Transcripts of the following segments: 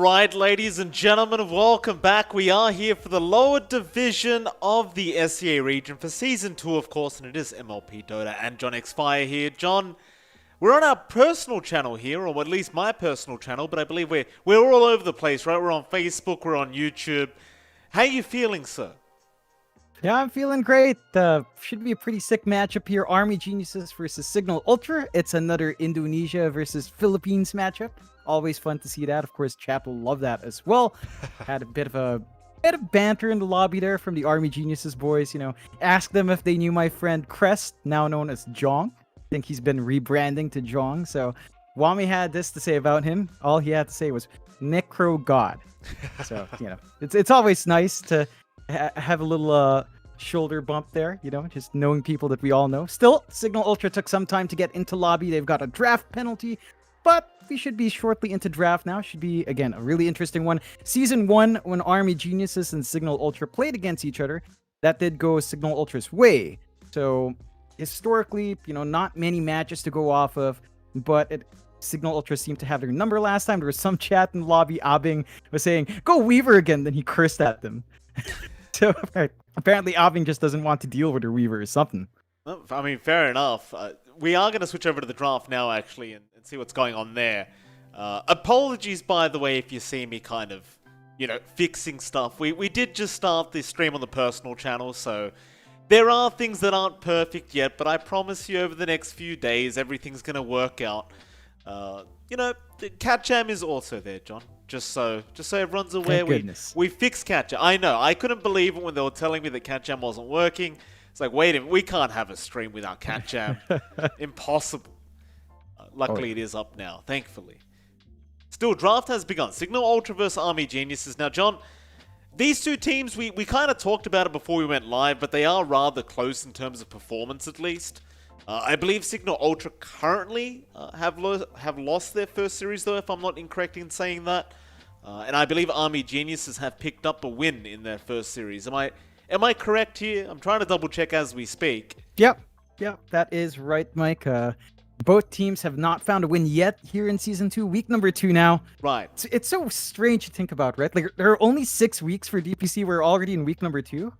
Alright, ladies and gentlemen, welcome back. We are here for the lower division of the SEA region for Season 2, of course, and it is MLP Dota and John X Fire here. John, we're on our personal channel here, or at least my personal channel, but I believe we're all over the place, right? We're on Facebook, we're on YouTube. How are you feeling, sir? Yeah, I'm feeling great. Should be a pretty sick matchup here. Army Geniuses versus Cignal Ultra. It's another Indonesia versus Philippines matchup. Always fun to see that. Of course, chat will love that as well. Had a bit of banter in the lobby there from the Army Geniuses boys. You know, asked them if they knew my friend Crest, now known as Jong. I think he's been rebranding to Jong. So Wami had this to say about him. All he had to say was Necro God. So, you know, it's always nice to have a little shoulder bump there, you know, just knowing people that we all know. Still, Cignal Ultra took some time to get into lobby. They've got a draft penalty, but we should be shortly into draft now. Should be, again, a really interesting one. Season 1, when Army Geniuses and Cignal Ultra played against each other, that did go Cignal Ultra's way. So, historically, you know, not many matches to go off of, but Cignal Ultra seemed to have their number last time. There was some chat in the lobby. Abing was saying, "Go Weaver again," then he cursed at them. So apparently Abing just doesn't want to deal with her Weaver or something. Well, I mean, fair enough. We are going to switch over to the draft now, actually, and see what's going on there. Apologies, by the way, if you see me kind of, you know, fixing stuff. We did just start this stream on the personal channel, so there are things that aren't perfect yet, but I promise you over the next few days, everything's going to work out. You know, Catjam is also there, John. Just so everyone's aware, we fixed Catjam. I know, I couldn't believe it when they were telling me that Catjam wasn't working. It's like, wait a minute, we can't have a stream without Catjam. Impossible. Luckily, it is up now, thankfully. Still, draft has begun. Cignal Ultra versus Army Geniuses. Now, John, these two teams, we kind of talked about it before we went live, but they are rather close in terms of performance, at least. I believe Cignal Ultra currently have lost their first series, though, if I'm not incorrect in saying that. And I believe Army Geniuses have picked up a win in their first series. Am I correct here? I'm trying to double check as we speak. Yep, that is right, Mike. Both teams have not found a win yet here in Season 2, week number 2 now. Right. It's so strange to think about, right? Like, there are only 6 weeks for DPC. We're already in week number 2.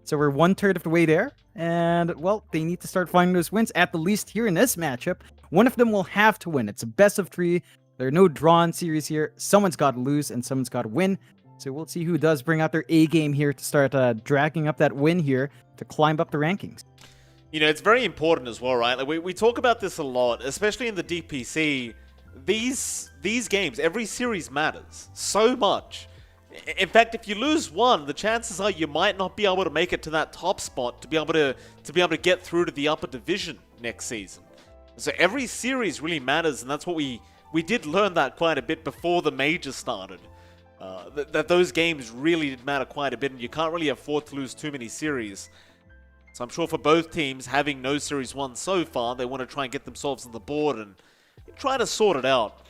So we're 1/3 of the way there. And, well, they need to start finding those wins, at the least here in this matchup. One of them will have to win. It's a best of 3. There are no drawn series here. Someone's got to lose and someone's got to win. So we'll see who does bring out their A game here to start dragging up that win here to climb up the rankings. You know, it's very important as well, right? Like we talk about this a lot, especially in the DPC. These games, every series matters so much. In fact, if you lose one, the chances are you might not be able to make it to that top spot to be able to get through to the upper division next season. So every series really matters, and that's what we did learn that quite a bit before the major started. That those games really did matter quite a bit, and you can't really afford to lose too many series. So I'm sure for both teams, having no series won so far, they want to try and get themselves on the board and try to sort it out.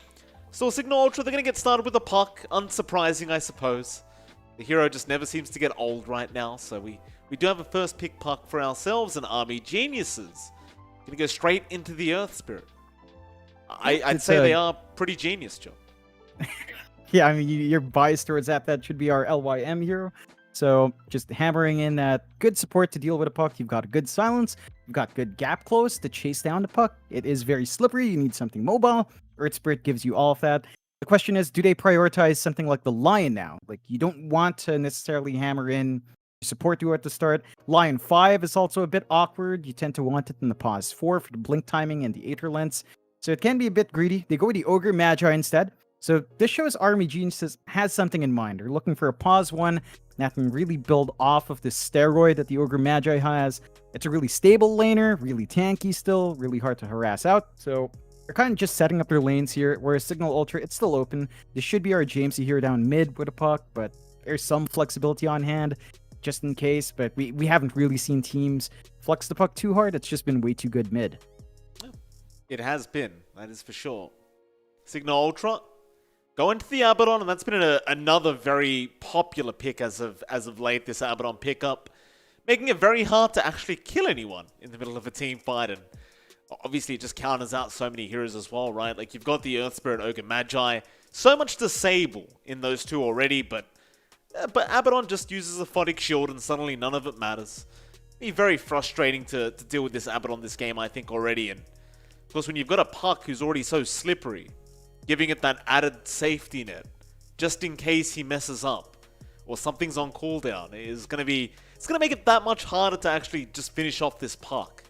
Still, Cignal Ultra, they're going to get started with a puck. Unsurprising, I suppose. The hero just never seems to get old right now, so we do have a first pick puck for ourselves, and Army Geniuses going to go straight into the Earth Spirit. I'd say they are pretty genius, Joe. Yeah, I mean, you're biased towards that. That should be our LYM hero. So just hammering in that good support to deal with a puck. You've got a good silence. You've got good gap close to chase down the puck. It is very slippery. You need something mobile. Earth Spirit gives you all of that. The question is, do they prioritize something like the Lion now? Like, you don't want to necessarily hammer in support duo at the start. Lion 5 is also a bit awkward. You tend to want it in the Pause 4 for the blink timing and the Aether Lens. So it can be a bit greedy. They go with the Ogre Magi instead. So this shows Army Geniuses has something in mind. They're looking for a Pause 1 that can really build off of the steroid that the Ogre Magi has. It's a really stable laner, really tanky still, really hard to harass out. So they're kind of just setting up their lanes here, whereas Cignal Ultra, it's still open. This should be our Jamesy here down mid with a puck, but there's some flexibility on hand just in case. But we haven't really seen teams flex the puck too hard. It's just been way too good mid. It has been, that is for sure. Cignal Ultra go into the Abaddon, and that's been another very popular pick as of late, this Abaddon pickup, making it very hard to actually kill anyone in the middle of a team fight, and obviously it just counters out so many heroes as well, right? Like, you've got the Earth Spirit Ogre Magi, So much disable in those two already, but Abaddon just uses a Photic Shield and suddenly none of it matters. Be very frustrating to deal with this Abaddon this game, I think, already. And of course, when you've got a Puck who's already so slippery, giving it that added safety net, just in case he messes up, or something's on cooldown, is going to be... It's going to make it that much harder to actually just finish off this Puck.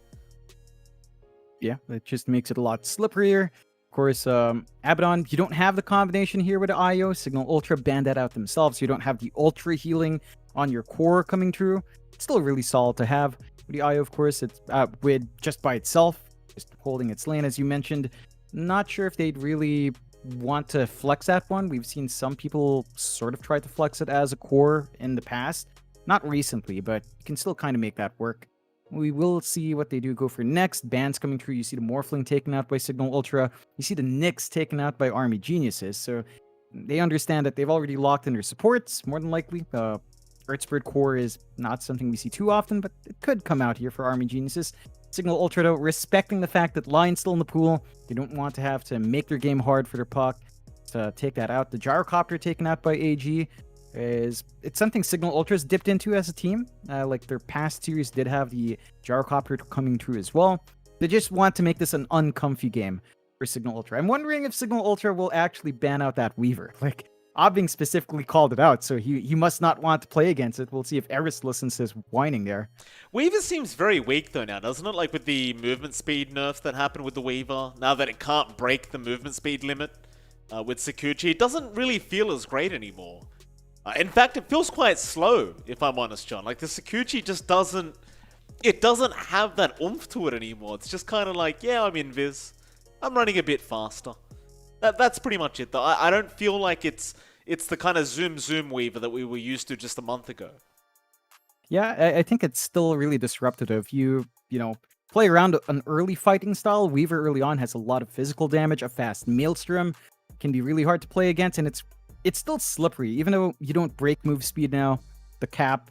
Yeah, it just makes it a lot slipperier. Of course, Abaddon, you don't have the combination here with the IO. Cignal Ultra banned that out themselves. You don't have the Ultra healing on your core coming through. It's still really solid to have. With the IO, of course, it's with just by itself, just holding its lane, as you mentioned. Not sure if they'd really want to flex that one. We've seen some people sort of try to flex it as a core in the past. Not recently, but you can still kind of make that work. We will see what they do go for next. Bans coming through. You see the Morphling taken out by Cignal Ultra. You see the Nyx taken out by Army Geniuses. So they understand that they've already locked in their supports, more than likely. Earthspirit Core is not something we see too often, but it could come out here for Army Geniuses. Cignal Ultra, though, respecting the fact that Lion's still in the pool. They don't want to have to make their game hard for their Puck to take that out. The Gyrocopter taken out by AG. It's something Cignal Ultra's dipped into as a team. Like their past series did have the Gyrocopter coming through as well. They just want to make this an uncomfy game for Cignal Ultra. I'm wondering if Cignal Ultra will actually ban out that Weaver. Like, Obbing specifically called it out, so he must not want to play against it. We'll see if Eris listens to his whining there. Weaver seems very weak though now, doesn't it? Like with the movement speed nerf that happened with the Weaver, now that it can't break the movement speed limit with Sakuchi, it doesn't really feel as great anymore. In fact, it feels quite slow, if I'm honest, John. Like, the Sakuchi just doesn't... It doesn't have that oomph to it anymore. It's just kind of like, yeah, I'm invis. I'm running a bit faster. That's pretty much it, though. I don't feel like it's the kind of zoom Weaver that we were used to just a month ago. Yeah, I think it's still really disruptive. If you play around an early fighting style, Weaver early on has a lot of physical damage, a fast Maelstrom. Can be really hard to play against, and it's still slippery, even though you don't break move speed now. The cap,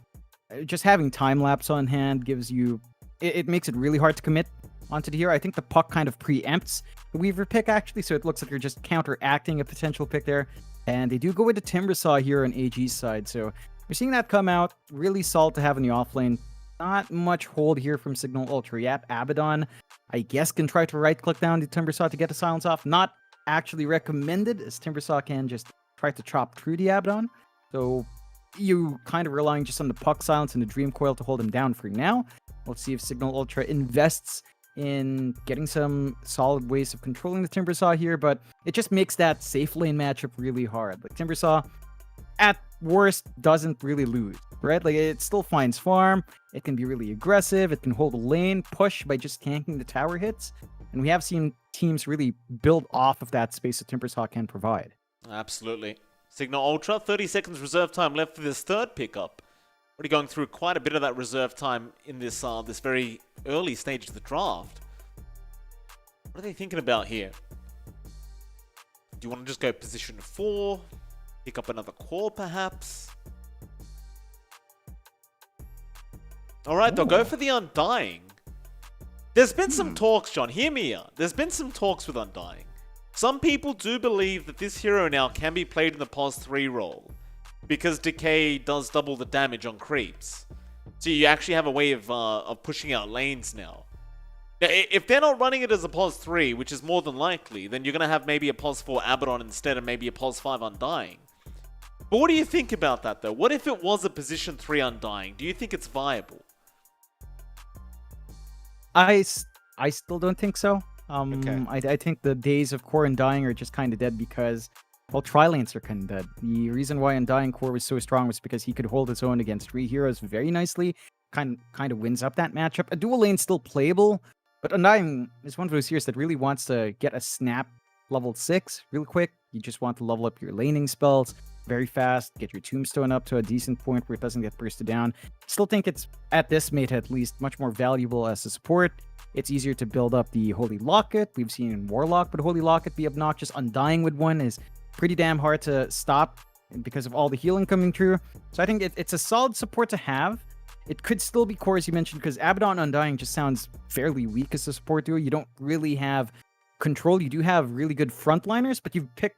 just having time lapse on hand gives you, it makes it really hard to commit onto the hero. I think the Puck kind of preempts the Weaver pick actually, so it looks like you're just counteracting a potential pick there. And they do go with the Timbersaw here on AG's side, so we're seeing that come out. Really solid to have in the offlane. Not much hold here from Cignal Ultra yet. Abaddon, I guess, can try to right-click down the Timbersaw to get the silence off. Not actually recommended, as Timbersaw can just try to chop through the Abaddon. So you kind of relying just on the Puck silence and the Dream Coil to hold him down for now. We'll see if Cignal Ultra invests in getting some solid ways of controlling the Timbersaw here, but it just makes that safe lane matchup really hard. Like, Timbersaw, at worst, doesn't really lose, right? Like, it still finds farm, it can be really aggressive, it can hold a lane, push by just tanking the tower hits, and we have seen teams really build off of that space that Timbersaw can provide. Absolutely. Cignal Ultra, 30 seconds reserve time left for this third pickup. Already going through quite a bit of that reserve time in this this very early stage of the draft. What are they thinking about here? Do you want to just go position 4? Pick up another core, perhaps? Alright, they'll go for the Undying. There's been some talks, John. Hear me out. There's been some talks with Undying. Some people do believe that this hero now can be played in the POS 3 role, because Decay does double the damage on creeps. So you actually have a way of pushing out lanes now. Now, if they're not running it as a POS 3, which is more than likely, then you're going to have maybe a POS 4 Abaddon instead of maybe a POS 5 Undying. But what do you think about that, though? What if it was a position 3 Undying? Do you think it's viable? I still don't think so. Okay. I think the days of core Undying are just kind of dead because, well, Tri-Lanes are kind of dead. The reason why Undying core was so strong was because he could hold his own against 3 heroes very nicely. Kind of wins up that matchup. A dual lane's still playable, but Undying is one of those heroes that really wants to get a snap level 6 real quick. You just want to level up your laning spells very fast, get your Tombstone up to a decent point where it doesn't get bursted down. Still think it's, at this meta at least, much more valuable as a support. It's easier to build up the Holy Locket. We've seen Warlock with Holy Locket be obnoxious. Undying with one is pretty damn hard to stop because of all the healing coming through. So I think it's a solid support to have. It could still be core, as you mentioned, because Abaddon Undying just sounds fairly weak as a support duo. You don't really have control. You do have really good frontliners, but you've picked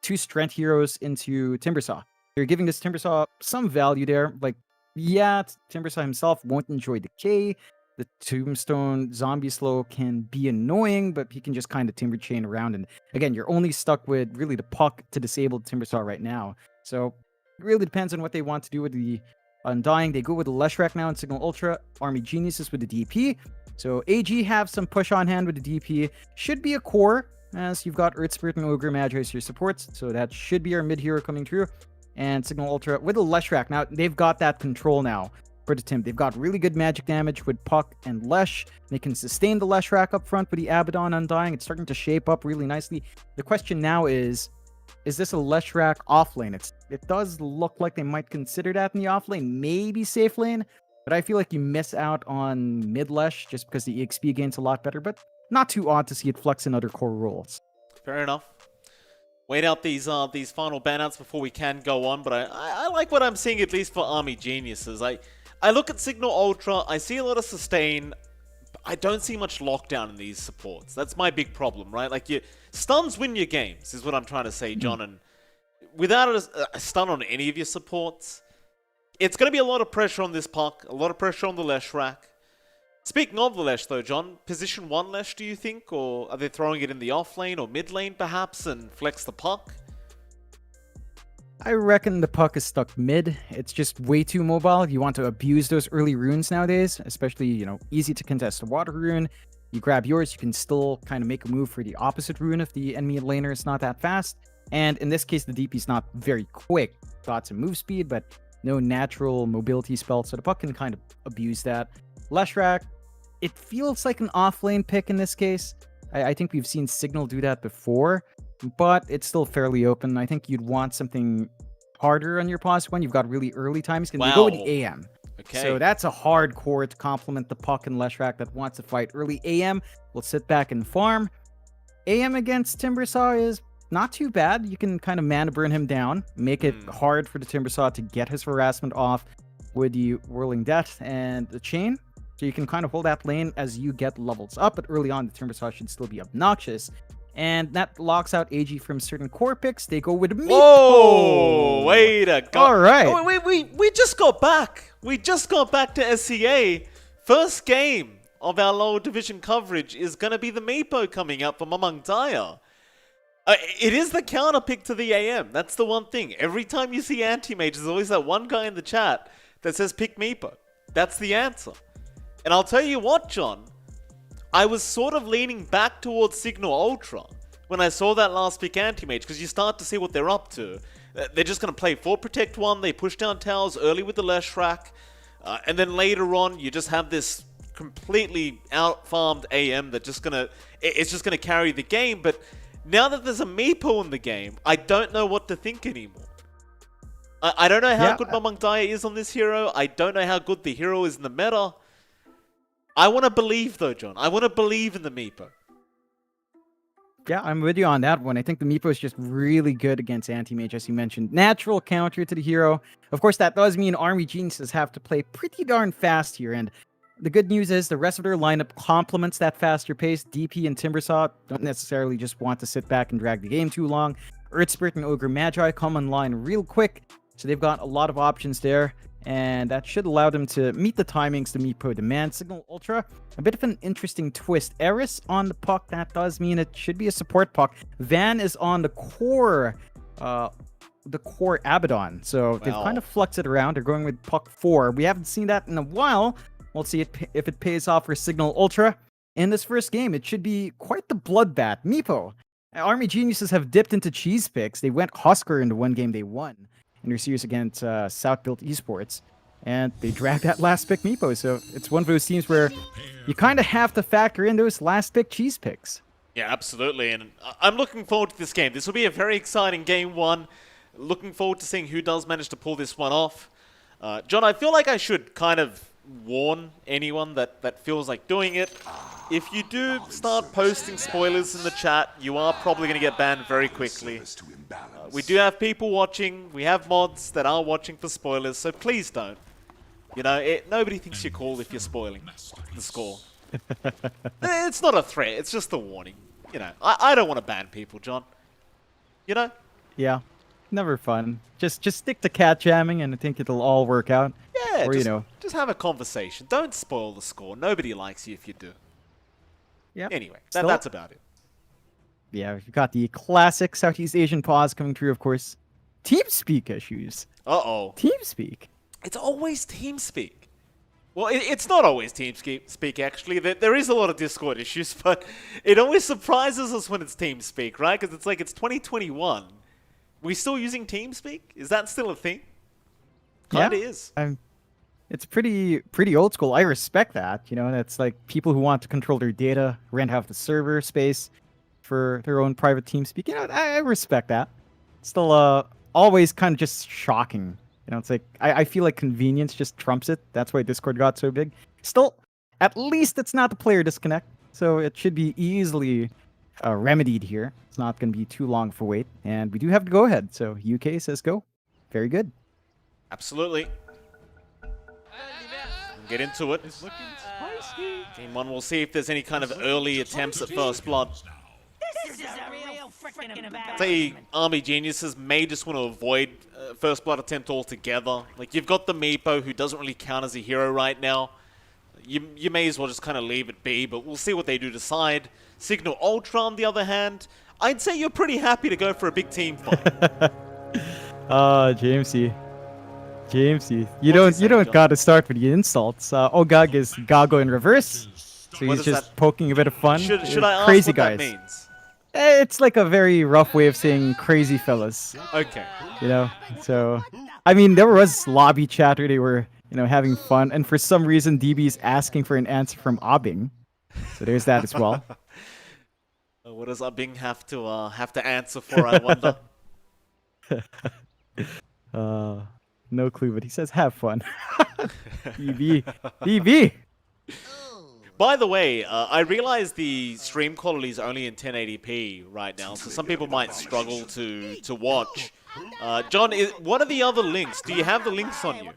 2 strength heroes into Timbersaw. You're giving this Timbersaw some value there. Like, yeah, Timbersaw himself won't enjoy decay. The Tombstone zombie slow can be annoying, but he can just kind of Timber Chain around. And again, you're only stuck with really the puck to disable Timbersaw right now. So it really depends on what they want to do with the Undying. They go with the Leshrac now in Cignal Ultra. Army Geniuses with the DP. So AG have some push on hand with the DP. Should be a core, as you've got Earth Spirit and Ogre Magi as your supports. So that should be our mid hero coming through. And Cignal Ultra with a Leshrac. Now, they've got that control now for the Tim. They've got really good magic damage with Puck and Lesh. They can sustain the Leshrac up front with the Abaddon Undying. It's starting to shape up really nicely. The question now is this a Leshrac off lane? It does look like they might consider that in the off lane, maybe safe lane, but I feel like you miss out on mid Lesh just because the EXP gain's a lot better, but not too odd to see it flex in other core roles. Fair enough. Wait out these final banouts before we can go on, but I like what I'm seeing, at least for Army Geniuses. I look at Cignal Ultra, I see a lot of sustain. I don't see much lockdown in these supports. That's my big problem, right? Like, stuns win your games, is what I'm trying to say, John. And without a stun on any of your supports, it's going to be a lot of pressure on this puck, a lot of pressure on the Leshrac. Speaking of the Lesh, though, John, position 1 Lesh, do you think? Or are they throwing it in the off lane or mid lane, perhaps, and flex the puck? I reckon the puck is stuck mid. It's just way too mobile. You want to abuse those early runes nowadays, especially, easy to contest the water rune. You grab yours, you can still kind of make a move for the opposite rune if the enemy laner is not that fast. And in this case, the DP is not very quick. Got some move speed, but no natural mobility spell, so the puck can kind of abuse that. Leshrac, it feels like an offlane pick in this case. I think we've seen Cignal do that before, but it's still fairly open. I think you'd want something harder on your pause when you've got really early times. Can you go with the AM? Okay. So that's a hard core to complement the puck and Leshrac that wants to fight early. AM will sit back and farm. AM against Timbersaw is not too bad. You can kind of mana burn him down, make it hard for the Timbersaw to get his harassment off with the Whirling Death and the Chain. So you can kind of hold that lane as you get levels up, but early on the Timbersaw should still be obnoxious. And that locks out AG from certain core picks. They go with Meepo. Whoa! Wait a god. All right. Oh, we just got back. We just got back to SCA. First game of our lower division coverage is going to be the Meepo coming up from among Dire. It is the counter pick to the AM. That's the one thing. Every time you see anti-mage, there's always that one guy in the chat that says pick Meepo. That's the answer. And I'll tell you what, John. I was sort of leaning back towards Cignal Ultra when I saw that last pick anti-mage, because you start to see what they're up to. They're just going to play 4 Protect 1, they push down towers early with the Leshrac, and then later on you just have this completely out-farmed AM that it's just going to carry the game. But now that there's a Meepo in the game, I don't know what to think anymore. I don't know how good Mamang Daya is on this hero. I don't know how good the hero is in the meta. I want to believe, though, John. I want to believe in the Meepo. Yeah, I'm with you on that one. I think the Meepo is just really good against anti-mage, as you mentioned. Natural counter to the hero. Of course, that does mean Army Geniuses have to play pretty darn fast here. And the good news is the rest of their lineup complements that faster pace. DP and Timbersaw don't necessarily just want to sit back and drag the game too long. Earth Spirit and Ogre Magi come online real quick. So they've got a lot of options there. And that should allow them to meet the timings the Meepo demands. Cignal Ultra, a bit of an interesting twist. Eris on the puck, that does mean it should be a support puck. Van is on the core Abaddon. So they've kind of fluxed it around. They're going with puck 4. We haven't seen that in a while. We'll see if it pays off for Cignal Ultra. In this first game, it should be quite the bloodbath. Meepo, Army Geniuses have dipped into cheese picks. They went Husker in the one game they won in their series against South Built Esports, and they dragged that last pick Meepo. So it's one of those teams where you kind of have to factor in those last pick cheese picks. Yeah, absolutely, and I'm looking forward to this game. This will be a very exciting game 1. Looking forward to seeing who does manage to pull this one off. John, I feel like I should kind of warn anyone that feels like doing it. If you do start posting spoilers in the chat, you are probably going to get banned very quickly. We do have people watching. We have mods that are watching for spoilers, so please don't. Nobody thinks you're cool if you're spoiling the score. It's not a threat. It's just a warning. I don't want to ban people, John. Yeah, never fun. Just stick to cat jamming, and I think it'll all work out. Yeah, Or just have a conversation. Don't spoil the score. Nobody likes you if you do. yeah. Anyway, Still, that's about it. yeah, we've got the classic Southeast Asian pause coming through, of course. TeamSpeak issues. Uh-oh. TeamSpeak. It's always TeamSpeak. Well, it's not always TeamSpeak, actually. There is a lot of Discord issues, but it always surprises us when it's TeamSpeak, right? Because it's like, it's 2021. We still using TeamSpeak? Is that still a thing? Kinda is. It's pretty old school. I respect that. You know, and it's like people who want to control their data, rent out the server space for their own private TeamSpeak. You know, I respect that. Still, always kind of just shocking. You know, it's like I feel like convenience just trumps it. That's why Discord got so big. Still, at least it's not the player disconnect, so it should be easily remedied here. It's not going to be too long for wait, and we do have to go ahead. So UK says go. Very good. Absolutely. Get into it. Team 1 will see if there's any kind of early attempts at first blood. Say Army Geniuses may just want to avoid first blood attempt altogether. Like, you've got the Meepo who doesn't really count as a hero right now. You may as well just kind of leave it be, but we'll see what they do decide. Cignal Ultra, on the other hand, I'd say you're pretty happy to go for a big team fight. Jamesy. You don't gotta start with the insults. Ogag is Gago in reverse, so What he's does just poking a bit of fun. Should I ask Crazy what guys. that means? It's like a very rough way of saying crazy fellas. Okay. You know, so I mean, there was lobby chatter. They were, you know, having fun, and for some reason, DB is asking for an answer from Abing. So there's that as well. What does Abing have to answer for, I wonder? No clue, but he says have fun. DB. By the way, I realize the stream quality is only in 1080p right now, so some people might struggle to watch. John, what are the other links? Do you have the links on you?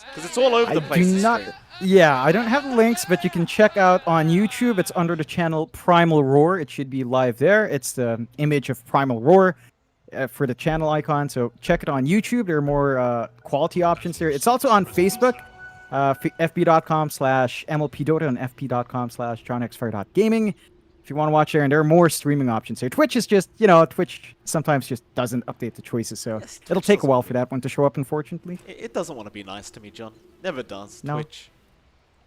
Because it's all over the place. I do not. Yeah, I don't have the links, but you can check out on YouTube. It's under the channel Primal Roar. It should be live there. It's the image of Primal Roar for the channel icon. So check it on YouTube. There are more quality options there. It's also on Facebook. fb.com/MLPDota and fp.com/johnxfire.gaming if you want to watch there, and there are more streaming options here. Twitch is just, you know, Twitch sometimes just doesn't update the choices, so it'll take a while for that one to show up, unfortunately. It doesn't want to be nice to me, John. Never does. No. Twitch.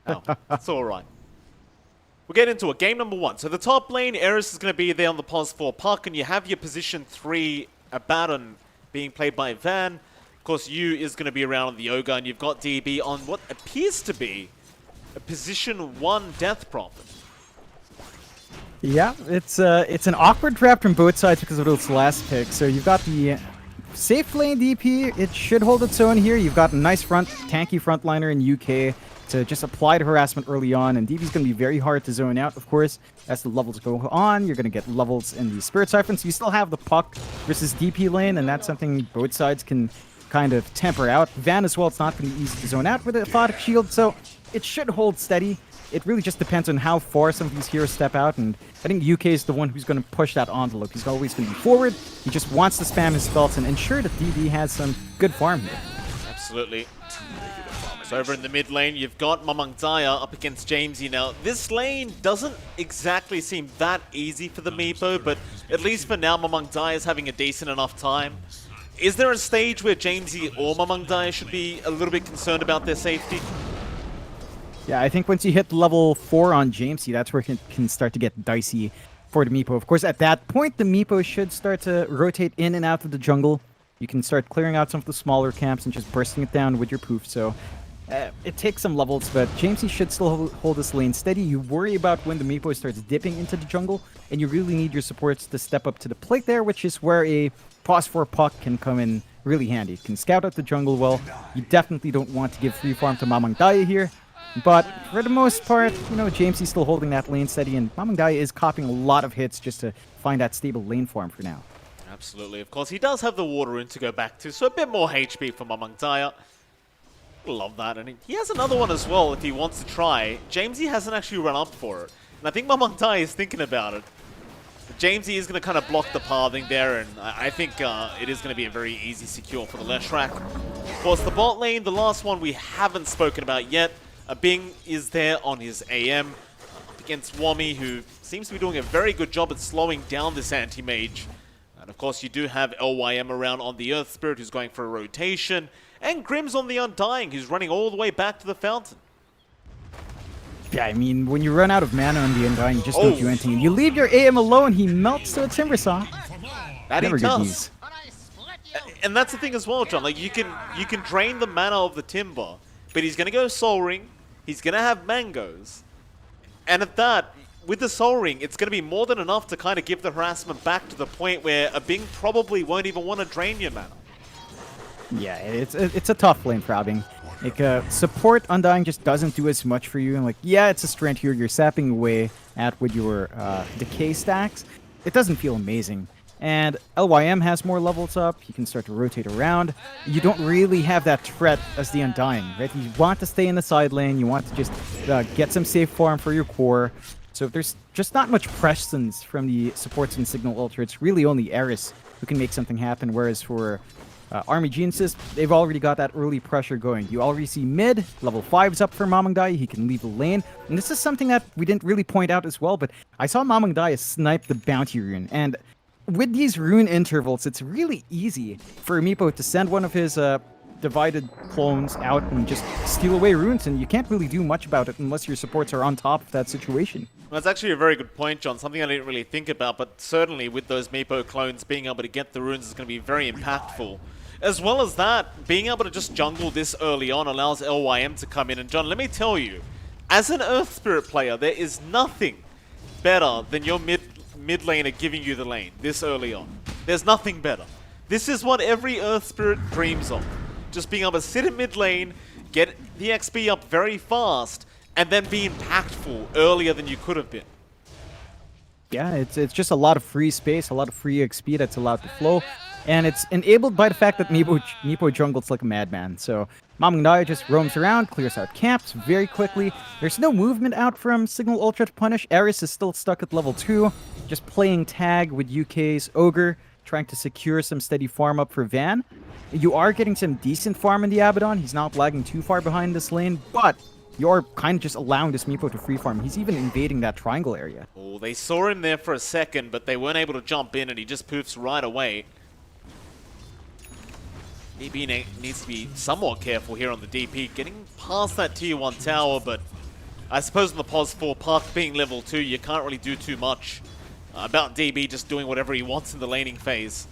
Oh, it's alright. We'll get into it. Game number 1. So the top lane, Eris is going to be there on the pos 4 puck, and you have your position 3 Abaddon being played by Van. Of course, Yu is going to be around on the Ogre, and you've got DB on what appears to be a position 1 Death Prophet. Yeah, it's an awkward draft from both sides because of its last pick. So you've got the safe lane DP. It should hold its own here. You've got a nice tanky frontliner in UK to just apply the harassment early on, and DB's going to be very hard to zone out, of course. As the levels go on, you're going to get levels in the Spirit Siphon. So you still have the puck versus DP lane, and that's something both sides can kind of temper out. Van as well, it's not going to be easy to zone out with a Aphotic Shield, so it should hold steady. It really just depends on how far some of these heroes step out, and I think UK is the one who's going to push that envelope. He's always going to be forward. He just wants to spam his spells and ensure that DB has some good farm here. Absolutely. So over in the mid lane, you've got Mamang Daya up against Jamesy. Now, this lane doesn't exactly seem that easy for the Meepo, but at least for now, Mamang Daya is having a decent enough time. Is there a stage where Jamesy or Mamang Daya should be a little bit concerned about their safety? Yeah, I think once you hit level 4 on Jamesy, that's where it can start to get dicey for the Meepo. Of course, at that point, the Meepo should start to rotate in and out of the jungle. You can start clearing out some of the smaller camps and just bursting it down with your poof. So it takes some levels, but Jamesy should still hold this lane steady. You worry about when the Meepo starts dipping into the jungle, and you really need your supports to step up to the plate there, which is where a pos 4 puck can come in really handy. It can scout out the jungle well. You definitely don't want to give free farm to Mamang Daya here. But for the most part, you know, Jamesy's still holding that lane steady, and Mamang Daya is copying a lot of hits just to find that stable lane farm for now. Absolutely. Of course, he does have the water in to go back to, so a bit more HP for Mamang Daya. Love that. And he has another one as well if he wants to try. Jamesy hasn't actually run up for it. And I think Mamang Daya is thinking about it. Jamesy is going to kind of block the pathing there, and I think it is going to be a very easy secure for the Leshrac. Of course, the bot lane, the last one we haven't spoken about yet. Bing is there on his AM against Wami, who seems to be doing a very good job at slowing down this anti-mage. And of course, you do have LYM around on the Earth Spirit, who's going for a rotation, and Grimm's on the Undying, who's running all the way back to the fountain. Yeah, I mean, when you run out of mana on the Undying, you just don't do anything. You leave your AM alone, he melts to a Timbersaw. That he does. And that's the thing as well, John. Like, you can drain the mana of the Timber, but he's going to go Soul Ring, he's going to have Mangoes. And at that, with the Soul Ring, it's going to be more than enough to kind of give the harassment back to the point where a Bing probably won't even want to drain your mana. Yeah, it's a tough lane for Abing. Like, support Undying just doesn't do as much for you. And like, yeah, it's a strength here. You're sapping away at with your decay stacks. It doesn't feel amazing. And LYM has more levels up. You can start to rotate around. You don't really have that threat as the Undying, right? You want to stay in the side lane. You want to just get some safe farm for your core. So there's just not much presence from the supports in Cignal Ultra. It's really only Eris who can make something happen, whereas for Army Geniuses, they've already got that early pressure going. You already see mid, level 5's up for Mamangdai, he can leave the lane. And this is something that we didn't really point out as well, but I saw Mamangdai snipe the bounty rune, and with these rune intervals, it's really easy for Meepo to send one of his divided clones out and just steal away runes, and you can't really do much about it unless your supports are on top of that situation. Well, that's actually a very good point, John. Something I didn't really think about, but certainly with those Meepo clones, being able to get the runes is going to be very impactful. As well as that, being able to just jungle this early on allows LYM to come in. And John, let me tell you, as an Earth Spirit player, there is nothing better than your mid laner giving you the lane this early on. There's nothing better. This is what every Earth Spirit dreams of. Just being able to sit in mid lane, get the XP up very fast, and then be impactful earlier than you could have been. Yeah, it's just a lot of free space, a lot of free XP that's allowed to flow. And it's enabled by the fact that Meepo jungles like a madman. So Mamangdai just roams around, clears out camps very quickly. There's no movement out from Cignal Ultra to punish. Eris is still stuck at level 2, just playing tag with UK's Ogre, trying to secure some steady farm up for Van. You are getting some decent farm in the Abaddon. He's not lagging too far behind this lane, but you're kind of just allowing this Meepo to free farm. He's even invading that triangle area. Oh, they saw him there for a second, but they weren't able to jump in, and he just poofs right away. DP needs to be somewhat careful here on the DP, getting past that tier 1 tower, but I suppose in the POS 4 Puck being level 2, you can't really do too much about DB just doing whatever he wants in the laning phase.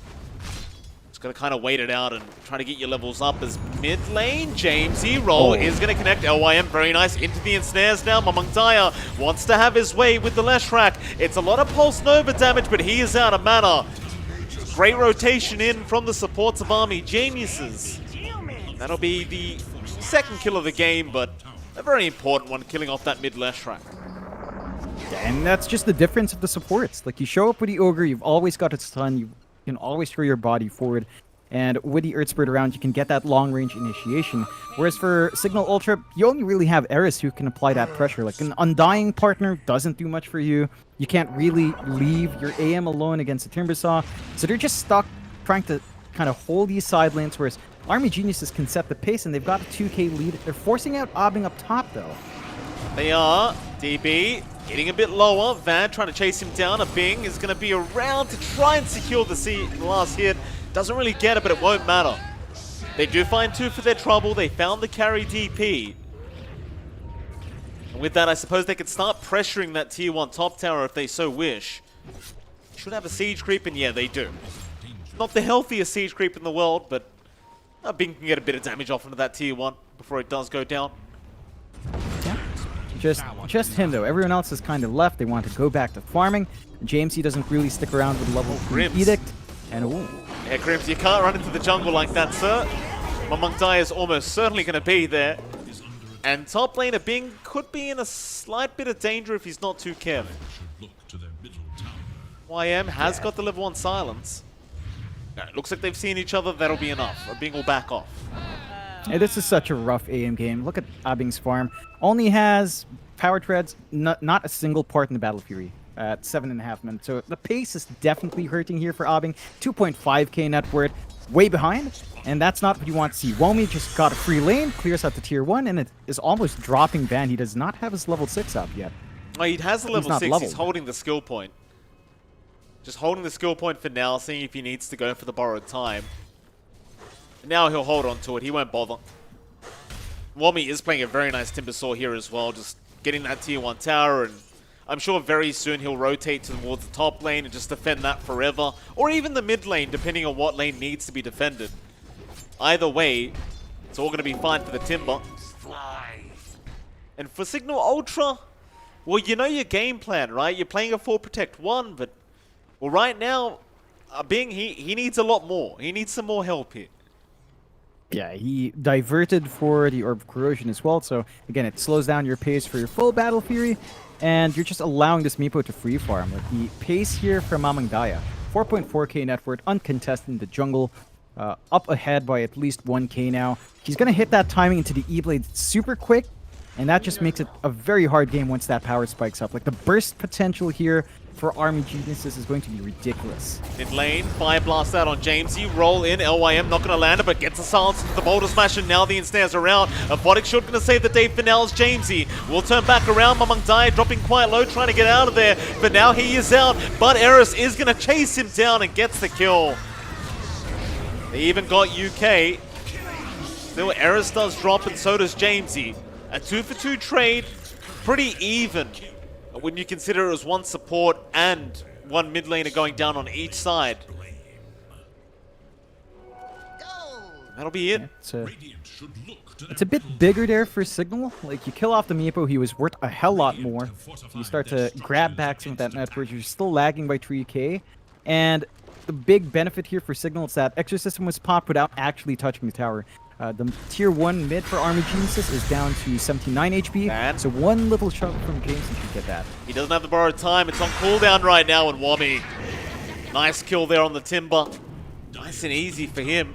Just gotta kind of wait it out and try to get your levels up as mid lane. Jamesy roll is gonna connect LYM, very nice, into the ensnares now. Mamangdai wants to have his way with the Leshrac. It's a lot of Pulse Nova damage, but he is out of mana. Great rotation in from the supports of Army Geniuses. That'll be the second kill of the game, but a very important one, killing off that mid Leshrac. And that's just the difference of the supports. Like, you show up with the Ogre, you've always got a stun, you can always throw your body forward, and with the Earth Spirit around, you can get that long-range initiation. Whereas for Cignal Ultra, you only really have Eris who can apply that pressure. Like, an Undying partner doesn't do much for you. You can't really leave your AM alone against a Timbersaw, so they're just stuck trying to kind of hold these side lanes, whereas Army Geniuses can set the pace, and they've got a 2k lead. They're forcing out Abing up top, though. They are. DB getting a bit lower. Van trying to chase him down. A Bing is going to be around to try and secure the last hit. Doesn't really get it, but it won't matter. They do find 2 for their trouble. They found the carry DP. And with that, I suppose they could start pressuring that tier 1 top tower if they so wish. Should have a siege creep, and yeah, they do. Not the healthiest siege creep in the world, but Bing can get a bit of damage off into that tier 1 before it does go down. Yeah. Just him, though. Everyone else has kind of left. They want to go back to farming. James, he doesn't really stick around with level 3 Edict. And ooh. Yeah, Grims, you can't run into the jungle like that, sir. Mamangdai is almost certainly going to be there. And top laner Bing could be in a slight bit of danger if he's not too careful. YM has got the level 1 silence. No, it looks like they've seen each other. That'll be enough. Bing will back off. Yeah, this is such a rough AM game. Look at Abing's farm. Only has power treads, not a single part in the Battle Fury. at 7.5 minutes. So the pace is definitely hurting here for Abing. 2.5k net worth, way behind. And that's not what you want to see. Wami just got a free lane, clears out the tier 1, and it is almost dropping ban. He does not have his level 6 up yet. Oh, he has the level 6. Leveled. He's holding the skill point. Just holding the skill point for now, seeing if he needs to go for the borrowed time. Now he'll hold on to it. He won't bother. Wami is playing a very nice Timbersaw here as well, just getting that tier 1 tower, and I'm sure very soon he'll rotate towards the top lane and just defend that forever, or even the mid lane, depending on what lane needs to be defended. Either way, it's all going to be fine for the Timber. And for Cignal Ultra, well, you know your game plan, right? You're playing a 4 Protect 1, but well, right now, he needs a lot more. He needs some more help here. Yeah, he diverted for the Orb of Corrosion as well, so again, it slows down your pace for your full Battle Fury, and you're just allowing this Meepo to free farm. Like the pace here from Mamang Daya, 4.4k net worth, uncontested in the jungle, up ahead by at least 1k now. He's going to hit that timing into the E-Blade super quick, and that just makes it a very hard game once that power spikes up. Like the burst potential here for Army Geniuses is going to be ridiculous. Mid lane, Fire Blast out on Jamesy, roll in, LYM not going to land it, but gets a silence into the Boulder Smash, and now the ensnares around. Aquatic Shield going to save the day for now as Jamesy will turn back around. Mamang Dai dropping quite low, trying to get out of there, but now he is out, but Eris is going to chase him down and gets the kill. They even got UK. Still, Eris does drop, and so does Jamesy. A 2-for-2 trade, pretty even when you consider it was one support and one mid laner going down on each side. That'll be it. Yeah, it's a bit bigger there for Cignal. Like, you kill off the Meepo, he was worth a hell lot more. So you start to grab back some of that net worth. You're still lagging by 3k. And the big benefit here for Cignal is that Exorcism was popped without actually touching the tower. The tier 1 mid for Army Geniuses is down to 79 HP, Man. so one little shot from James and should get that. He doesn't have the borrowed time. It's on cooldown right now, and Wami. Nice kill there on the Timber. Nice and easy for him.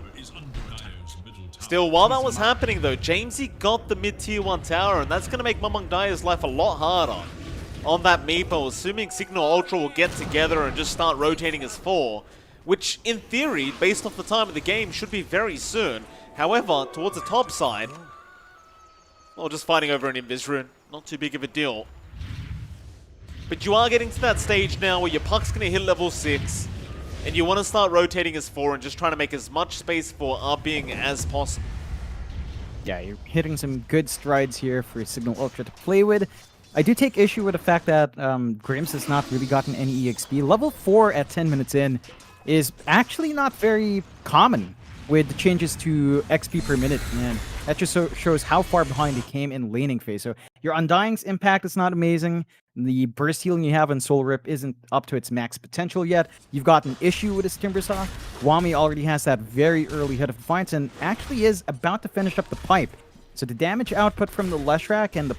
Still, while that was happening though, Jamesy got the mid tier 1 tower, and that's going to make Mamang Daya's life a lot harder on that Meepo, assuming Cignal Ultra will get together and just start rotating as 4, which in theory, based off the time of the game, should be very soon. However, towards the top side, well, just fighting over an Invis rune, not too big of a deal. But you are getting to that stage now where your puck's going to hit level 6, and you want to start rotating as 4 and just trying to make as much space for Abing as possible. Yeah, you're hitting some good strides here for Cignal Ultra to play with. I do take issue with the fact that Grims has not really gotten any EXP. Level 4 at 10 minutes in is actually not very common with the changes to XP per minute, and that just shows how far behind he came in laning phase. So your Undying's impact is not amazing. The burst healing you have on Soul Rip isn't up to its max potential yet. You've got an issue with his Timbersaw. Wami already has that very early hit of Defiance and actually is about to finish up the pipe. So the damage output from the Leshrac and the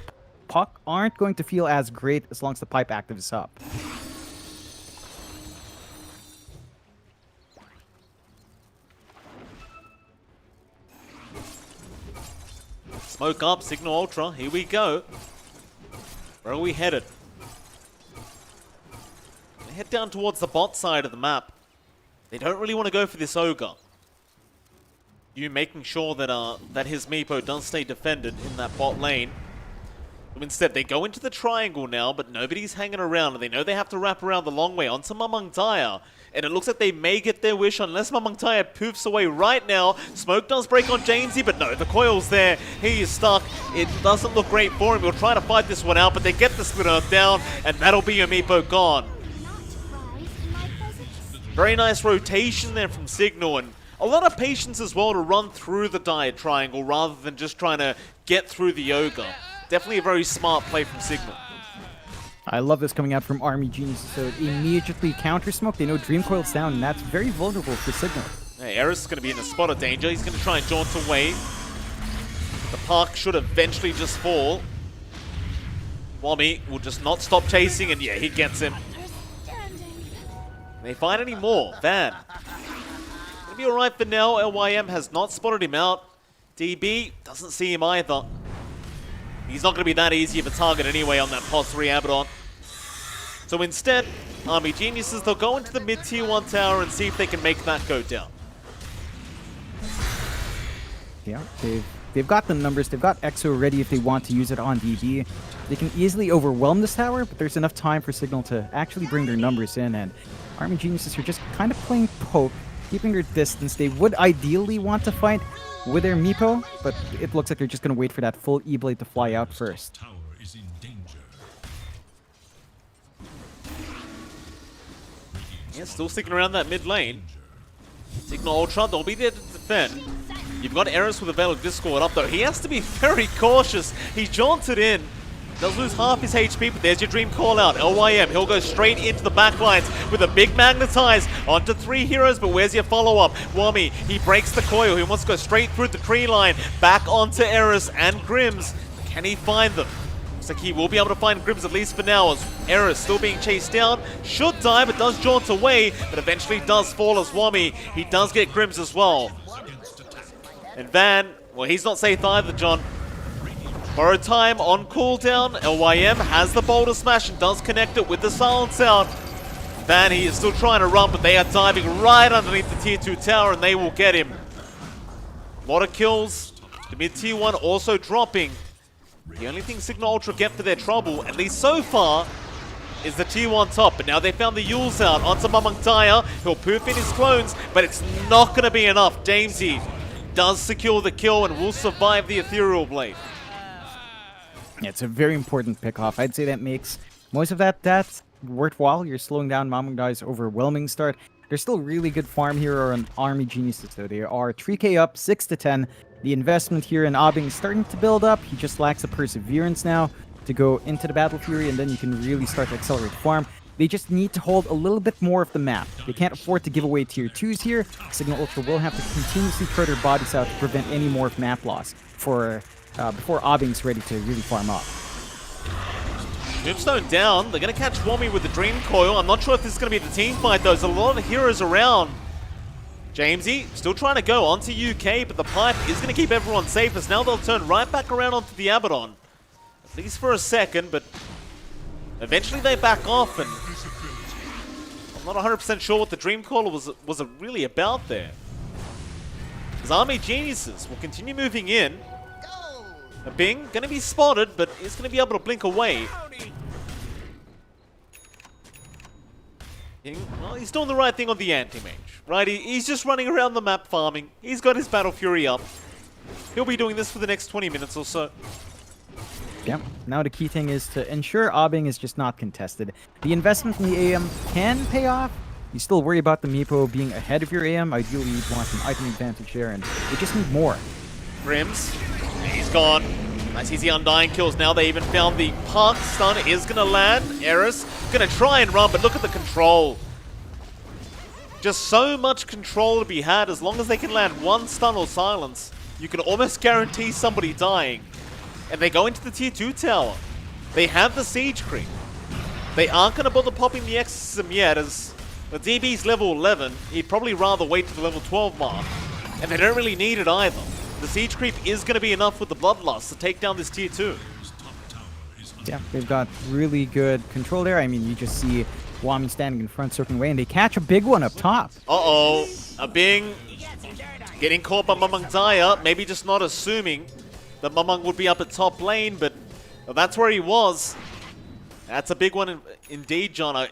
Puck aren't going to feel as great as long as the pipe active is up. Smoke up, Cignal Ultra, here we go. Where are we headed? They head down towards the bot side of the map. They don't really want to go for this Ogre. You making sure that that his Meepo does stay defended in that bot lane. Instead, they go into the triangle now, but nobody's hanging around, and they know they have to wrap around the long way onto Mamang Daya. And it looks like they may get their wish unless Mamang Daya poofs away right now. Smoke does break on Jamesy, but no, the coil's there. He is stuck. It doesn't look great for him. He'll try to fight this one out, but they get the Split Earth down, and that'll be your Meepo gone. Very nice rotation there from Cignal, and a lot of patience as well to run through the Daya triangle rather than just trying to get through the Ogre. Definitely a very smart play from Cignal. I love this coming out from Army Genius. So immediately counter smoke. They know Dream Coil's down, and that's very vulnerable for Cignal. Hey, Eris is going to be in a spot of danger. He's going to try and jaunt away. The park should eventually just fall. Wami will just not stop chasing, and yeah, he gets him. Can they find any more? Van. Gonna be alright for now. LYM has not spotted him out. DB doesn't see him either. He's not going to be that easy of a target anyway on that pos 3 Abaddon. So instead, Army Geniuses, they'll go into the mid-tier 1 tower and see if they can make that go down. Yeah, they've got the numbers. They've got Exo ready if they want to use it on DB. They can easily overwhelm this tower, but there's enough time for Cignal to actually bring their numbers in, and Army Geniuses are just kind of playing poke, keeping their distance. They would ideally want to fight with their Meepo, but it looks like they're just going to wait for that full E-Blade to fly out first. Yeah, still sticking around that mid lane. Cignal Ultra, they'll be there to defend. You've got Eris with a Veil of Discord up though. He has to be very cautious. He jaunted in. Does lose half his HP, but there's your dream call out. LYM, he'll go straight into the backlines with a big magnetize onto 3 heroes, but where's your follow-up? Wami, he breaks the coil. He wants to go straight through the tree line, back onto Eris and Grims. Can he find them? Looks like he will be able to find Grims at least for now, as Eris still being chased down. Should die, but does jaunt away, but eventually does fall as Wami. He does get Grims as well. And Van, well, he's not safe either, John. Borrowed time on cooldown. LYM has the boulder smash and does connect it with the silence out. Van, he is still trying to run, but they are diving right underneath the tier 2 tower and they will get him. A lot of kills. The mid tier 1 also dropping. The only thing Cignal Ultra get for their trouble, at least so far, is the tier 1 top. But now they found the Yules out onto Mamang Daya. He'll poof in his clones, but it's not going to be enough. Damesy does secure the kill and will survive the Ethereal Blade. Yeah, it's a very important pick-off. I'd say that makes most of that worthwhile. You're slowing down Mamang Daya's overwhelming start. There's still really good farm here on Army Geniuses, though. They are 3k up, 6 to 10. The investment here in Abing is starting to build up. He just lacks the perseverance now to go into the Battle Fury, and then you can really start to accelerate farm. They just need to hold a little bit more of the map. They can't afford to give away tier 2s here. Cignal Ultra will have to continuously throw their bodies out to prevent any more map loss before Abing's ready to really farm up. Tombstone down. They're going to catch Wami with the Dream Coil. I'm not sure if this is going to be the team fight, though. There's a lot of heroes around. Jamesy still trying to go onto UK, but the pipe is going to keep everyone safe, as now they'll turn right back around onto the Abaddon. At least for a second, but eventually they back off, and I'm not 100% sure what the Dream Caller was really about there. Because Army Geniuses will continue moving in. Bing, going to be spotted, but is going to be able to blink away. Well, he's doing the right thing on the anti-mage, right? He's just running around the map farming. He's got his Battle Fury up. He'll be doing this for the next 20 minutes or so. Yep. Now the key thing is to ensure Abing is just not contested. The investment in the AM can pay off. You still worry about the Meepo being ahead of your AM. Ideally, you'd want an item advantage there, and they just need more. Grims, he's gone. Nice easy undying kills. Now they even found the Park stun is going to land. Eris going to try and run, but look at the control. Just so much control to be had. As long as they can land one stun or silence, you can almost guarantee somebody dying. And they go into the tier 2 tower. They have the siege creep. They aren't going to bother popping the exorcism yet, as the DB's level 11. He'd probably rather wait to the level 12 mark. And they don't really need it either. The siege creep is going to be enough with the bloodlust to take down this tier 2. Yeah, they've got really good control there. I mean, you just see Wami standing in front, circling away, and they catch a big one up top. Uh-oh. A Bing getting caught by Mamang Daya. Maybe just not assuming that Mamang would be up at top lane, but that's where he was. That's a big one indeed, John.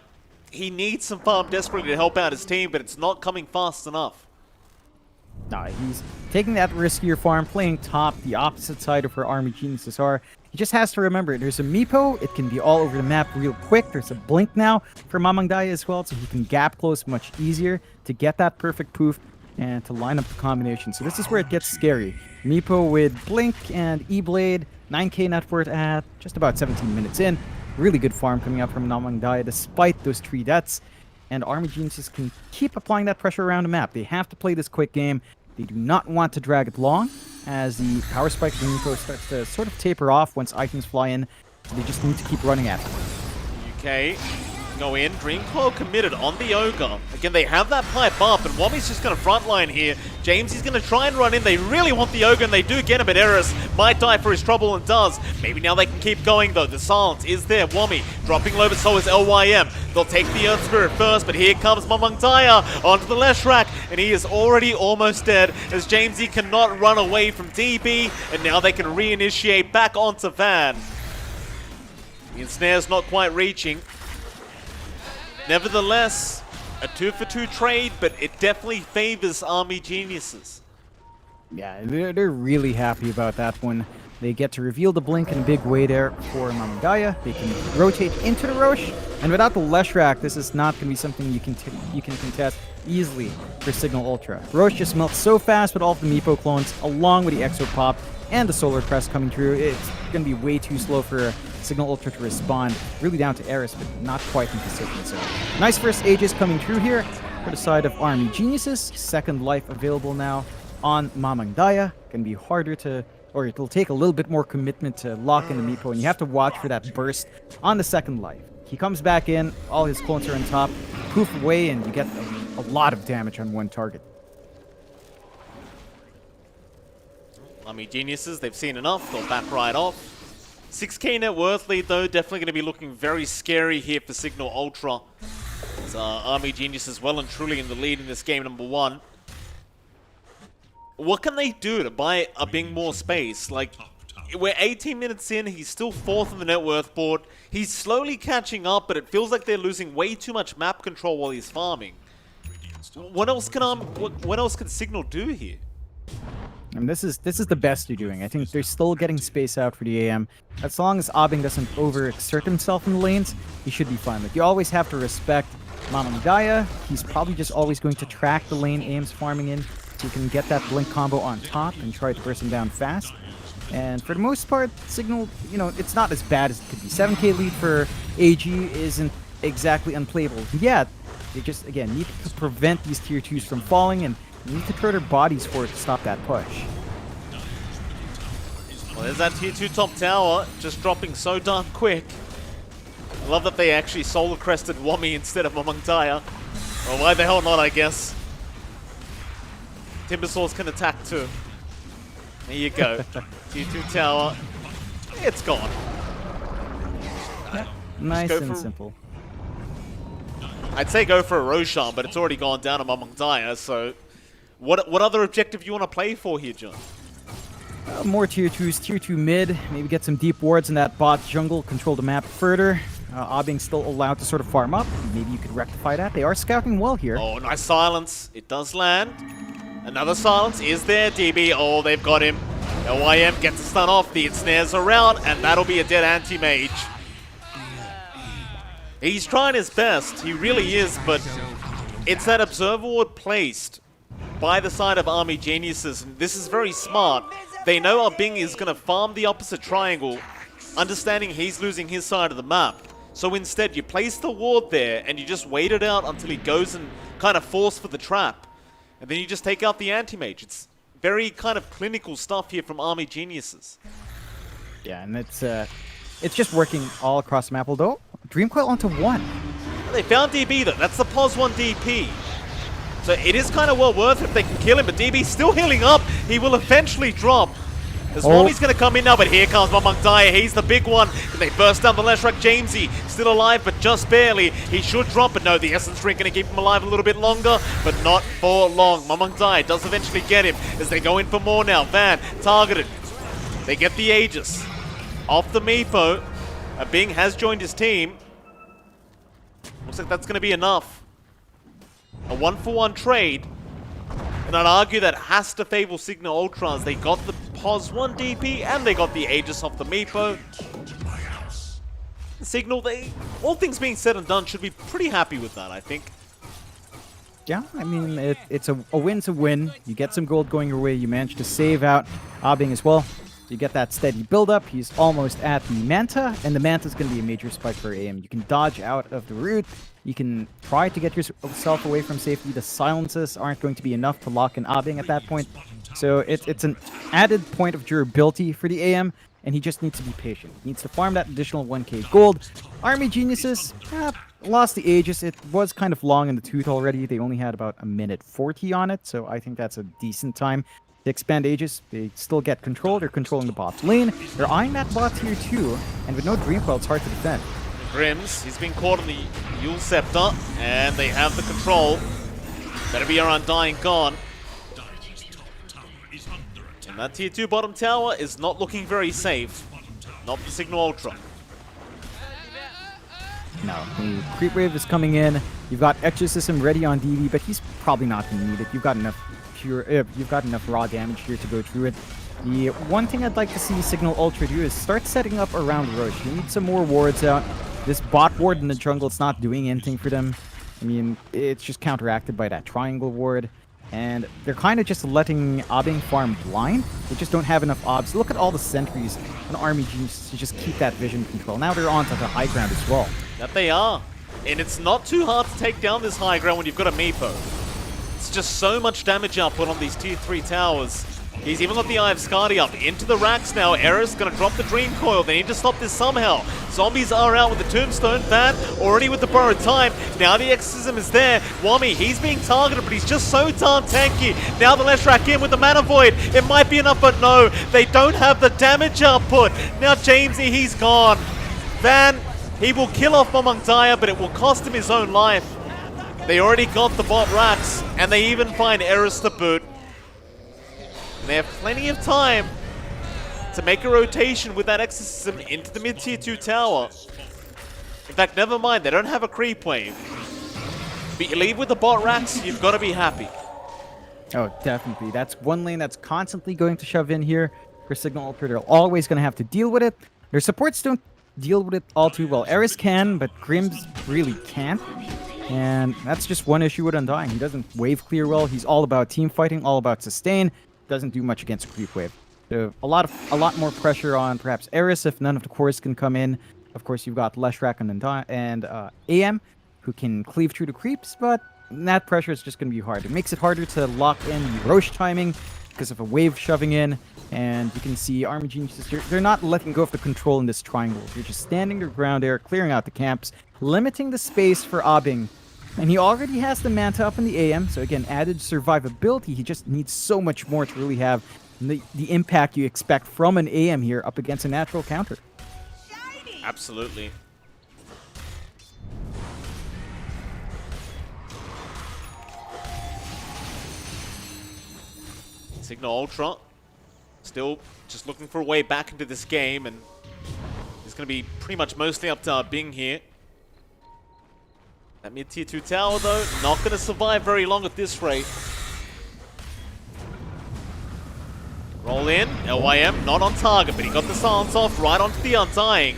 He needs some farm desperately to help out his team, but it's not coming fast enough. Nah, he's taking that riskier farm, playing top, the opposite side of where Army Geniuses are. He just has to remember, there's a Meepo, it can be all over the map real quick. There's a blink now for Mamang Daya as well, so he can gap close much easier to get that perfect poof and to line up the combination. So this is where it gets scary. Meepo with blink and E-Blade, 9k net worth at just about 17 minutes in. Really good farm coming out from Mamang Daya despite those 3 deaths. And Army Geniuses can keep applying that pressure around the map. They have to play this quick game. They do not want to drag it long, as the power spike of the Meepo starts to sort of taper off once items fly in. So they just need to keep running at it. UK go in. Dreamcoil committed on the Ogre. Again, they have that pipe up, and Wami's just going to frontline here. James is going to try and run in. They really want the Ogre, and they do get him, but Eris might die for his trouble and does. Maybe now they can keep going, though. The silence is there. Wami dropping low, but so is LYM. They'll take the Earth Spirit first, but here comes Mamangdaya onto the Leshrac, and he is already almost dead, as Jamesy cannot run away from DB, and now they can reinitiate back onto Van. The ensnare's not quite reaching. Nevertheless, a 2-for-2 trade, but it definitely favors Army Geniuses. Yeah, they're really happy about that one. They get to reveal the blink in a big way there for Mamangdaya. They can rotate into the Roche, and without the Leshrac, this is not going to be something you can contest easily for Cignal Ultra. Roche just melts so fast with all of the Meepo clones, along with the Exo Pop and the Solar Crest coming through. It's going to be way too slow for Cignal Ultra to respond. Really down to Eris, but not quite in position. So nice first Aegis coming through here for the side of Army Geniuses. Second life available now on Mamangdaya. Going to be harder to, or it'll take a little bit more commitment to lock in the Meepo, and you have to watch for that burst on the second life. He comes back in, all his clones are on top, poof away, and you get a lot of damage on one target. Army Geniuses, they've seen enough, they'll back right off. 6k net worth lead, though, definitely going to be looking very scary here for Cignal Ultra. As Army Geniuses well and truly in the lead in this game, number 1. What can they do to buy a Bing more space? Like, we're 18 minutes in, he's still 4th on the net worth board. He's slowly catching up, but it feels like they're losing way too much map control while he's farming. What else can Cignal do here? And this is the best they're doing. I think they're still getting space out for the AM. As long as Abing doesn't overexert himself in the lanes, he should be fine. Like, you always have to respect Mamangdaya. He's probably just always going to track the lane AM's farming in, so you can get that blink combo on top and try to burst him down fast. And for the most part, Cignal, you know, it's not as bad as it could be. 7k lead for AG isn't exactly unplayable yet. They just, again, need to prevent these tier 2s from falling, and need to throw their bodies for it to stop that push. Well, there's that tier 2 top tower, just dropping so darn quick. I love that they actually solar crested Wami instead of Mamangdaya. Well, why the hell not, I guess. Timbersaws can attack too. There you go. Tier 2 tower. It's gone. Yeah, nice and simple. I'd say go for a Roshan, but it's already gone down to Mamangdaya, so... What other objective you want to play for here, John? More tier 2s, tier 2 mid, maybe get some deep wards in that bot jungle, control the map further. Abing's still allowed to sort of farm up. Maybe you could rectify that. They are scouting well here. Oh, nice silence. It does land. Another silence is there, DB. Oh, they've got him. LYM gets a stun off. The ensnares around, and that'll be a dead anti-mage. He's trying his best. He really is, but it's that observer ward placed by the side of Army Geniuses, and this is very smart. They know Abing is going to farm the opposite triangle, understanding he's losing his side of the map. So instead, you place the ward there, and you just wait it out until he goes and kind of falls for the trap. And then you just take out the anti-mage. It's very kind of clinical stuff here from Army Geniuses. Yeah, and it's just working all across the map, although Dreamcoil onto 1. They found DB though. That's the POS 1 DP. So it is kind of well worth it if they can kill him, but DB's still healing up. He will eventually drop. As Wami's going to come in now, but here comes Mamangdaya. He's the big one. And they burst down the Leshrac. Jamesy still alive, but just barely. He should drop, but no, the Essence Drink going to keep him alive a little bit longer, but not for long. Mamangdaya does eventually get him as they go in for more now. Van, targeted. They get the Aegis. Off the Meepo. Bing has joined his team. Looks like that's going to be enough. A 1-for-1 trade. And I'd argue that has to favor Cignal Ultras. They got the POS 1 DP and they got the Aegis off the Meepo. Cignal, all things being said and done, should be pretty happy with that, I think. Yeah, I mean, it's a win's a win. You get some gold going your way. You manage to save out Abing as well. You get that steady build-up. He's almost at the Manta, and the Manta is going to be a major spike for AM. You can dodge out of the root. You can try to get yourself away from safety. The silences aren't going to be enough to lock in Abing at that point. So it's an added point of durability for the AM, and he just needs to be patient. He needs to farm that additional 1k gold. Army Geniuses lost the Aegis. It was kind of long in the tooth already. They only had about a minute 40 on it, so I think that's a decent time to expand Aegis. They still get control. They're controlling the bot lane. They're eyeing that bot tier 2, and with no Dream Coil, it's hard to defend. Grims, he's been caught on the Yule Scepter, and they have the control. Better be our Undying gone. And that tier 2 bottom tower is not looking very safe. Not for Cignal Ultra. No, the creep wave is coming in. You've got Exorcism ready on DD, but he's probably not going to need it. You've got enough you've got enough raw damage here to go through it. The one thing I'd like to see Cignal Ultra do is start setting up around Roche. You need some more wards out. This bot ward in the jungle, it's not doing anything for them. I mean, it's just counteracted by that triangle ward. And they're kind of just letting Abing farm blind. They just don't have enough obs. Look at all the sentries and Army Geniuses to just keep that vision control. Now they're onto the high ground as well. That they are. And it's not too hard to take down this high ground when you've got a Meepo. It's just so much damage output on these tier 3 towers. He's even got the Eye of Skadi up into the racks now. Eris gonna drop the Dream Coil. They need to stop this somehow. Zombies are out with the Tombstone. Van already with the borrowed time. Now the Exorcism is there. Wami, he's being targeted, but he's just so darn tanky. Now the Leshrac in with the Mana Void. It might be enough, but no. They don't have the damage output. Now Jamesy, he's gone. Van, he will kill off Momongdaya, but it will cost him his own life. They already got the bot racks, and they even find Eris to boot. And they have plenty of time to make a rotation with that Exorcism into the mid-tier 2 tower. In fact, never mind, they don't have a creep wave. But you leave with the bot racks, you've got to be happy. Oh, definitely. That's one lane that's constantly going to shove in here for Cignal Ultra. They're always going to have to deal with it. Their supports don't deal with it all too well. Eris can, but Grims really can't. And that's just one issue with Undying. He doesn't wave clear well. He's all about team fighting, all about sustain. Doesn't do much against a creep wave. So a lot more pressure on perhaps Eris if none of the cores can come in. Of course, you've got Leshrac and AM who can cleave through the creeps, but that pressure is just going to be hard. It makes it harder to lock in the Roche timing because of a wave shoving in. And you can see Army Geniuses, they're not letting go of the control in this triangle. They're just standing their ground there, clearing out the camps, limiting the space for Abing. And he already has the Manta up in the AM, so again, added survivability. He just needs so much more to really have the impact you expect from an AM here up against a natural counter. Absolutely. Cignal Ultra still just looking for a way back into this game, and it's going to be pretty much mostly up to Bing here. That mid-tier 2 tower, though, not going to survive very long at this rate. Roll in, LYM, not on target, but he got the silence off right onto the Undying.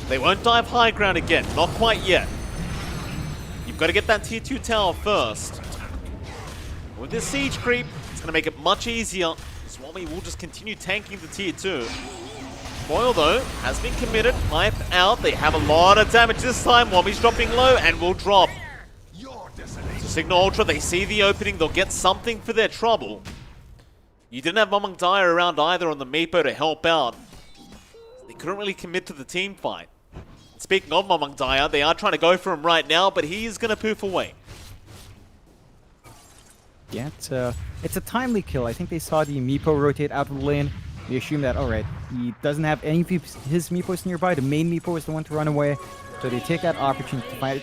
They won't dive high ground again, not quite yet. You've got to get that tier 2 tower first. With this siege creep, it's going to make it much easier. Swami will just continue tanking the tier 2. Boyle, though, has been committed. Life out. They have a lot of damage this time. Wami's dropping low and will drop. So Cignal Ultra, they see the opening. They'll get something for their trouble. You didn't have Momongdaya around either on the Meepo to help out. They couldn't really commit to the team fight. Speaking of Momongdaya, they are trying to go for him right now, but he is going to poof away. Yeah, it's a timely kill. I think they saw the Meepo rotate out of the lane. They assume that, alright, he doesn't have any of his Meepos nearby. The main Meepo is the one to run away. So they take that opportunity to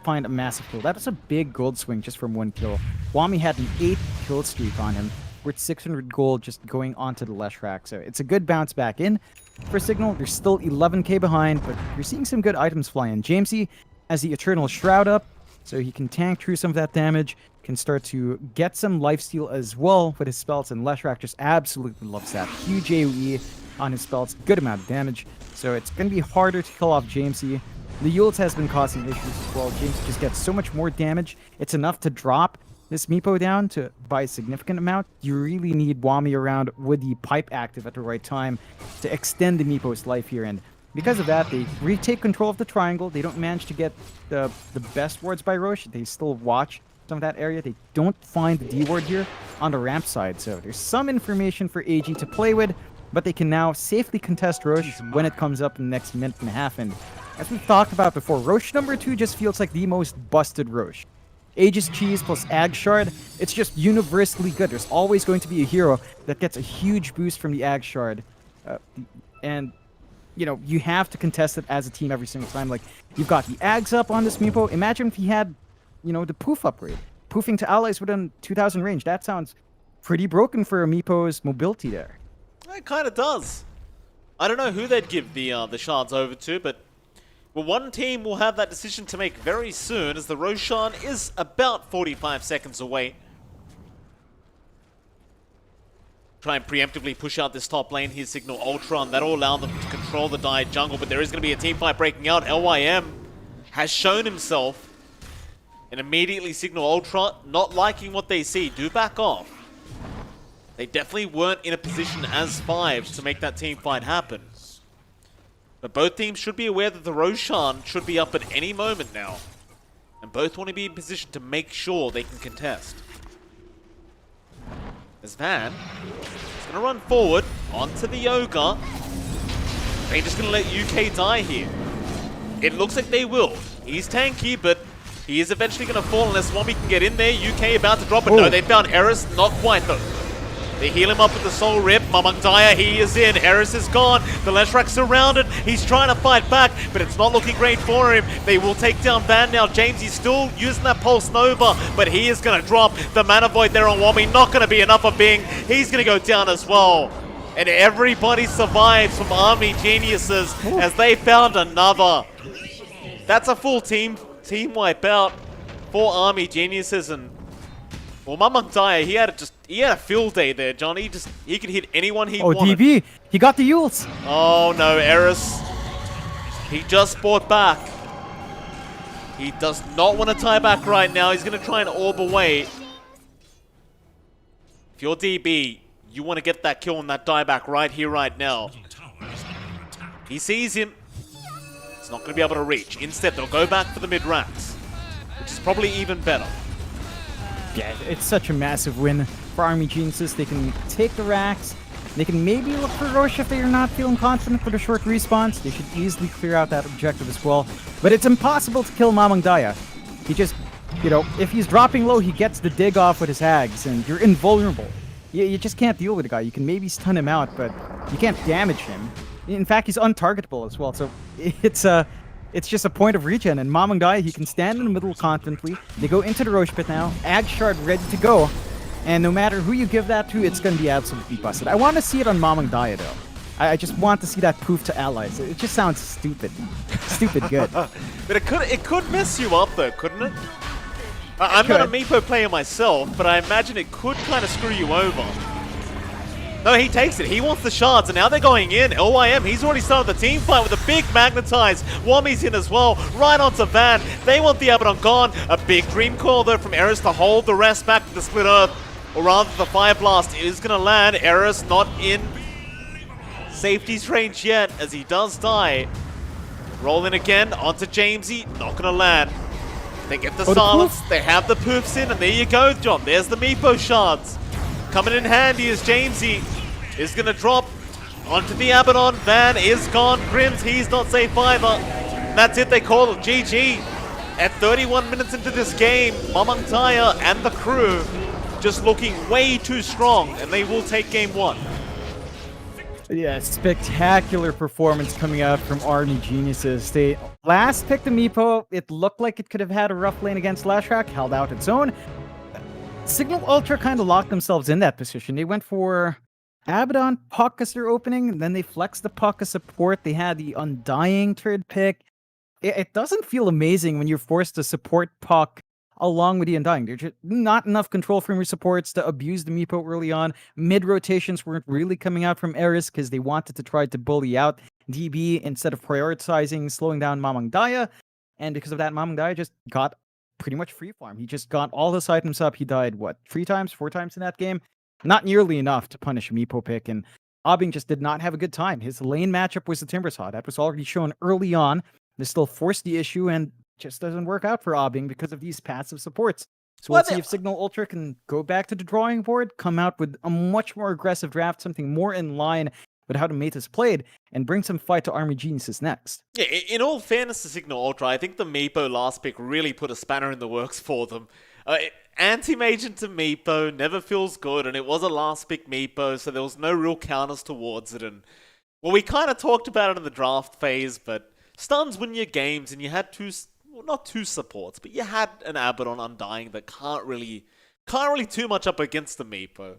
find a massive kill. That was a big gold swing just from one kill. Wami had an 8 kill streak on him, worth 600 gold just going onto the Leshrac. So it's a good bounce back in for Cignal. They're still 11k behind, but you're seeing some good items fly in. Jamesy has the Eternal Shroud up, so he can tank through some of that damage. Can start to get some lifesteal as well with his spells, and Leshrac just absolutely loves that. Huge AoE on his spells, good amount of damage, so it's going to be harder to kill off Jamesy. The Yules has been causing issues as well. Jamesy just gets so much more damage. It's enough to drop this Meepo down by a significant amount. You really need Wami around with the pipe active at the right time to extend the Meepo's life here, and because of that, they retake control of the triangle. They don't manage to get the best wards by Roche. They still watch some of that area. They don't find the D ward here on the ramp side, so there's some information for AG to play with. but they can now safely contest Roche when it comes up in the next minute and a half. And as we've talked about before, Roche number 2 just feels like the most busted Roche. Aegis Cheese plus Ag Shard, it's just universally good. There's always going to be a hero that gets a huge boost from the Ag Shard. And, you know, you have to contest it as a team every single time. Like, you've got the Ags up on this Meepo. Imagine if he had, you know, the Poof upgrade. Poofing to allies within 2,000 range. That sounds pretty broken for a Meepo's mobility there. It kind of does. I don't know who they'd give the shards over to, but well, one team will have that decision to make very soon, as the Roshan is about 45 seconds away. Try and preemptively push out this top lane. Here's Cignal Ultra, and that'll allow them to control the Dive jungle, but there is going to be a team fight breaking out. LYM has shown himself, and immediately Cignal Ultra, not liking what they see, do back off. They definitely weren't in a position as fives to make that team fight happen. But both teams should be aware that the Roshan should be up at any moment now. And both want to be in position to make sure they can contest. As Van is going to run forward onto the Yoga. They're just going to let UK die here. It looks like they will. He's tanky, but he is eventually going to fall unless Wombi can get in there. UK about to drop it. No, they found Eris. Not quite though. They heal him up with the Soul Rip. Mamang Daya, he is in. Eris is gone. The Leshrak's surrounded. He's trying to fight back, but it's not looking great for him. They will take down Van now. James, he's still using that Pulse Nova, but he is going to drop. The Mana Void there on Wombi. Not going to be enough of Bing. He's going to go down as well. And everybody survives from Army Geniuses as they found another. That's a full team wipe out for Army Geniuses. And well, Mamang Daya, he had a field day there, John. He could hit anyone he wanted. Oh, DB, he got the Yules. Oh no, Eris. He just bought back. He does not want to tie back right now. He's going to try and orb away. If you're DB, you want to get that kill and that dieback right here, right now. He sees him. He's not going to be able to reach. Instead, they'll go back for the mid-racks, which is probably even better. Yeah, it's such a massive win for Army Geniuses. They can take the racks. They can maybe look for Roche if they are not feeling confident for the short respawns. They should easily clear out that objective as well. But it's impossible to kill Mamang Daya. He just, you know, if he's dropping low, he gets the dig off with his hags, and you're invulnerable. You just can't deal with the guy. You can maybe stun him out, but you can't damage him. In fact, he's untargetable as well. So it's just a point of regen, and Mamang Daya, he can stand in the middle confidently. They go into the Roche pit now. Ag Shard ready to go. And no matter who you give that to, it's going to be absolutely busted. I want to see it on Mamang Daya, though. I just want to see that poof to allies. It just sounds stupid. Stupid good. But it could mess you up, though, couldn't it? I'm not a Meepo player myself, but I imagine it could kind of screw you over. No, he takes it. He wants the shards, and now they're going in. LYM, he's already started the team fight with a big magnetize. Wami's in as well, right onto Van. They want the Abaddon gone. A big Dream Coil, though, from Eris to hold the rest back to the Split Earth. Or rather, the Fire Blast is going to land. Eris not in safety's range yet, as he does die. Rolling again onto Jamesy. Not going to land. They get the silence. They have the poofs in, and there you go, John. There's the Meepo shards. Coming in handy as Jamesy is going to drop onto the Abaddon. Van is gone. Grims, he's not safe either. That's it. They call it GG. At 31 minutes into this game, Mamang Daya and the crew just looking way too strong, and they will take game one. Yeah, spectacular performance coming out from Army Geniuses. They last picked the Meepo. It looked like it could have had a rough lane against Leshrak, held out its own. Cignal Ultra kind of locked themselves in that position. They went for Abaddon, Puck as their opening, and then they flexed the Puck as support. They had the Undying third pick. It doesn't feel amazing when you're forced to support Puck along with the Undying. There's just not enough control from your supports to abuse the Meepo early on. Mid-rotations weren't really coming out from Eris because they wanted to try to bully out DB instead of prioritizing slowing down Mamang Daya. And because of that, Mamang Daya just got pretty much free farm. He just got all his items up. He died, what, 3 times, 4 times in that game? Not nearly enough to punish a Meepo pick, and Abing just did not have a good time. His lane matchup was the Timbersaw. That was already shown early on. They still forced the issue, and just doesn't work out for Abing because of these passive supports. So we'll see if Cignal Ultra can go back to the drawing board, come out with a much more aggressive draft, something more in line with how the meta is played and bring some fight to Army Geniuses next. Yeah, in all fairness to Cignal Ultra, I think the Meepo last pick really put a spanner in the works for them. Anti-Mage into Meepo never feels good, and it was a last pick Meepo, so there was no real counters towards it. And well, we kind of talked about it in the draft phase, but stuns win your games, and you had not two supports, but you had an Abaddon Undying that can't really too much up against the Meepo.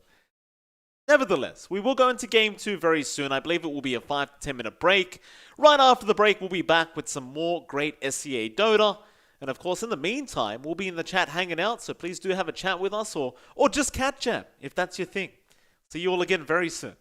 Nevertheless, we will go into Game 2 very soon. I believe it will be a 5 to 10 minute break. Right after the break, we'll be back with some more great SCA Dota. And of course, in the meantime, we'll be in the chat hanging out, so please do have a chat with us, or just cat chat, if that's your thing. See you all again very soon.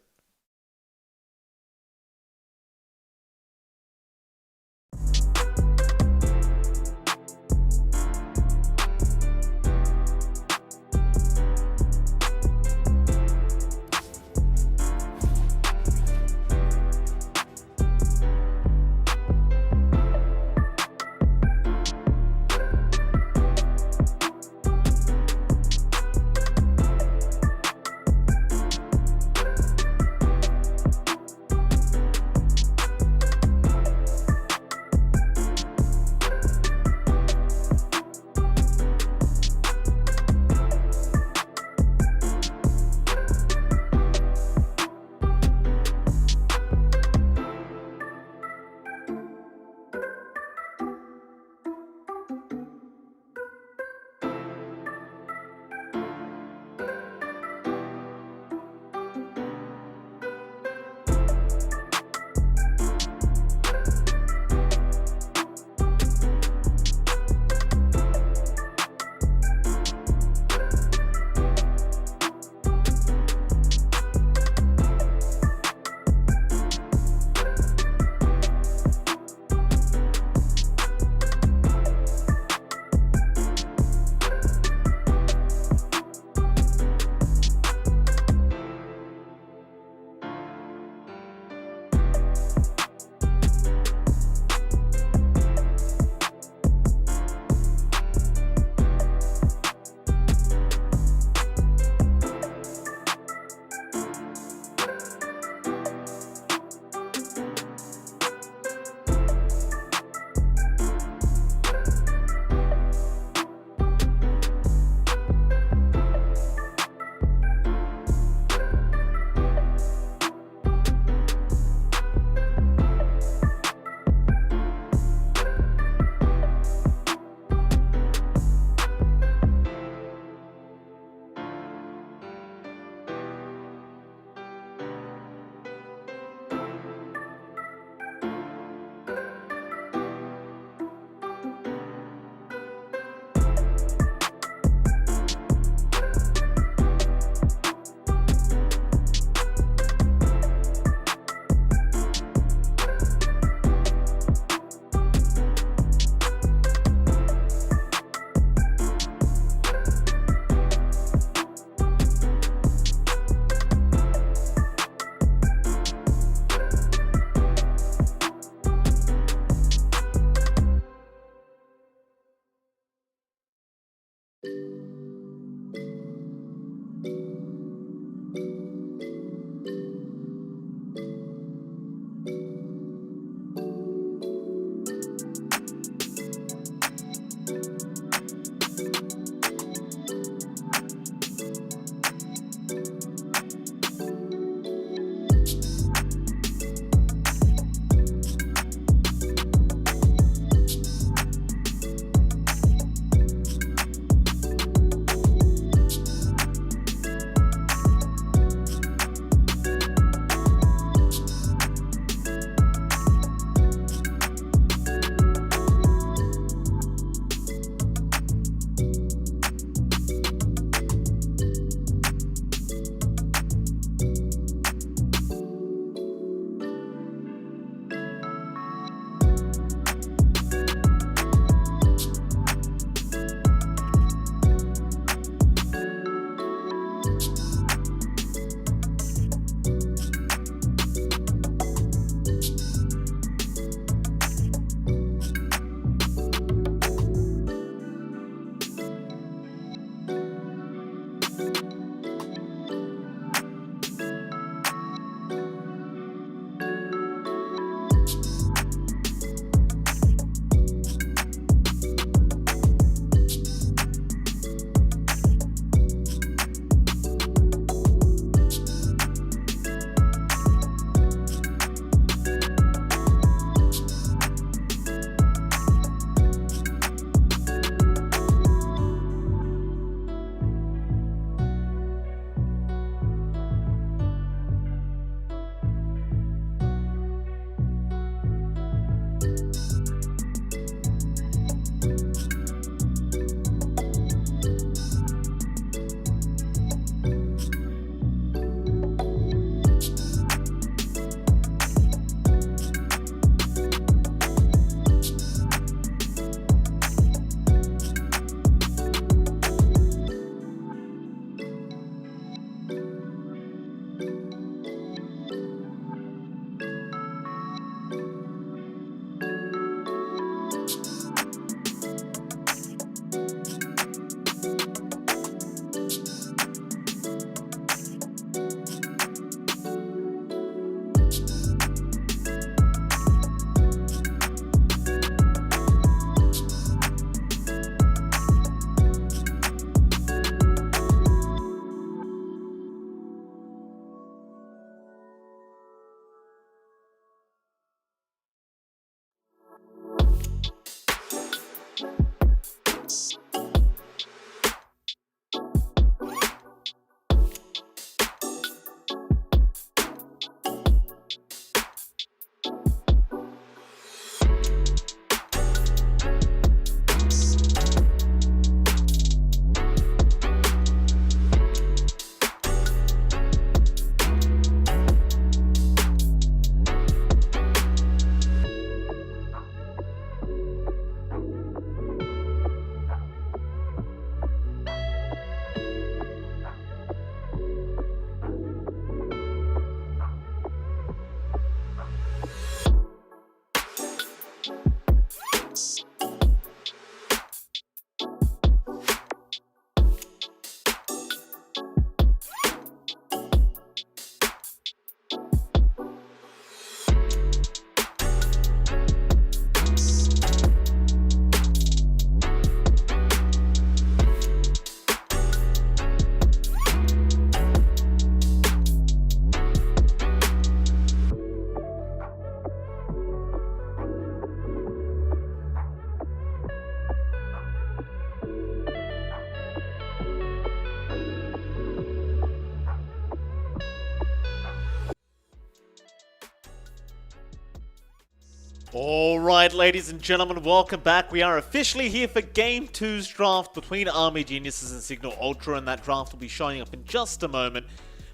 Alright, ladies and gentlemen, welcome back. We are officially here for Game 2's draft between Army Geniuses and Cignal Ultra, and that draft will be showing up in just a moment.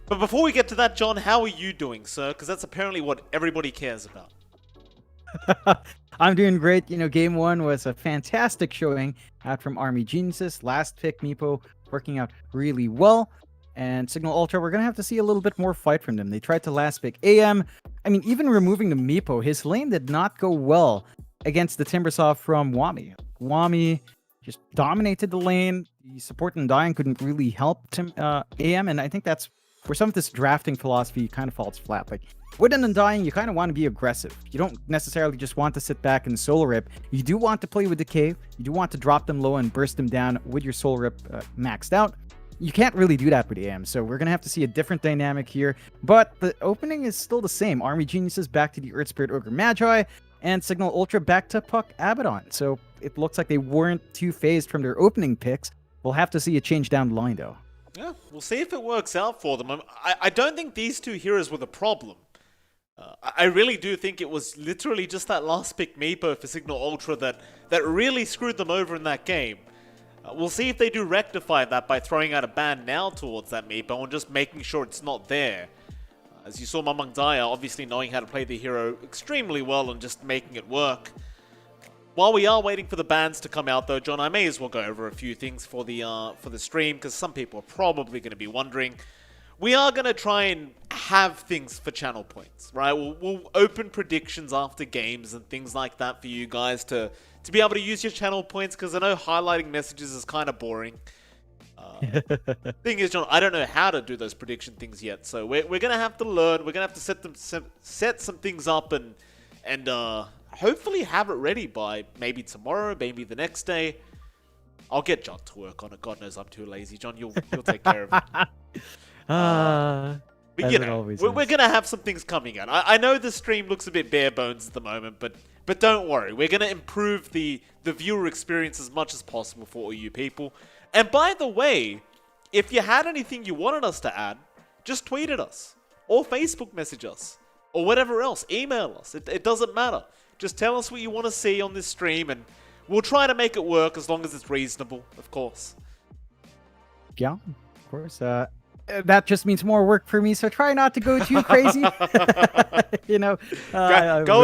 But before we get to that, John, how are you doing, sir? Because that's apparently what everybody cares about. I'm doing great. Game 1 was a fantastic showing out from Army Geniuses. Last pick, Meepo, working out really well. And Cignal Ultra, we're going to have to see a little bit more fight from them. They tried to last pick AM. I mean, even removing the Meepo, his lane did not go well against the Timbersaw from Wami. Wami just dominated the lane. The support and dying couldn't really help AM, and I think that's where some of this drafting philosophy kind of falls flat. Like, with an Undying, you kind of want to be aggressive. You don't necessarily just want to sit back and solo rip. You do want to play with Decay. You do want to drop them low and burst them down with your solo rip maxed out. You can't really do that with AM, so we're going to have to see a different dynamic here. But the opening is still the same. Army Geniuses back to the Earth Spirit Ogre Magi, and Cignal Ultra back to Puck Abaddon. So it looks like they weren't too phased from their opening picks. We'll have to see a change down the line, though. Yeah, we'll see if it works out for them. I don't think these two heroes were the problem. I really do think it was literally just that last pick Meepo for Cignal Ultra that really screwed them over in that game. We'll see if they do rectify that by throwing out a ban now towards that Meepo and just making sure it's not there. As you saw Mamang Daya obviously knowing how to play the hero extremely well and just making it work. While we are waiting for the bans to come out though, John, I may as well go over a few things for the stream because some people are probably going to be wondering. We are going to try and have things for channel points, right? We'll open predictions after games and things like that for you guys to be able to use your channel points, because I know highlighting messages is kind of boring. Thing is, John, I don't know how to do those prediction things yet, so we're going to have to learn. We're going to have to set some things up and hopefully have it ready by maybe tomorrow, maybe the next day. I'll get John to work on it. God knows I'm too lazy. John, you'll take care of it. But you know, we're going to have some things coming out. I know the stream looks a bit bare bones at the moment, but don't worry. We're going to improve the viewer experience as much as possible for all you people. And by the way, if you had anything you wanted us to add, just tweet at us or Facebook message us or whatever else. Email us. It doesn't matter. Just tell us what you want to see on this stream and we'll try to make it work as long as it's reasonable, of course. Yeah, of course. That just means more work for me, so try not to go too crazy. Go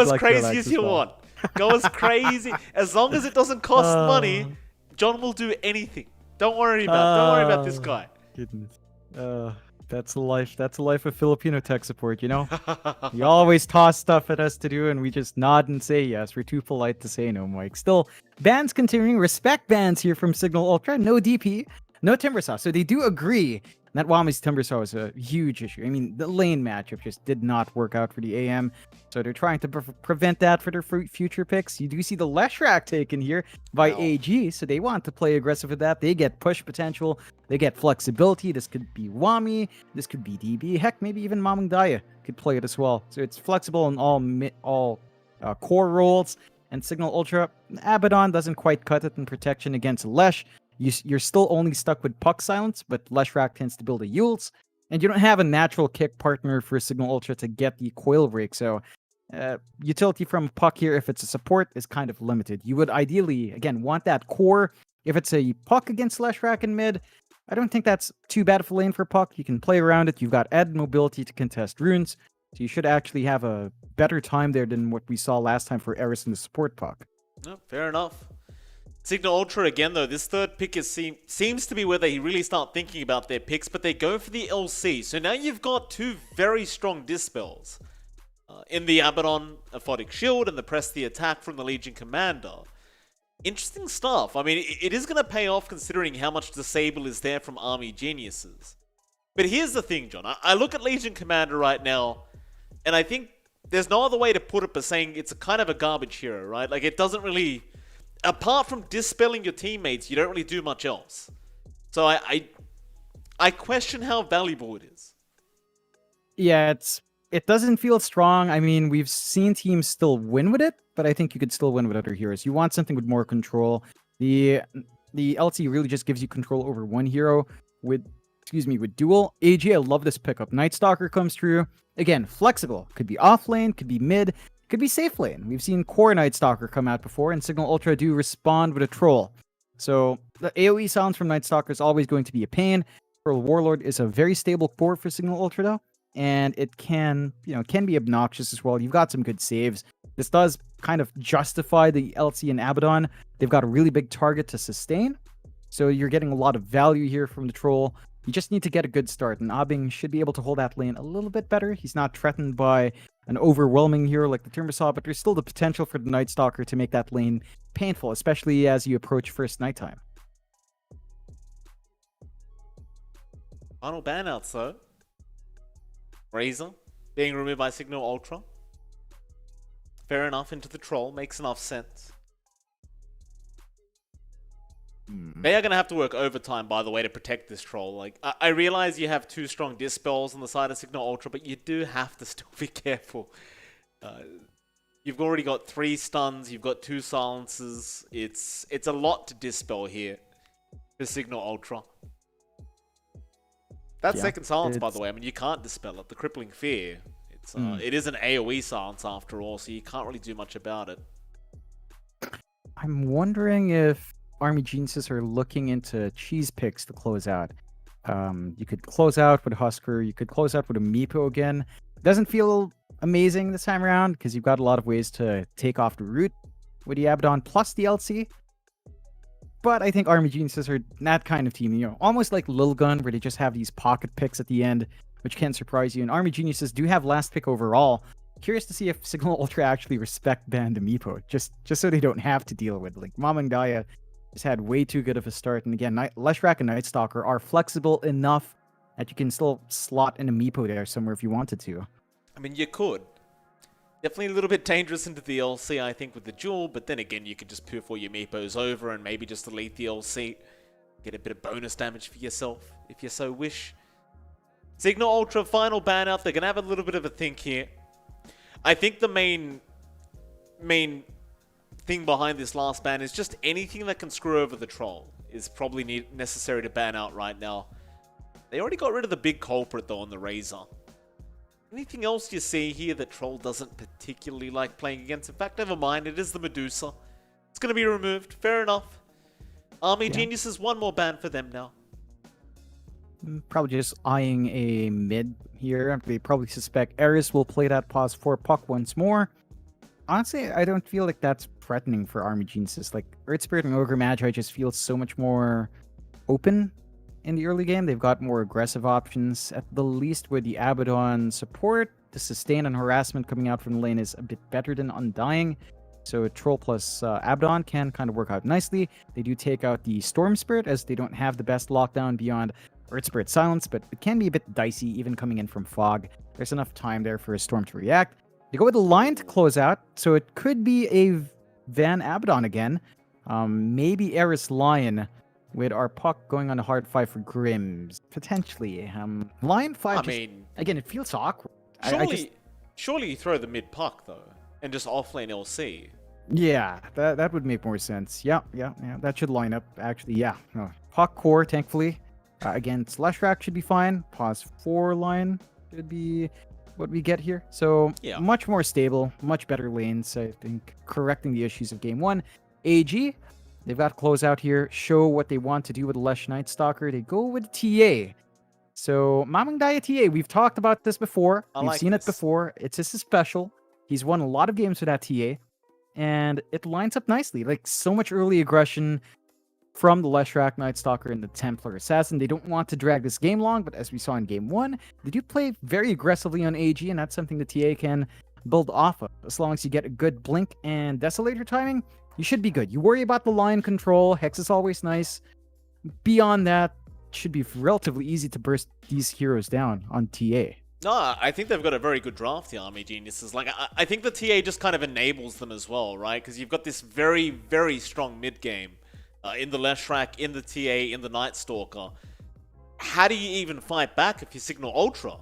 as crazy as you want. Go as crazy. As long as it doesn't cost money, John will do anything. Don't worry about this guy. Goodness. That's the life. That's the life of Filipino tech support, You always toss stuff at us to do, and we just nod and say yes. We're too polite to say no, Mike. Still, bans continuing. Respect bans here from Cignal Ultra. No DP, no Timbersaw. So they do agree that Wami's Timbersaw is a huge issue. I mean, the lane matchup just did not work out for the AM. So they're trying to prevent that for their future picks. You do see the Leshrac taken here by AG. So they want to play aggressive with that. They get push potential. They get flexibility. This could be Wami. This could be DB. Heck, maybe even Mamang Daya could play it as well. So it's flexible in all core roles. And Cignal Ultra, Abaddon doesn't quite cut it in protection against Lesh. You're still only stuck with Puck Silence, but Leshrac tends to build a Yules, and you don't have a natural kick partner for Cignal Ultra to get the coil break, so utility from Puck here, if it's a support, is kind of limited. You would ideally, again, want that core. If it's a Puck against Leshrac in mid, I don't think that's too bad of a lane for Puck. You can play around it. You've got added mobility to contest runes, so you should actually have a better time there than what we saw last time for Eris and the support Puck. No, fair enough. Cignal Ultra again though, this third pick seems to be where they really start thinking about their picks, but they go for the LC. So now you've got two very strong dispels. In the Abaddon, Aphotic Shield, and the Press the Attack from the Legion Commander. Interesting stuff. I mean, it is going to pay off considering how much Disable is there from Army Geniuses. But here's the thing, John. I look at Legion Commander right now, and I think there's no other way to put it but saying it's a kind of a garbage hero, right? Like, it doesn't really... Apart from dispelling your teammates, you don't really do much else. So I question how valuable it is. Yeah, it doesn't feel strong. I mean, we've seen teams still win with it, but I think you could still win with other heroes. You want something with more control. The LT really just gives you control over one hero with dual. AG, I love this pickup. Night Stalker comes through. Again, flexible. Could be off lane, could be mid. could be safe lane. We've seen Core Night Stalker come out before, and Cignal Ultra do respond with a Troll. So the AoE sounds from Night Stalker is always going to be a pain. Troll Warlord is a very stable core for Cignal Ultra though, and it can be obnoxious as well. You've got some good saves. This does kind of justify the LC and Abaddon. They've got a really big target to sustain, so you're getting a lot of value here from the Troll. You just need to get a good start, and Abing should be able to hold that lane a little bit better. He's not threatened by an overwhelming hero like the Timbersaw, but there's still the potential for the Night Stalker to make that lane painful, especially as you approach first nighttime. Final banouts though. Razor being removed by Cignal Ultra. Fair enough, into the Troll. Makes enough sense. They are going to have to work overtime, by the way, to protect this Troll. Like, I realize you have 2 strong Dispels on the side of Cignal Ultra, but you do have to still be careful. You've already got 3 stuns, you've got 2 silences. It's a lot to Dispel here for Cignal Ultra. That second silence, by the way, I mean, you can't Dispel it. The Crippling Fear, it is an AoE silence after all, so you can't really do much about it. I'm wondering if Army Geniuses are looking into cheese picks to close out. You could close out with a Husker. You could close out with a Meepo again. Doesn't feel amazing this time around because you've got a lot of ways to take off the root with the Abaddon plus the LC. But I think Army Geniuses are that kind of team, almost like Lil Gun, where they just have these pocket picks at the end, which can surprise you. And Army Geniuses do have last pick overall. Curious to see if Cignal Ultra actually respect ban the Meepo, just so they don't have to deal with like Mamang Daya. Just had way too good of a start. And again, Leshrac and Night Stalker are flexible enough that you can still slot in a Meepo there somewhere if you wanted to. I mean, you could. Definitely a little bit dangerous into the LC, I think, with the duel. But then again, you could just poof all your Meepos over and maybe just delete the LC. Get a bit of bonus damage for yourself, if you so wish. Cignal Ultra, final ban out. They're going to have a little bit of a think here. I think the main thing behind this last ban is just anything that can screw over the Troll is probably necessary to ban out right now. They already got rid of the big culprit though on the Razor. Anything else you see here that Troll doesn't particularly like playing against? In fact, never mind, it is the Medusa. It's going to be removed, fair enough. Army Geniuses, one more ban for them now. Probably just eyeing a mid here. They probably suspect Eris will play that pause for Puck once more. Honestly, I don't feel like that's threatening for Army Geniuses. Like, Earth Spirit and Ogre Magi just feel so much more open in the early game. They've got more aggressive options. At the least with the Abaddon support, the sustain and harassment coming out from the lane is a bit better than Undying. So Troll plus Abaddon can kind of work out nicely. They do take out the Storm Spirit as they don't have the best lockdown beyond Earth Spirit Silence, but it can be a bit dicey even coming in from Fog. There's enough time there for a Storm to react. They go with a Lion to close out, so it could be a Van Abaddon again. Maybe Eris Lion with our Puck going on a hard 5 for Grims. Potentially. Lion 5, again, it feels awkward. Surely you throw the mid Puck, though, and just offlane LC. Yeah, that would make more sense. Yeah, that should line up, actually. Yeah, Puck core, thankfully. Again, Leshrac should be fine. Pause 4 Lion should be what we get here. So much more stable, much better lanes, I think, correcting the issues of game 1. AG, they've got to close out here, show what they want to do with Lesh Night Stalker. They go with TA. So Mamang Daya TA, we've talked about this before. We've seen it before. It's just a special. He's won a lot of games with that TA. And it lines up nicely. Like, so much early aggression from the Leshrac Night Stalker and the Templar Assassin. They don't want to drag this game long, but as we saw in game 1, they do play very aggressively on AG, and that's something the TA can build off of. As long as you get a good Blink and Desolator timing, you should be good. You worry about the line control. Hex is always nice. Beyond that, it should be relatively easy to burst these heroes down on TA. No, I think they've got a very good draft, the Army Geniuses. Like, I think the TA just kind of enables them as well, right? Because you've got this very, very strong mid game. In the Leshrac, in the TA, in the Night Stalker. How do you even fight back if you Cignal Ultra?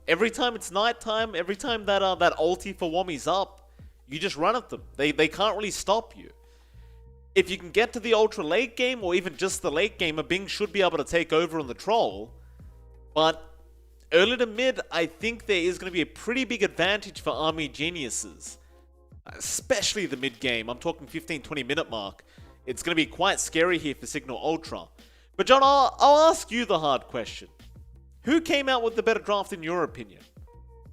Every time it's nighttime, every time that ulti for Wami's up, you just run at them. They can't really stop you. If you can get to the Ultra late game, or even just the late game, a Bing should be able to take over on the Troll. But early to mid, I think there is going to be a pretty big advantage for Army Geniuses. especially the mid game. I'm talking 15-20 minute mark. It's going to be quite scary here for Cignal Ultra. But John, I'll ask you the hard question. Who came out with the better draft in your opinion?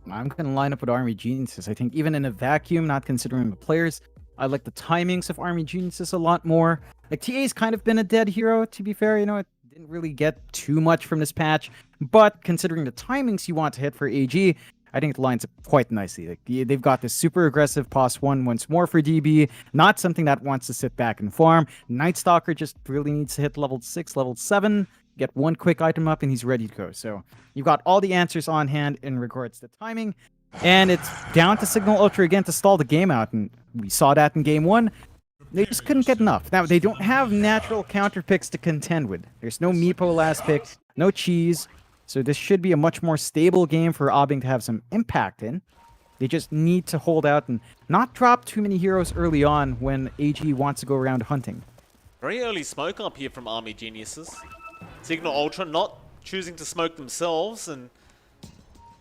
I'm going to line up with Army Geniuses. I think even in a vacuum, not considering the players, I like the timings of Army Geniuses a lot more. Like, TA's kind of been a dead hero, to be fair. You know, it didn't really get too much from this patch. But considering the timings you want to hit for AG, I think it lines up quite nicely. Like, they've got this super aggressive pos 1 once more for DB, not something that wants to sit back and farm. Night Stalker just really needs to hit level 6, level 7, get one quick item up, and he's ready to go. So you've got all the answers on hand in regards to timing, and it's down to Cignal Ultra again to stall the game out, and we saw that in game 1. They just couldn't get enough. Now, they don't have natural counter picks to contend with. There's no Meepo last pick, no Cheese, so this should be a much more stable game for Aubing to have some impact in. They just need to hold out and not drop too many heroes early on when AG wants to go around hunting. Very early smoke up here from Army Geniuses. Cignal Ultra not choosing to smoke themselves, and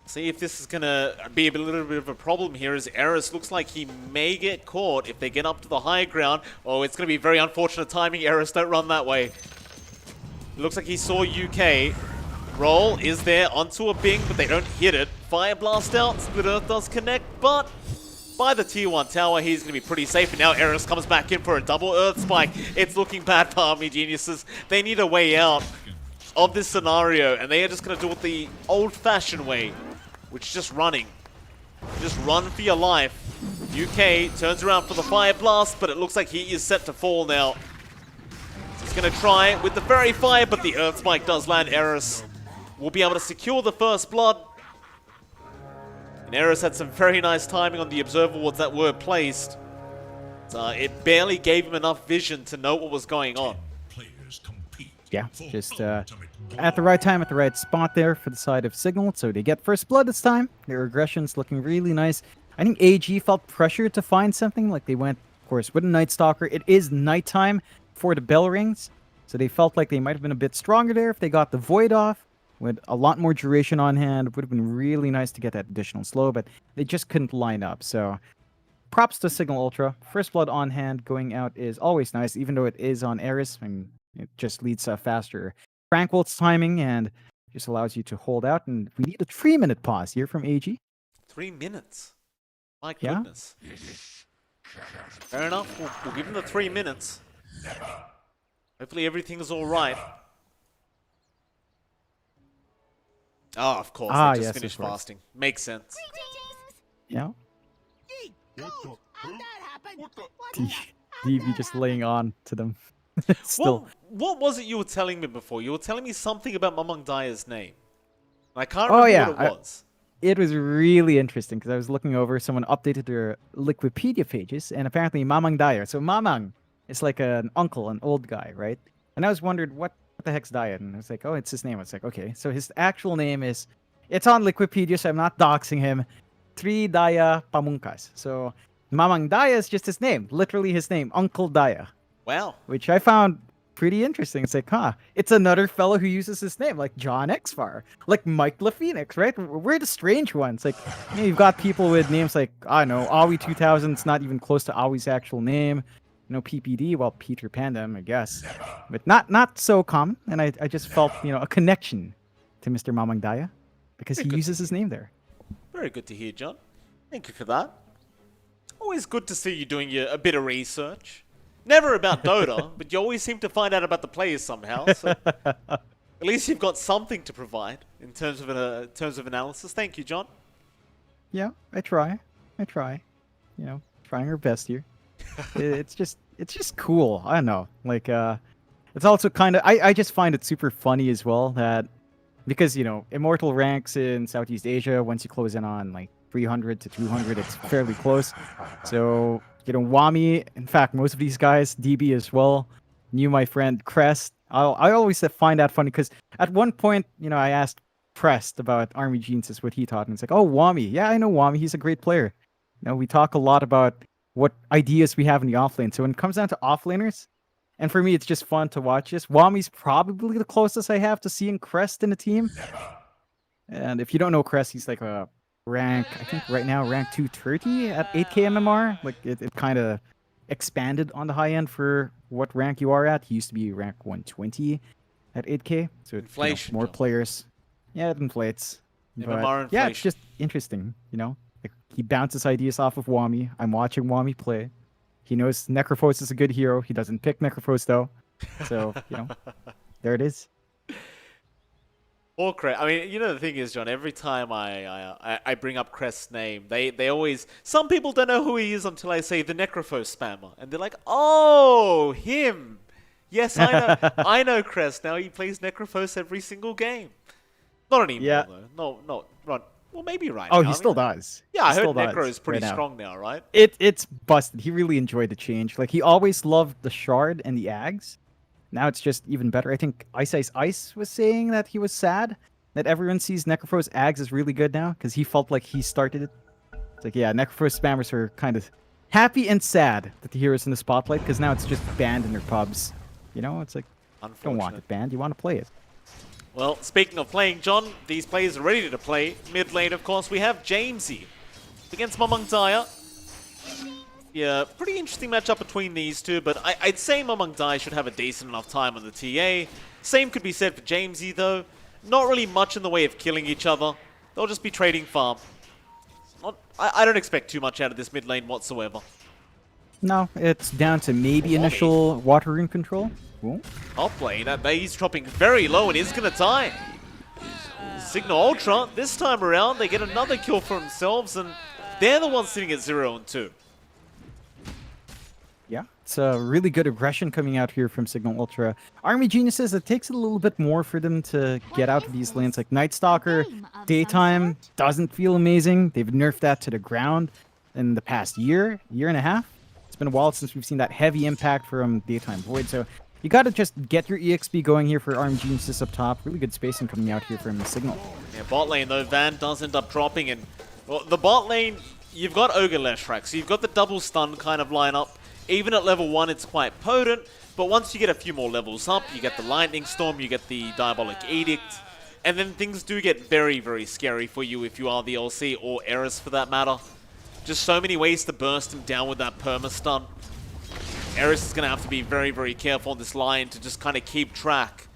see if this is going to be a little bit of a problem here, as Eris looks like he may get caught if they get up to the high ground. Oh, it's going to be very unfortunate timing. Eris, don't run that way. It looks like he saw UK. Roll is there onto a Bing, but they don't hit it. Fire Blast out, Split Earth does connect, but by the tier 1 tower, he's going to be pretty safe. And now Eris comes back in for a double Earth Spike. It's looking bad for Army Geniuses. They need a way out of this scenario, and they are just going to do it the old-fashioned way, which is just running. Just run for your life. UK turns around for the Fire Blast, but it looks like he is set to fall now. So he's going to try with the Fairy Fire, but the Earth Spike does land. Eris will be able to secure the first blood. And Eris had some very nice timing on the Observer Wards that were placed. It barely gave him enough vision to know what was going on. Yeah, just at the right time, at the right spot there for the side of Cignal. So they get first blood this time. Their aggression's looking really nice. I think AG felt pressured to find something. Like, they went, of course, with a Night Stalker. It is nighttime for the bell rings. So they felt like they might have been a bit stronger there if they got the Void off. With a lot more duration on hand, it would have been really nice to get that additional slow, but they just couldn't line up. So props to Cignal Ultra. First blood on hand going out is always nice, even though it is on Eris. I mean, it just leads to a faster Frankwolt's timing and just allows you to hold out. And we need a 3-minute pause here from AG. 3 minutes? My goodness. Yeah. Fair enough. We'll give him the 3 minutes. Hopefully everything's all right. Oh, of course. They just finished fasting. Makes sense. Yeah. DB just laying on to them. Still. What was it you were telling me before? You were telling me something about Mamang Daya's name. I can't remember what it was. It was really interesting because I was looking over, someone updated their Wikipedia pages, and apparently Mamang Daya. So Mamang is like an uncle, an old guy, right? And I was wondering, what the heck's Daya? And I was like, oh, it's his name. It's like, okay. So his actual name is, it's on Wikipedia, so I'm not doxing him, Tri Daya Pamungkas. So Mamang Daya is just his name, literally his name, Uncle Daya. Wow. Which I found pretty interesting. It's like, it's another fellow who uses his name, like John Xfar, like Mike LaPhoenix, right? We're the strange ones. Like, you know, you've got people with names like, I don't know, Aoi 2000, it's not even close to Aoi's actual name. You know, PPD, well, Peter Pandem, I guess. But not so common. And I just felt, you know, a connection to Mr. Mamang Daya because he uses his name there. Very good to hear, John. Thank you for that. Always good to see you doing a bit of research. Never about Dota, but you always seem to find out about the players somehow. So at least you've got something to provide in terms of analysis. Thank you, John. Yeah, I try. You know, trying our best here. It's just cool. I don't know. Like, it's also kind of, I just find it super funny as well that, because, you know, Immortal ranks in Southeast Asia, once you close in on like 300 to 200, it's fairly close. So, you know, Wami, in fact, most of these guys, DB as well, knew my friend Crest. I always find that funny because at one point, you know, I asked Crest about Army Geniuses, what he taught, and it's like, oh, Wami. Yeah, I know Wami. He's a great player. You know, we talk a lot about what ideas we have in the offlane. So when it comes down to offlaners, and for me, it's just fun to watch this. Wami's probably the closest I have to seeing Crest in a team. And if you don't know Crest, he's like a rank, I think right now, rank 230 at 8k MMR. Like, it kind of expanded on the high end for what rank you are at. He used to be rank 120 at 8k. So, Inflation, more John. players. Yeah, it inflates. MMR But yeah, it's inflation. just interesting, Like, he bounces ideas off of Wami. I'm watching Wami play. He knows Necrophos is a good hero. He doesn't pick Necrophos, though. So, there it is. Or Crest. I mean, the thing is, John, every time I bring up Crest's name, they always... Some people don't know who he is until I say the Necrophos spammer. And they're like, oh, him. Yes, I know. I know Crest now. He plays Necrophos every single game. Not anymore, though. Not. Well, maybe right now. Oh, he still does. Yeah, I He heard still does Necro is pretty right now. strong now, right? It's busted. He really enjoyed the change. Like, he always loved the Shard and the Ags. Now it's just even better. I think Ice was saying that he was sad that everyone sees Necrophos Ags is really good now because he felt like he started it. It's like, yeah, Necrophos spammers are kind of happy and sad that the hero's in the spotlight because now it's just banned in their pubs. It's like, you don't want it banned. You want to play it. Well, speaking of playing, John, these players are ready to play. Mid lane, of course, we have Jamesy against Mamang Daya. Yeah, pretty interesting matchup between these two, but I'd say Mamang Daya should have a decent enough time on the TA. Same could be said for Jamesy, though. Not really much in the way of killing each other. They'll just be trading farm. I don't expect too much out of this mid lane whatsoever. No, it's down to maybe initial water rune control. Cool. Top lane, he's dropping very low and is going to die. Cignal Ultra, this time around, they get another kill for themselves, and they're the ones sitting at 0 and 2. Yeah, it's a really good aggression coming out here from Cignal Ultra. Army Geniuses, it takes a little bit more for them to get out of these lanes. Like Night Stalker, daytime doesn't feel amazing. They've nerfed that to the ground in the past year and a half. It's been a while since we've seen that heavy impact from Daytime Void, so you gotta just get your EXP going here for Army Geniuses up top. Really good spacing coming out here from Cignal. Yeah, bot lane though, Van does end up dropping, and well, the bot lane, you've got Ogre Leshrac, so you've got the double stun kind of lineup. Even at level 1, it's quite potent, but once you get a few more levels up, you get the Lightning Storm, you get the Diabolic Edict, and then things do get very, very scary for you if you are the LC, or Eris for that matter. Just so many ways to burst him down with that perma-stun. Eris is going to have to be very, very careful on this line to just kind of keep track.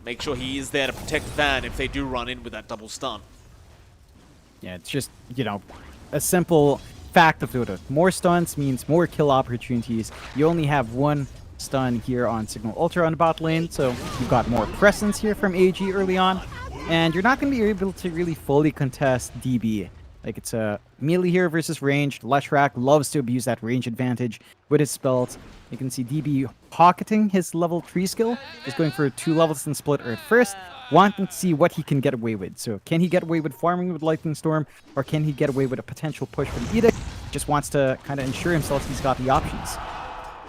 Make sure he is there to protect Van if they do run in with that double stun. Yeah, it's just, a simple fact of Dota. More stuns means more kill opportunities. You only have one stun here on Cignal Ultra on the bot lane, so you've got more presence here from AG early on, and you're not going to be able to really fully contest DB. Like, it's a melee here versus ranged. Leshrac loves to abuse that range advantage with his spells. You can see DB pocketing his level 3 skill, just going for 2 levels in Split Earth first, wanting to see what he can get away with. So can he get away with farming with Lightning Storm, or can he get away with a potential push from Edict? Just wants to kind of ensure himself he's got the options.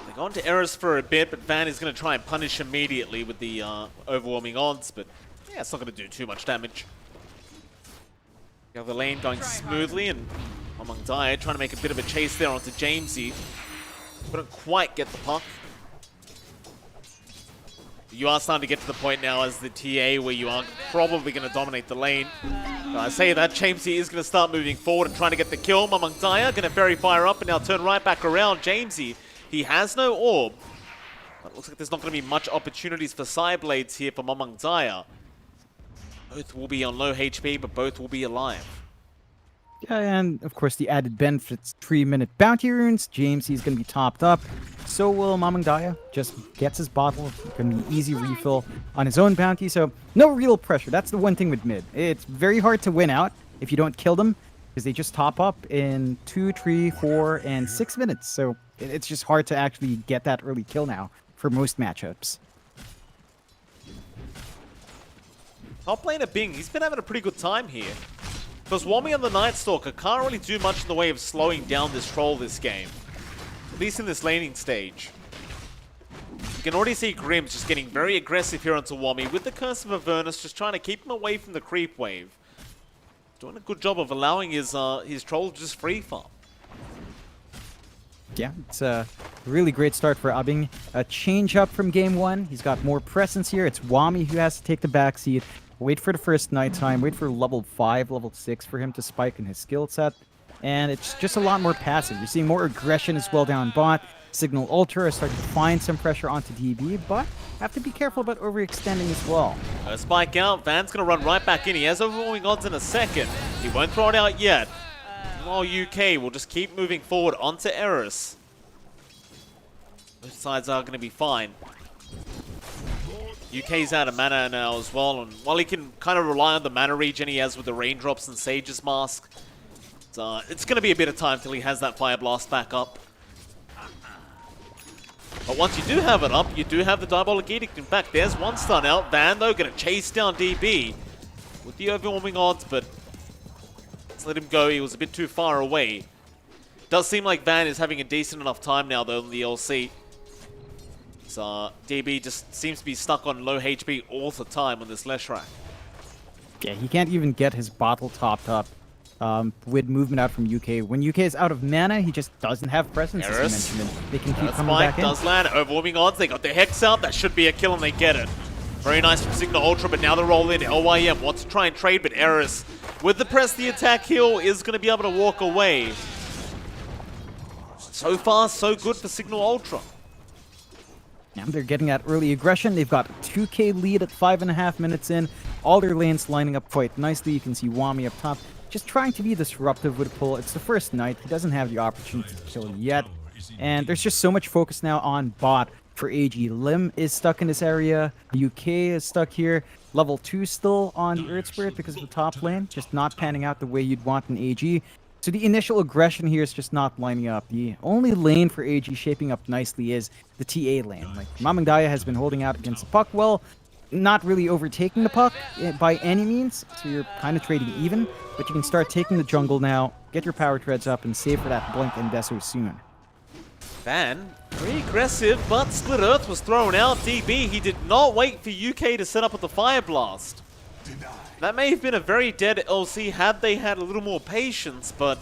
They go on to Eris for a bit, but Van is going to try and punish immediately with the overwhelming odds, but yeah, it's not going to do too much damage. You have the lane going smoothly, and Mamang Daya trying to make a bit of a chase there onto Jamesy. Couldn't quite get the puck. You are starting to get to the point now as the TA where you are probably going to dominate the lane. I say that, Jamesy is going to start moving forward and trying to get the kill. Mamang Daya going to Fairy Fire up and now turn right back around. Jamesy, he has no orb. But it looks like there's not going to be much opportunities for Psyblades here for Mamang Daya. Both will be on low HP, but both will be alive. Yeah, and of course the added benefits, 3-minute bounty runes. Jamesy's going to be topped up. So will Mamang Daya. Just gets his bottle. Going to be easy refill on his own bounty. So no real pressure. That's the one thing with mid. It's very hard to win out if you don't kill them, because they just top up in 2, 3, 4, and 6 minutes. So it's just hard to actually get that early kill now for most matchups. Top laner Bing, he's been having a pretty good time here. Because Wami on the Night Stalker can't really do much in the way of slowing down this troll this game. At least in this laning stage. You can already see Grimm's just getting very aggressive here onto Wami with the Curse of Avernus, just trying to keep him away from the creep wave. Doing a good job of allowing his troll to just free farm. Yeah, it's a really great start for Abing. A change up from game 1. He's got more presence here. It's Wami who has to take the backseat. wait for the first nighttime, wait for level 5, level 6 for him to spike in his skill set. And it's just a lot more passive. You're seeing more aggression as well down bot. Cignal Ultra is starting to find some pressure onto DB, but have to be careful about overextending as well. Spike out, Van's going to run right back in. He has overwhelming odds in a second. He won't throw it out yet. While UK will just keep moving forward onto Eris. Both sides are going to be fine. UK's out of mana now as well, and while he can kind of rely on the mana regen he has with the raindrops and Sage's Mask, it's going to be a bit of time till he has that Fire Blast back up. But once you do have it up, you do have the Diabolic Edict. In fact, there's one stun out. Van, though, going to chase down DB with the overwhelming odds, but let's let him go. He was a bit too far away. Does seem like Van is having a decent enough time now, though, in the LC. So DB just seems to be stuck on low HP all the time on this Leshrac. Yeah, he can't even get his bottle topped up with movement out from UK. When UK is out of mana, he just doesn't have presence, as you mentioned. And they can keep coming back in. Does land. Overwhelming odds. They got their Hex out. That should be a kill, and they get it. Very nice from Cignal Ultra, but now they roll in. LYM wants to try and trade, but Eris, with the press the attack heal, is going to be able to walk away. So far, so good for Cignal Ultra. Now they're getting that early aggression. They've got a 2k lead at 5.5 minutes in. All their lanes lining up quite nicely. You can see Wami up top, just trying to be disruptive with a pull. It's the first night. He doesn't have the opportunity to kill yet. And there's just so much focus now on bot for AG. Lim is stuck in this area. UK is stuck here. Level 2 still on the Earth Spirit because of the top lane. Just not panning out the way you'd want in AG. So the initial aggression here is just not lining up. The only lane for AG shaping up nicely is the TA lane. Like, Mamangdaya has been holding out against the puck well, not really overtaking the puck by any means, so you're kind of trading even, but you can start taking the jungle now, get your power treads up, and save for that Blink and Deso soon. Van, pretty aggressive, but Split Earth was thrown out. DB, he did not wait for UK to set up with the Fire Blast. That may have been a very dead LC had they had a little more patience, but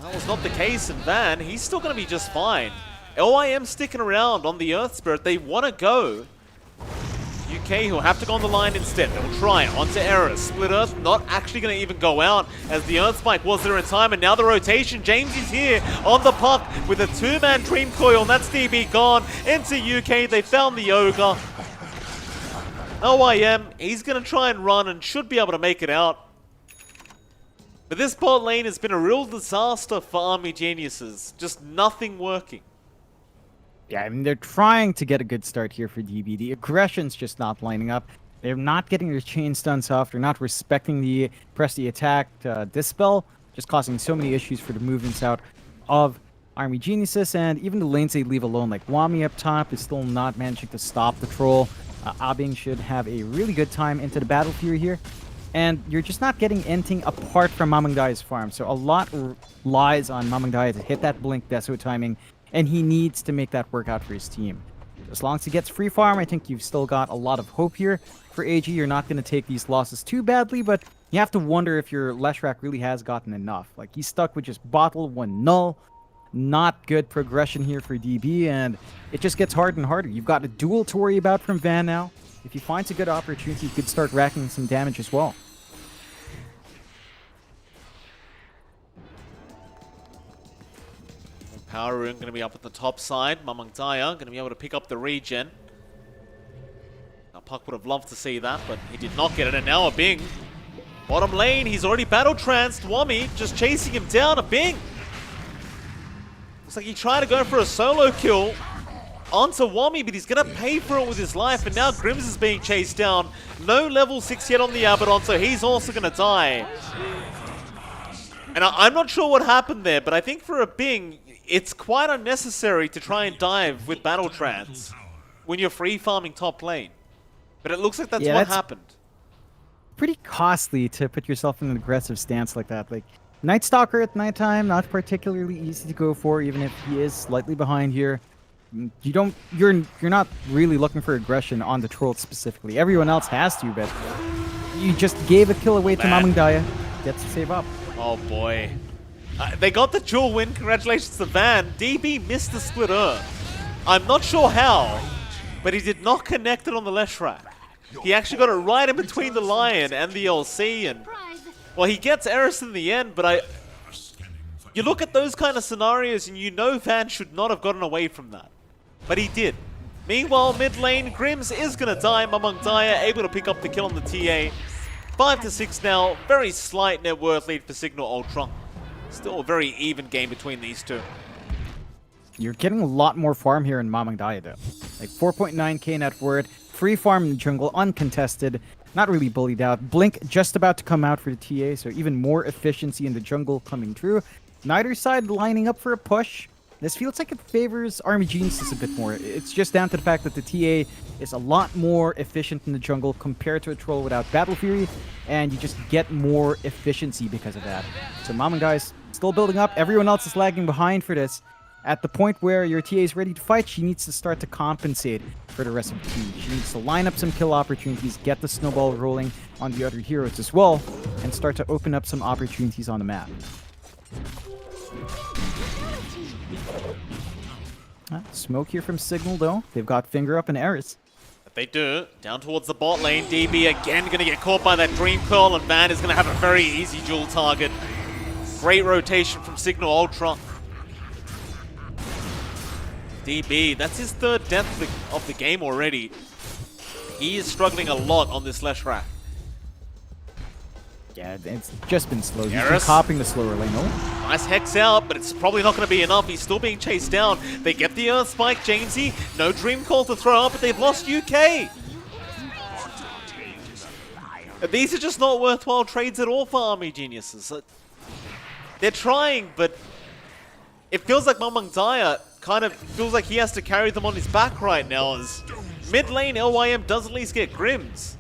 that was not the case in Van. He's still going to be just fine. LYM sticking around on the Earth Spirit. They want to go. UK will have to go on the line instead. They'll try onto Eris. Split Earth not actually going to even go out as the Earth Spike was there in time, and now the rotation. James is here on the puck with a 2-man Dream Coil, and that's DB gone into UK. They found the Ogre. LYM, he's going to try and run and should be able to make it out. But this bot lane has been a real disaster for Army Geniuses. Just nothing working. Yeah, I mean, they're trying to get a good start here for DB. The aggression's just not lining up. They're not getting their chain stuns off. They're not respecting the press the attack dispel, just causing so many issues for the movements out of Army Geniuses. And even the lanes they leave alone, like Wami up top is still not managing to stop the troll. Abing should have a really good time into the battlefield here. And you're just not getting anything apart from Mamangdaya's farm. So a lot lies on Mamangdaya to hit that Blink Deso timing. And he needs to make that work out for his team. As long as he gets free farm, I think you've still got a lot of hope here. For AG, you're not going to take these losses too badly, but you have to wonder if your Leshrac really has gotten enough. Like, he's stuck with just bottle, 1 null. Not good progression here for DB, and it just gets harder and harder. You've got a duel to worry about from Van now. If he finds a good opportunity, he could start racking some damage as well. Power Rune going to be up at the top side. Mamangdaya going to be able to pick up the regen. Now, Puck would have loved to see that, but he did not get it. And now a Bing. Bottom lane, he's already battle-tranced. Wami just chasing him down. A Bing. Looks like he tried to go for a solo kill onto Wami, but he's going to pay for it with his life. And now Grims is being chased down. No level 6 yet on the Abaddon, so he's also going to die. And I'm not sure what happened there, but I think for a Bing, it's quite unnecessary to try and dive with Battle Trance when you're free farming top lane. But it looks like that's what happened. Pretty costly to put yourself in an aggressive stance like that. Like, Night Stalker at nighttime, not particularly easy to go for, even if he is slightly behind here. You're not really looking for aggression on the troll specifically. Everyone else has to, but you just gave a kill away to Mamangdaya. Gets to save up. Oh boy. They got the dual win. Congratulations to Van. DB missed the Split Earth. I'm not sure how, but he did not connect it on the Leshrac. He actually got it right in between the Lion and the LC, and well, he gets Eris in the end, but you look at those kind of scenarios and you know Van should not have gotten away from that. But he did. Meanwhile, mid lane, Grims is going to die. Mamang Daya able to pick up the kill on the TA. 5-6 now. Very slight net worth lead for Cignal Ultra. Still a very even game between these two. You're getting a lot more farm here in Mamang Daya, though. Like 4.9k net worth, free farm in the jungle, uncontested, not really bullied out. Blink just about to come out for the TA, so even more efficiency in the jungle coming through. Neither side lining up for a push. This feels like it favors Army Geniuses a bit more. It's just down to the fact that the TA is a lot more efficient in the jungle compared to a Troll without Battle Fury, and you just get more efficiency because of that. So Mamang Dai's still building up. Everyone else is lagging behind for this. At the point where your TA is ready to fight, she needs to start to compensate for the rest of the team. She needs to line up some kill opportunities, get the snowball rolling on the other heroes as well, and start to open up some opportunities on the map. Smoke here from Cignal, though. They've got Finger Up and Eris. If they do, down towards the bot lane, DB again going to get caught by that Dream Curl, and Van is going to have a very easy dual target. Great rotation from Cignal Ultra. DB, that's his third death of the game already. He is struggling a lot on this Leshrac. Yeah, it's just been slow. He's been copying the slower lane. Oh. Nice Hex out, but it's probably not going to be enough. He's still being chased down. They get the Earth Spike, Jamesy. No Dream Call to throw up, but they've lost UK. These are just not worthwhile trades at all for Army Geniuses. They're trying, but it feels like Mamang Daya kind of feels like he has to carry them on his back right now, as mid lane LYM does at least get Grims.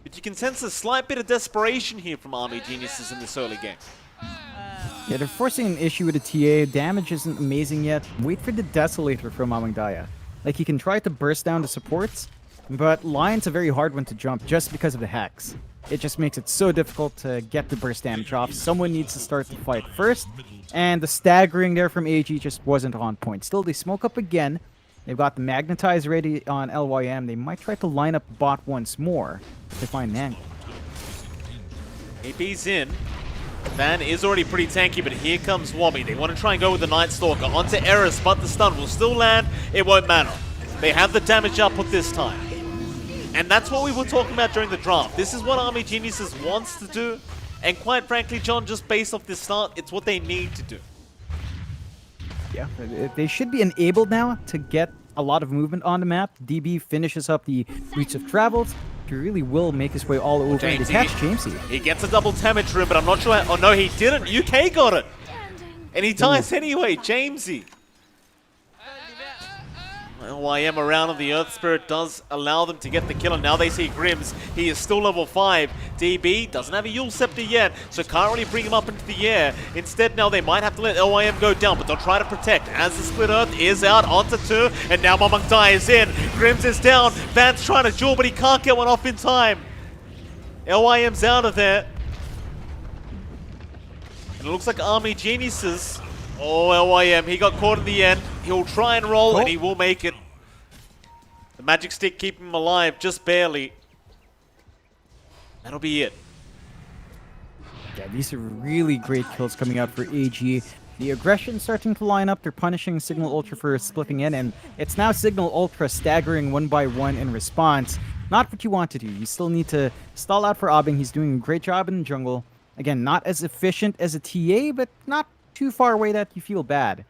But you can sense a slight bit of desperation here from Army Geniuses in this early game. Yeah, they're forcing an issue with the TA. Damage isn't amazing yet. Wait for the Desolator from Mamang Daya. Like, he can try to burst down the supports, but Lion's a very hard one to jump just because of the Hex. It just makes it so difficult to get the burst damage off. Someone needs to start the fight first, and the staggering there from AG just wasn't on point. Still, they smoke up again. They've got the Magnetize ready on LYM. They might try to line up bot once more to find an angle. AP's in. Van is already pretty tanky, but here comes Wobby. They want to try and go with the Night Stalker onto Eris, but the stun will still land. It won't matter. They have the damage output this time. And that's what we were talking about during the draft. This is what Army Geniuses wants to do. And quite frankly, John, just based off this start, it's what they need to do. Yeah, they should be enabled now to get a lot of movement on the map. DB finishes up the Routes of Travels. He really will make his way all over and catch Jamesy. He gets a double damage room, but I'm not sure. Oh no, he didn't. UK got it. And he dies anyway, Jamesy. LYM around on the Earth Spirit does allow them to get the kill, and now they see Grims. He is still level 5. DB doesn't have a Yule Scepter yet, so can't really bring him up into the air. Instead, now they might have to let LYM go down, but they'll try to protect as the Split Earth is out onto 2, and now Mamang Daya is in. Grims is down. Van's trying to duel, but he can't get one off in time. LYM's out of there. And it looks like Army Geniuses. Oh, LYM, he got caught in the end. He'll try and roll, and he will make it. The magic stick keeping him alive, just barely. That'll be it. Yeah, these are really great kills coming out for AG. The aggression starting to line up. They're punishing Cignal Ultra for splitting in, and it's now Cignal Ultra staggering one by one in response. Not what you want to do. You still need to stall out for Obbing. He's doing a great job in the jungle. Again, not as efficient as a TA, but not too far away that you feel bad.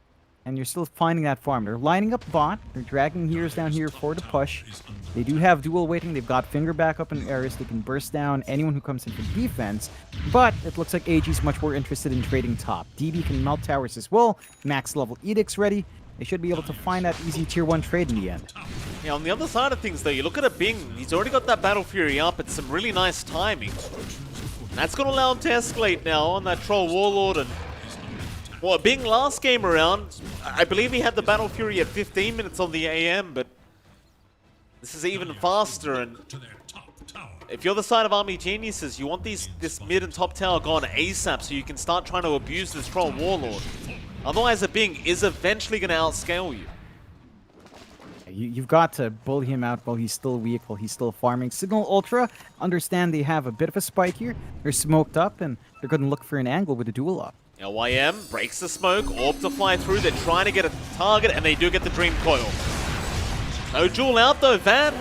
And you're still finding that farm. They're lining up bot. They're dragging heroes down here for the push. They do have dual waiting. They've got Finger back up in areas. They can burst down anyone who comes into defense. But it looks like AG's much more interested in trading top. DB can melt towers as well. Max level edicts ready. They should be able to find that easy tier 1 trade in the end. Yeah, on the other side of things though, you look at a Bing. He's already got that Battle Fury up. It's some really nice timing. And that's going to allow him to escalate now on that Troll Warlord. And well, Bing last game around, I believe he had the Battle Fury at 15 minutes on the AM, but this is even faster. And if you're the side of Army Geniuses, you want this mid and top tower gone ASAP so you can start trying to abuse this Troll Warlord. Otherwise, a Bing is eventually going to outscale you. You've got to bully him out while he's still weak, while he's still farming. Cignal Ultra, understand they have a bit of a spike here. They're smoked up, and they're going to look for an angle with a duel up. LYM breaks the smoke, orb to fly through. They're trying to get a target, and they do get the Dream Coil. No duel out though, Van.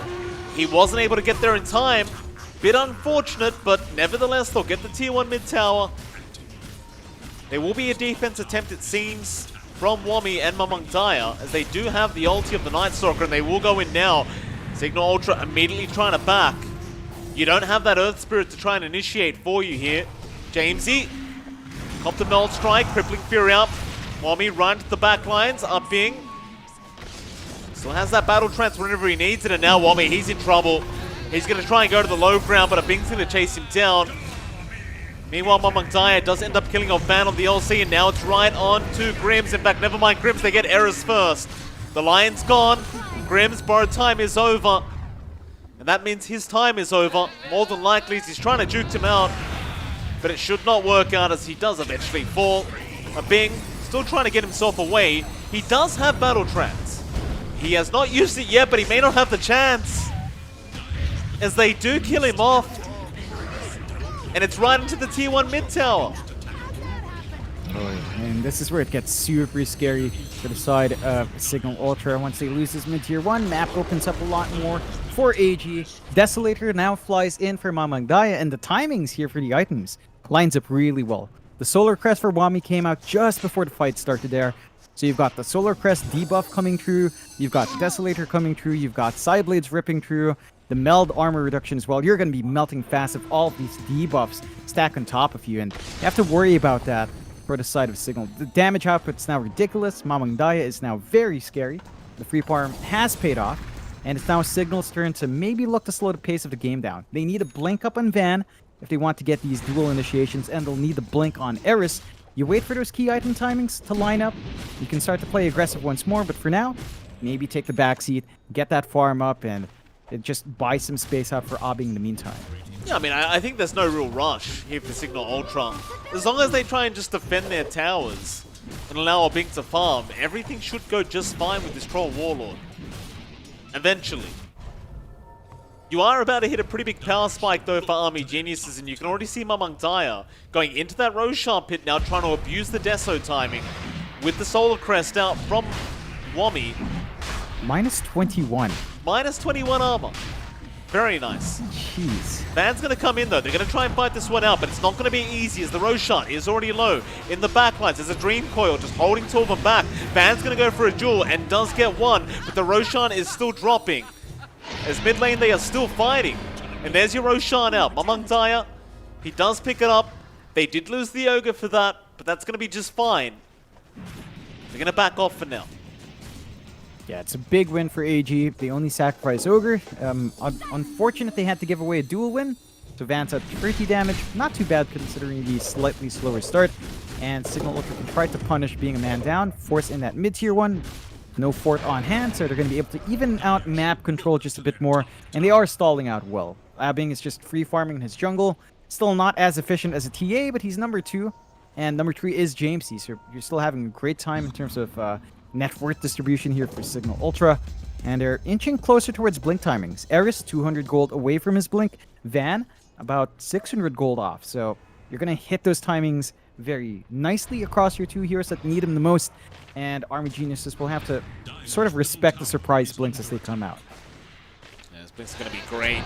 He wasn't able to get there in time. Bit unfortunate, but nevertheless, they'll get the tier 1 mid tower. There will be a defense attempt, it seems, from Wami and Mamangdaya, as they do have the ulti of the Night Stalker, and they will go in now. Cignal Ultra immediately trying to back. You don't have that Earth Spirit to try and initiate for you here. Jamesy, cop the Meld Strike, crippling Fury up. Wami run to the back lines, up Bing. Still has that Battle Trance whenever he needs it, and now Wami, he's in trouble. He's going to try and go to the low ground, but a Bing's going to chase him down. Meanwhile, Mamangdaya does end up killing off Van on the LC, and now it's right on to Grims. In fact, never mind Grims, they get Eris first. The Lion's gone. Grims' borrowed time is over. And that means his time is over. More than likely, he's trying to juke him out. But it should not work out as he does eventually fall. A Bing still trying to get himself away. He does have Battle Trance. He has not used it yet, but he may not have the chance, as they do kill him off. And it's right into the tier 1 mid tower. And this is where it gets super scary for the side of Cignal Ultra. Once they lose this mid tier 1, map opens up a lot more for AG. Desolator now flies in for Mamangdaya, and the timings here for the items lines up really well. The Solar Crest for Wami came out just before the fight started there. So you've got the Solar Crest debuff coming through, you've got Desolator coming through, you've got Side Blades ripping through, the meld armor reduction as well. You're going to be melting fast if all of these debuffs stack on top of you, and you have to worry about that for the side of Cignal. The damage output's now ridiculous. Mamangdaya is now very scary. The free farm has paid off, and it's now Cignal's turn to maybe look to slow the pace of the game down. They need a blink up on Van if they want to get these dual initiations, and they'll need the blink on Eris. You wait for those key item timings to line up. You can start to play aggressive once more, but for now, maybe take the backseat, get that farm up, and just buy some space out for Obbing in the meantime. Yeah, I mean, I think there's no real rush here for Cignal Ultra. As long as they try and just defend their towers and allow Obbing to farm, everything should go just fine with this Troll Warlord. Eventually. You are about to hit a pretty big power spike though for Army Geniuses, and you can already see Mamangdaya going into that Roshan pit now, trying to abuse the Deso timing with the Solar Crest out from Wami. Minus 21. Minus 21 armor. Very nice. Jeez. Van's going to come in though. They're going to try and fight this one out, but it's not going to be easy as the Roshan is already low in the backlines. There's a Dream Coil just holding two of them back. Van's going to go for a duel and does get one, but the Roshan is still dropping. As mid lane, they are still fighting. And there's your Roshan out. Mamangdaya, he does pick it up. They did lose the Ogre for that, but that's going to be just fine. They're going to back off for now. Yeah, it's a big win for AG. They only sacrifice Ogre. Unfortunate they had to give away a dual win. So Van's at 30 damage. Not too bad considering the slightly slower start. And Cignal Ultra can try to punish being a man down. Force in that mid-tier one. No fort on hand, so they're going to be able to even out map control just a bit more. And they are stalling out well. Obbing is just free farming in his jungle. Still not as efficient as a TA, but he's number 2. And number 3 is Jamesy. So you're still having a great time in terms of net worth distribution here for Cignal Ultra. And they're inching closer towards blink timings. Eris, 200 gold away from his blink. Van, about 600 gold off. So you're going to hit those timings very nicely across your two heroes that need them the most. And Army Geniuses will have to sort of respect the surprise blinks as they come out. Yeah, this blink's going to be great.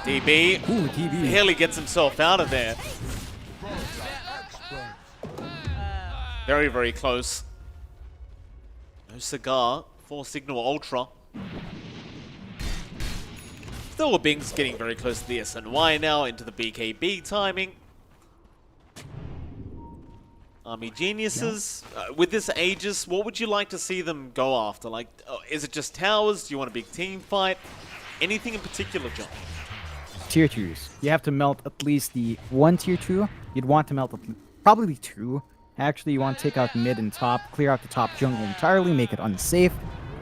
DB, Ooh, DB barely gets himself out of there. Very, very close. No cigar for Cignal Ultra. Still, Bing's getting very close to the SNY now, into the BKB timing. Army Geniuses, with this Aegis, what would you like to see them go after? Like, is it just towers? Do you want a big team fight? Anything in particular, John? Tier 2s. You have to melt at least the 1 tier 2. You'd want to melt probably 2. Actually, you want to take out mid and top, clear out the top jungle entirely, make it unsafe,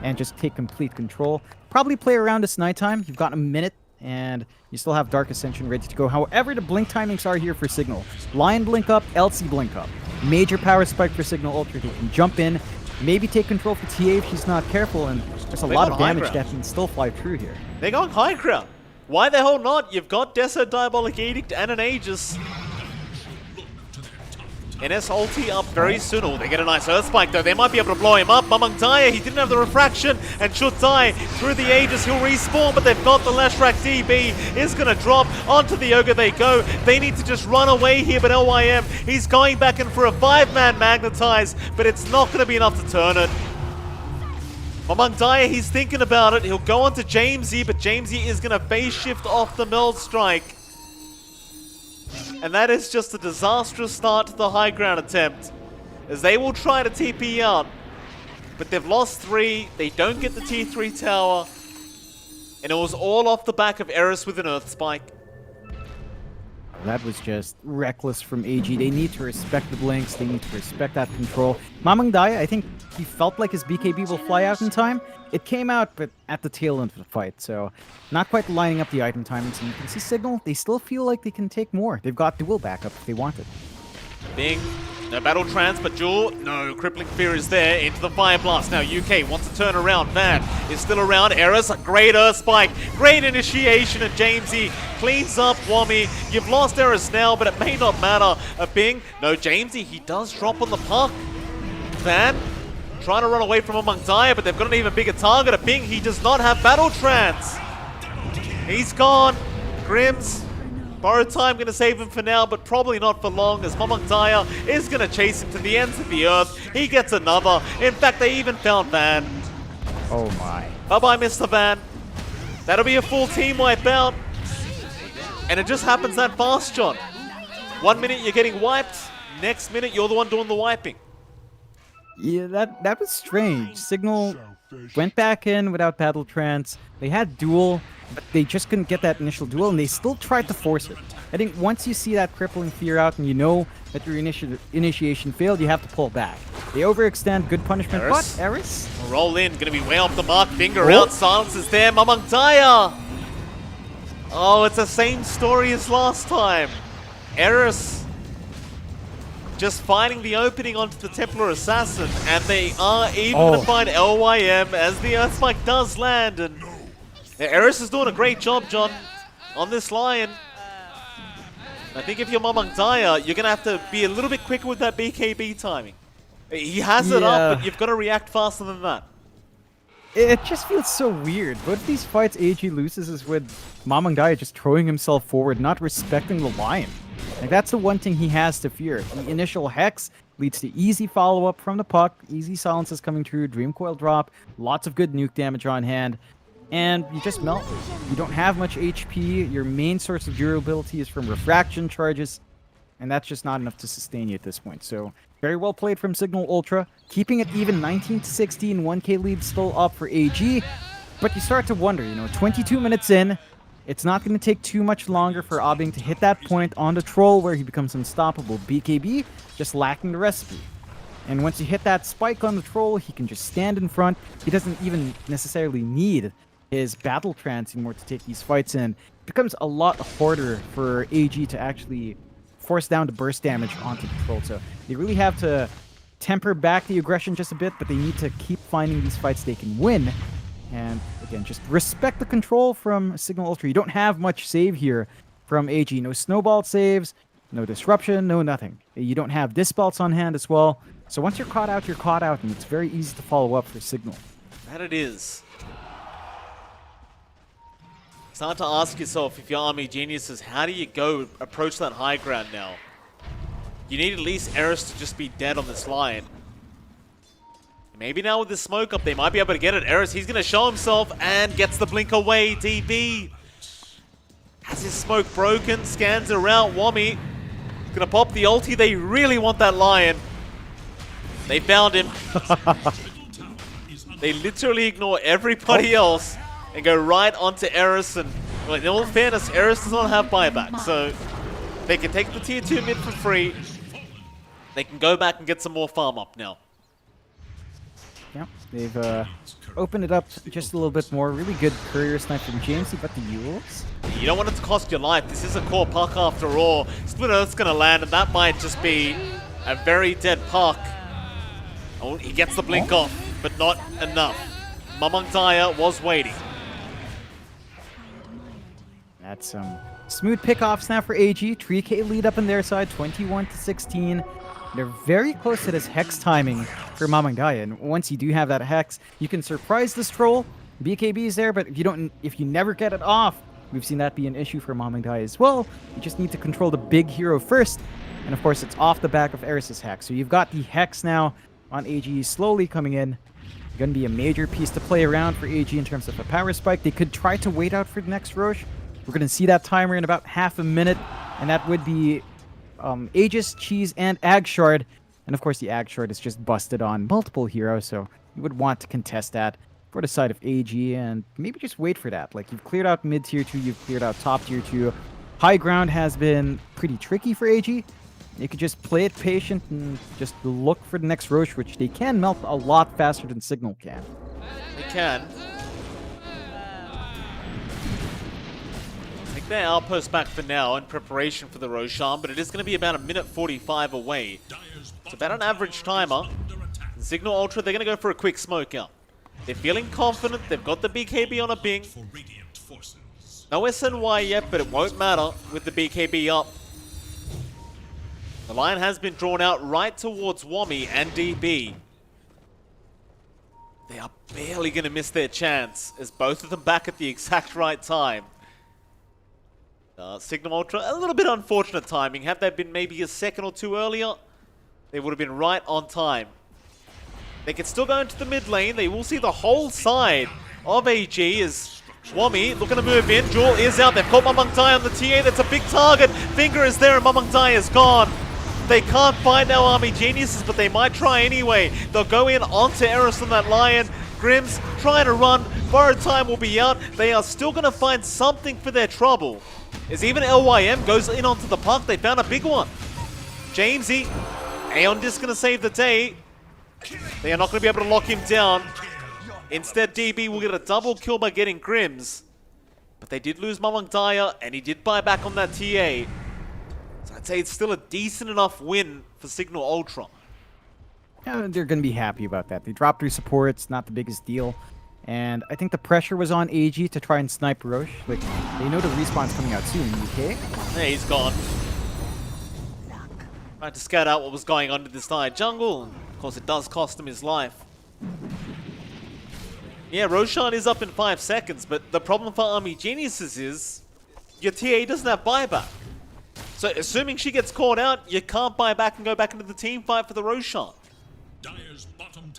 and just take complete control. Probably play around this nighttime. You've got a minute, and you still have Dark Ascension ready to go. However, the blink timings are here for Cignal. Lion blink up, LC blink up. Major power spike for Cignal Ultra. They can jump in, maybe take control for TA if she's not careful, and there's a They lot got of high damage ground. that can still fly through here. They're going high ground. Why the hell not? You've got Deso, Diabolic Edict, and an Aegis. NS ulti up very soon. Oh, they get a nice Earth Spike though. They might be able to blow him up. Mamang Daya, he didn't have the refraction and should die through the Aegis. He'll respawn, but they've got the Leshrac DB. Is going to drop onto the Ogre. They go. They need to just run away here, but LYM, he's going back in for a 5-man magnetize, but it's not going to be enough to turn it. Mamang Daya, he's thinking about it. He'll go on to Jamesy, but Jamesy is going to phase shift off the Meld Strike. And that is just a disastrous start to the high ground attempt, as they will try to TP out. But they've lost 3, they don't get the T3 tower, and it was all off the back of Eris with an Earth Spike. That was just reckless from AG. They need to respect the blinks. They need to respect that control. Mamang Daya, I think he felt like his BKB will fly out in time. It came out, but at the tail end of the fight, so not quite lining up the item timings. And you can see Cignal, they still feel like they can take more. They've got dual backup if they want it. Bing, no battle trance, but Jewel, no, Crippling Fear is there into the Fire Blast. Now UK wants to turn around. Van is still around. Eris, a great Earth Spike, great initiation, and Jamesy cleans up Wami. You've lost Eris now, but it may not matter. Bing, no, Jamesy, he does drop on the puck. Van trying to run away from Mamang Daya, but they've got an even bigger target. Bing, he does not have battle trance. He's gone. Grims, borrowed time going to save him for now, but probably not for long, as Mamang Daya is going to chase him to the ends of the earth. He gets another. In fact, they even found Van. Oh my. Bye-bye, Mr. Van. That'll be a full team wipe out. And it just happens that fast, John. 1 minute you're getting wiped, next minute you're the one doing the wiping. Yeah, that was strange. Cignal went back in without battle trance. They had duel, but they just couldn't get that initial duel, and they still tried to force it. I think once you see that crippling fear out and you know that your initiation failed, you have to pull back. They overextend, good punishment, Eris? but Eris? Roll in, gonna be way off the mark, finger out, silence is there, Mamang Daya! Oh, it's the same story as last time. Eris just finding the opening onto the Templar Assassin, and they are even to find LYM as the Earth Spike does land, and Eris is doing a great job, John, on this Lion. I think if you're Mamang Daya, you're gonna have to be a little bit quicker with that BKB timing. He has it up, but you've got to react faster than that. It just feels so weird. Both of these fights AG loses is with Mamang Daya just throwing himself forward, not respecting the Lion. Like, that's the one thing he has to fear. The initial Hex leads to easy follow-up from the puck, easy silences coming through, Dream Coil drop, lots of good nuke damage on hand, and you just melt. You don't have much HP, your main source of durability is from refraction charges, and that's just not enough to sustain you at this point. So, very well played from Cignal Ultra, keeping it even 19-16, 1k lead still up for AG, but you start to wonder, 22 minutes in, it's not going to take too much longer for Abing to hit that point on the Troll where he becomes unstoppable. BKB just lacking the recipe. And once you hit that spike on the Troll, he can just stand in front. He doesn't even necessarily need his battle trance anymore to take these fights in. It becomes a lot harder for AG to actually force down the burst damage onto the Troll. So they really have to temper back the aggression just a bit, but they need to keep finding these fights they can win. And again, just respect the control from Cignal Ultra. You don't have much save here from AG. No snowball saves, no disruption, no nothing. You don't have dispels on hand as well. So once you're caught out, and it's very easy to follow up for Cignal. That it is. It's hard to ask yourself, if you're Army Geniuses, how do you go approach that high ground now? You need at least Eris to just be dead on this line. Maybe now with the smoke up, they might be able to get it. Eris, he's going to show himself and gets the blink away. DB has his smoke broken, scans around. Wami going to pop the ulti. They really want that Lion. They found him. They literally ignore everybody else and go right onto Eris. And well, in all fairness, Eris does not have buyback, so they can take the tier 2 mid for free. They can go back and get some more farm up now. Yeah, they've opened it up just a little bit more. Really good courier snipe from Jamesy, but the Yules? You don't want it to cost your life. This is a core puck after all. Split Earth's going to land, and that might just be a very dead puck. Oh, he gets the blink off, but not enough. Mamang Daya was waiting. That's some smooth pickoffs now for AG. 3K lead up on their side, 21-16. They're very close to this Hex timing for Mamang Daya. And once you do have that Hex, you can surprise this troll. BKB is there, but if you never get it off, we've seen that be an issue for Mamang Daya as well. You just need to control the big hero first. And of course, it's off the back of Eris's Hex. So you've got the Hex now on AG slowly coming in. Going to be a major piece to play around for AG in terms of a power spike. They could try to wait out for the next Roche. We're going to see that timer in about half a minute. And that would be Aegis, Cheese, and Agshard. And of course, the Agshard is just busted on multiple heroes. So you would want to contest that for the side of AG. And maybe just wait for that. Like, you've cleared out mid-tier 2. You've cleared out top-tier 2. High ground has been pretty tricky for AG. You could just play it patient and just look for the next Roche, which they can melt a lot faster than Cignal can. They can. Take their outpost back for now in preparation for the Roshan, but it is going to be about a minute 45 away. It's about an average timer. Cignal Ultra, they're going to go for a quick smoke out. They're feeling confident. They've got the BKB on a Bing. No SNY yet, but it won't matter with the BKB up. The line has been drawn out right towards Wami and DB. They are barely going to miss their chance as both of them back at the exact right time. Cignal Ultra, a little bit unfortunate timing. Had they been maybe a second or two earlier, they would have been right on time. They can still go into the mid lane. They will see the whole side of AG as Wami looking to move in. Jewel is out. They've caught Mamang Daya on the TA. That's a big target. Finger is there and Mamang Daya is gone. They can't find our army geniuses, but they might try anyway. They'll go in onto Eris on that Lion. Grimm's trying to run. Borrowed time will be out. They are still going to find something for their trouble. As even LYM goes in onto the puck, they found a big one. Jamesy, Aeon just going to save the day. They are not going to be able to lock him down. Instead, DB will get a double kill by getting Grimm's. But they did lose Mamang Daya, and he did buy back on that TA. So I'd say it's still a decent enough win for Cignal Ultra. Yeah, they're going to be happy about that. They dropped 3 supports, not the biggest deal. And I think the pressure was on AG to try and snipe Roche. Like, they know the respawn's coming out soon, UK. Yeah, he's gone. Tried to scout out what was going on in this entire jungle. And of course, it does cost him his life. Yeah, Roshan is up in 5 seconds, but the problem for Army Geniuses is your TA doesn't have buyback. So assuming she gets caught out, you can't buy back and go back into the team fight for the Roshan.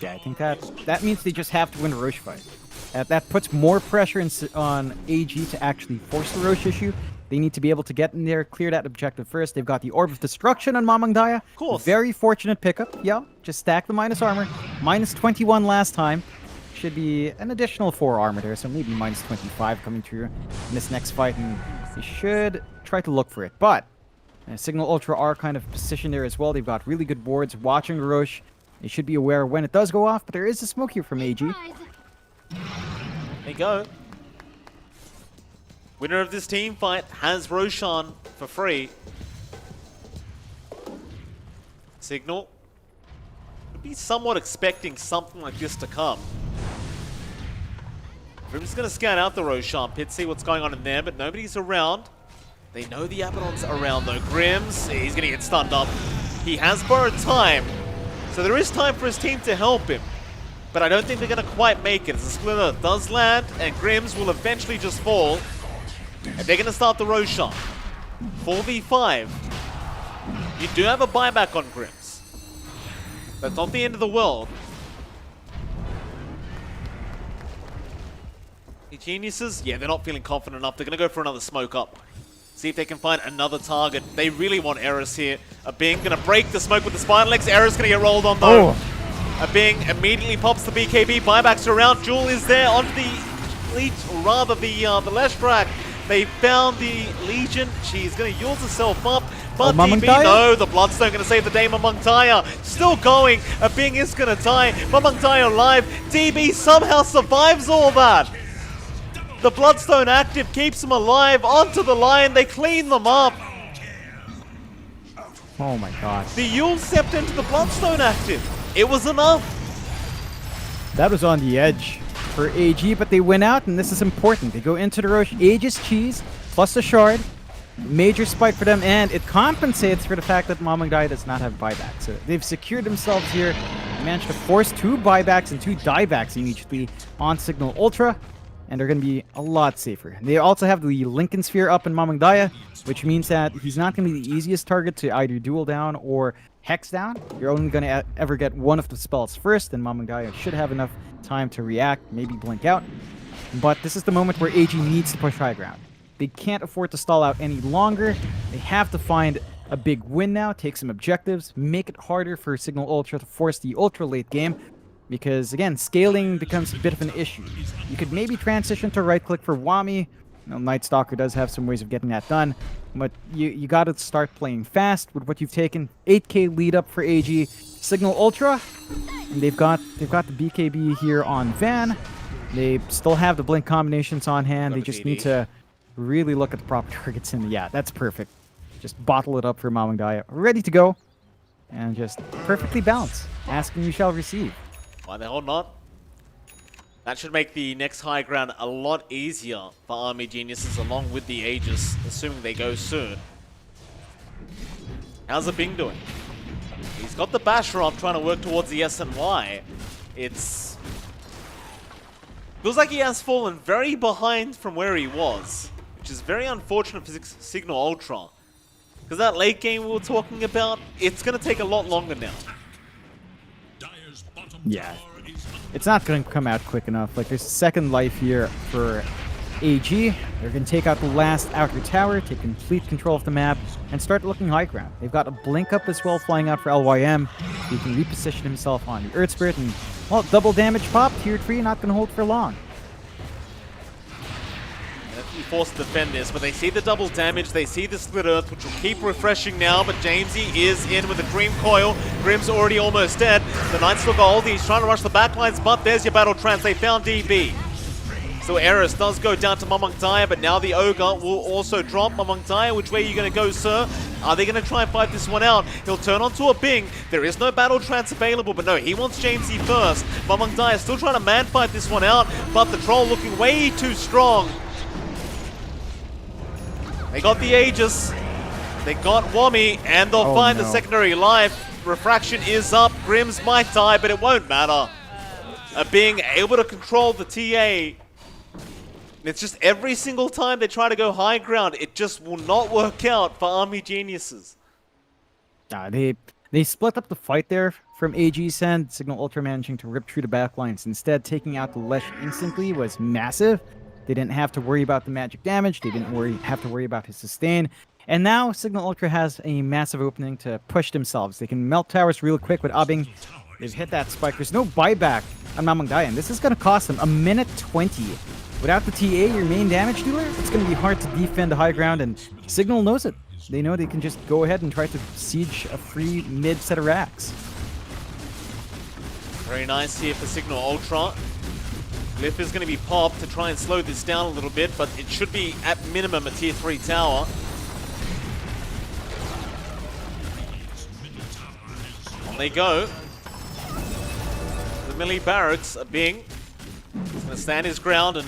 Yeah, I think that means they just have to win a Roche fight. That puts more pressure on AG to actually force the Roche issue. They need to be able to get in there, clear that objective first. They've got the Orb of Destruction on Mamang Daya. Of course. Very fortunate pickup. Yeah, just stack the minus armor. Minus 21 last time. Should be an additional 4 armor there, so maybe minus 25 coming through in this next fight. And they should try to look for it. But Cignal Ultra are kind of positioned there as well. They've got really good boards watching Roche. They should be aware when it does go off, but there is a smoke here from AG. There you go. Winner of this team fight has Roshan for free. Cignal would be somewhat expecting something like this to come. We're just going to scan out the Roshan pit, see what's going on in there, but nobody's around. They know the Abaddon's around though. Grimm's, he's going to get stunned up. He has borrowed time. So there is time for his team to help him, but I don't think they're going to quite make it. As the Splitter does land, and Grimm's will eventually just fall, and they're going to start the Roshan. 4v5. You do have a buyback on Grimm's. That's not the end of the world. The Geniuses, yeah, they're not feeling confident enough. They're going to go for another smoke up. See if they can find another target. They really want Eris here. A Bing gonna break the smoke with the Spinal Legs. Eris gonna get rolled on though. A Bing immediately pops the BKB. Buybacks are around. Jewel is there onto the Leech, or rather the Leshrac. They found the Legion. She's gonna use herself up. But DB, no, the Bloodstone gonna save the day. Mamang Daya still going. A Bing is gonna die. Mamang Daya alive. DB somehow survives all that. The Bloodstone active keeps them alive. Onto the line, they clean them up. Oh my god. The Yule stepped into the Bloodstone active. It was enough. That was on the edge for AG, but they win out, and this is important. They go into the Roche, Aegis Cheese, plus a shard. Major spike for them, and it compensates for the fact that Mamang Dai does not have buyback. So they've secured themselves here. They managed to force 2 buybacks and 2 diebacks immediately on Cignal Ultra, and they're going to be a lot safer. They also have the Lincoln Sphere up in Mamang Dai, which means that he's not going to be the easiest target to either duel down or hex down. You're only going to ever get one of the spells first, and Mamang Dai should have enough time to react, maybe blink out. But this is the moment where AG needs to push high ground. They can't afford to stall out any longer. They have to find a big win now, take some objectives, make it harder for Cignal Ultra to force the ultra late game. Because, again, scaling becomes a bit of an issue. You could maybe transition to right-click for Wami. Night Stalker does have some ways of getting that done. But you got to start playing fast with what you've taken. 8k lead up for AG. Cignal Ultra, and they've got the BKB here on Van. They still have the blink combinations on hand. They just need to really look at the proper targets in the... Yeah, that's perfect. Just bottle it up for Mamang Dai. Ready to go. And just perfectly balanced. Asking you shall receive. Why the hell not? That should make the next high ground a lot easier for Army Geniuses along with the Aegis, assuming they go soon. How's the Bing doing? He's got the Basher up trying to work towards the SNY. It's... feels like he has fallen very behind from where he was, which is very unfortunate for Cignal Ultra. Because that late game we were talking about, it's going to take a lot longer now. Yeah, it's not going to come out quick enough. Like, there's a second life here for AG. They're going to take out the last outer tower, take complete control of the map, and start looking high ground. They've got a blink up as well flying out for LYM. He can reposition himself on the Earth Spirit, and, well, double damage pop, tier 3, not going to hold for long. Be forced to defend this, but they see the double damage, they see the split earth, which will keep refreshing now, but Jamesy is in with a Dream Coil. Grim's already almost dead. The Knight's still got Oldie, he's trying to rush the backlines, but there's your battle trance. They found DB. So Eris does go down to Mamang Dai, but now the Ogre will also drop. Mamang Dai, which way are you going to go, sir? Are they going to try and fight this one out? He'll turn onto a Bing. There is no battle trance available, but no, he wants Jamesy first. Mamang Dai is still trying to man fight this one out, but the Troll looking way too strong. They got the Aegis, they got Wami, and they'll find the secondary life. Refraction is up, Grims might die, but it won't matter. Being able to control the TA, it's just every single time they try to go high ground, it just will not work out for Army Geniuses. They split up the fight there from AG's end. Cignal Ultra managing to rip through the backlines. Instead, taking out the Lesh instantly was massive. They didn't have to worry about the magic damage. They didn't have to worry about his sustain. And now Cignal Ultra has a massive opening to push themselves. They can melt towers real quick with Abing. They've hit that spike. There's no buyback on Mamang Dai, and this is going to cost them 1:20. Without the TA, your main damage dealer, it's going to be hard to defend the high ground, and Cignal knows it. They know they can just go ahead and try to siege a free mid set of racks. Very nice here for Cignal Ultra. Glyph is going to be popped to try and slow this down a little bit, but it should be at minimum a tier 3 tower. On they go. The melee barracks are Bing. He's going to stand his ground, and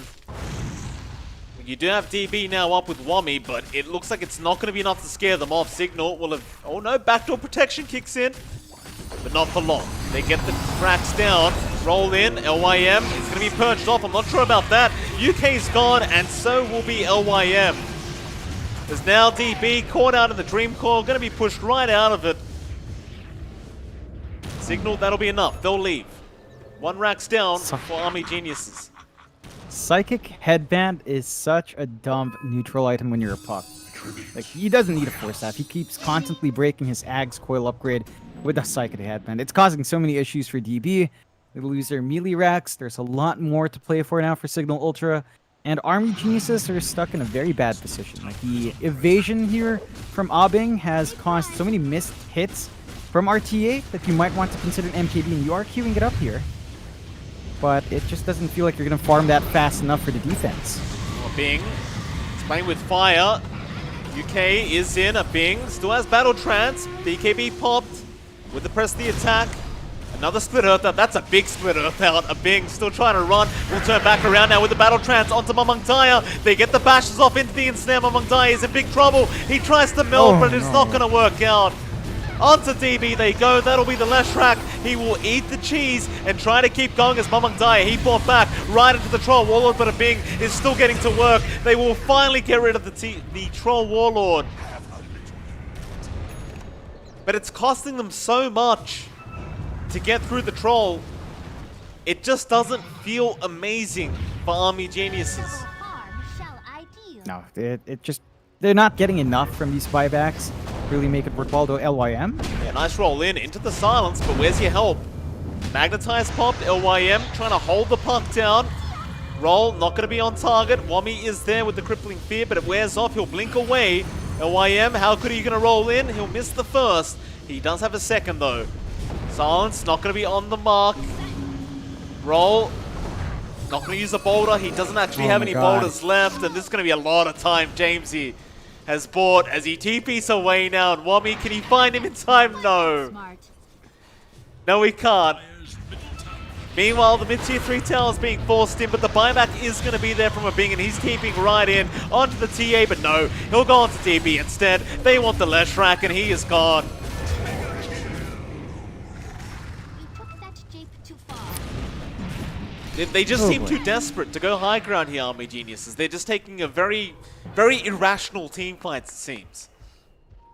you do have DB now up with Wami, but it looks like it's not going to be enough to scare them off. Cignal will have... oh no, backdoor protection kicks in, but not for long. They get the cracks down, roll in, LYM is going to be purged off. I'm not sure about that. UK's gone, and so will be LYM. There's now DB caught out in the Dream Coil, going to be pushed right out of it. Cignal, that'll be enough. They'll leave. One rack's down for Army Geniuses. Psychic Headband is such a dumb neutral item when you're a puck. Like, he doesn't need a force staff. He keeps constantly breaking his Ag's coil upgrade with a Psychic Headband. It's causing so many issues for DB. They lose their melee racks. There's a lot more to play for now for Cignal Ultra. And Army Geniuses are stuck in a very bad position. Like, the evasion here from Abing has caused so many missed hits from RTA that you might want to consider an MKB, and you are queuing it up here. But it just doesn't feel like you're going to farm that fast enough for the defense. Bing is playing with fire. UK is in. A Bing still has battle trance. BKB popped with the press the attack. Another split earth out. That's a big split earth out. A Bing still trying to run. Will turn back around now with the battle trance onto Mamangdaya. They get the bashes off into the ensnare. Mamangdaya is in big trouble. He tries to meld, but it's not going to work out. Onto DB they go. That'll be the Leshrac. He will eat the cheese and try to keep going as Mamangdaya. He fought back right into the Troll Warlord, but a Bing is still getting to work. They will finally get rid of the Troll Warlord. But it's costing them so much to get through the Troll. It just doesn't feel amazing for Army Geniuses. No, they're not getting enough from these buybacks. Really make it worthwhile though. LYM. Yeah, nice roll in into the silence, but where's your help? Magnetize popped, LYM trying to hold the puck down. Roll, not going to be on target. Wami is there with the crippling fear, but it wears off. He'll blink away. LYM, how good are you going to roll in? He'll miss the first. He does have a second though. Silence, not going to be on the mark. Roll, not going to use a boulder. He doesn't actually have any boulders left, and this is going to be a lot of time Jamesy has bought as he TPs away now. And Wami, can he find him in time? No. No, he can't. Meanwhile, the mid-tier 3 tower is being forced in, but the buyback is going to be there from a Bing, and he's keeping right in onto the TA, but no, he'll go onto DB instead. They want the Leshrac, and he is gone. They just seem too desperate to go high ground here, Army Geniuses. They're just taking a very, very irrational team fight, it seems.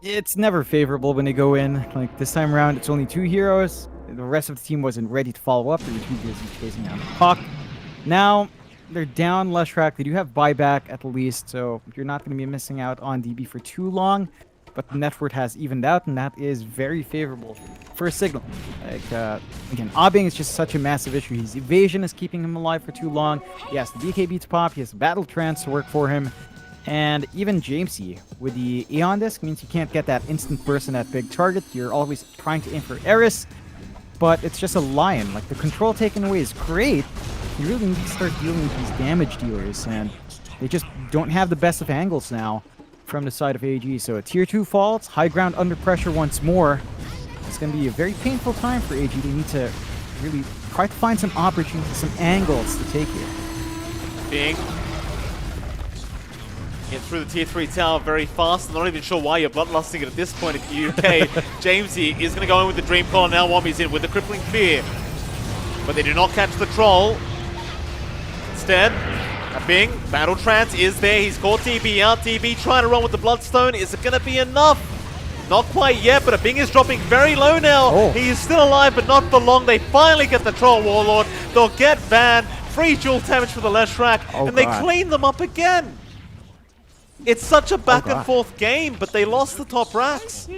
It's never favorable when they go in. Like this time around, it's only 2 heroes. The rest of the team wasn't ready to follow up. They were too busy chasing down the puck. Now, they're down Leshrac. They do have buyback at least, so you're not going to be missing out on DB for too long. But the net worth has evened out, and that is very favorable for Cignal. Like, again, Abing is just such a massive issue. His evasion is keeping him alive for too long. He has the BKB to pop. He has the battle trance to work for him. And even Jamesy with the Aeon Disc means you can't get that instant burst on that big target. You're always trying to aim for Eris, but it's just a lion. Like, the control taken away is great. You really need to start dealing with these damage dealers, and they just don't have the best of angles now from the side of AG. So a tier 2 falls, high ground under pressure once more. It's going to be a very painful time for AG. They need to really try to find some opportunities, some angles to take here. Bing. Get through the tier 3 tower very fast. I'm not even sure why you're bloodlusting it at this point in the UK. Jamesy is going to go in with the Dream Claw. Now Wami's in with the Crippling Fear. But they do not catch the Troll. Instead, a Bing, Battle Trance is there. He's caught DB out. DB trying to run with the Bloodstone. Is it going to be enough? Not quite yet, but a Bing is dropping very low now. Oh. He is still alive, but not for long. They finally get the Troll Warlord. They'll get Van. Free dual damage for the Leshrac. And they clean them up again. It's such a back and forth game, but they lost the top racks.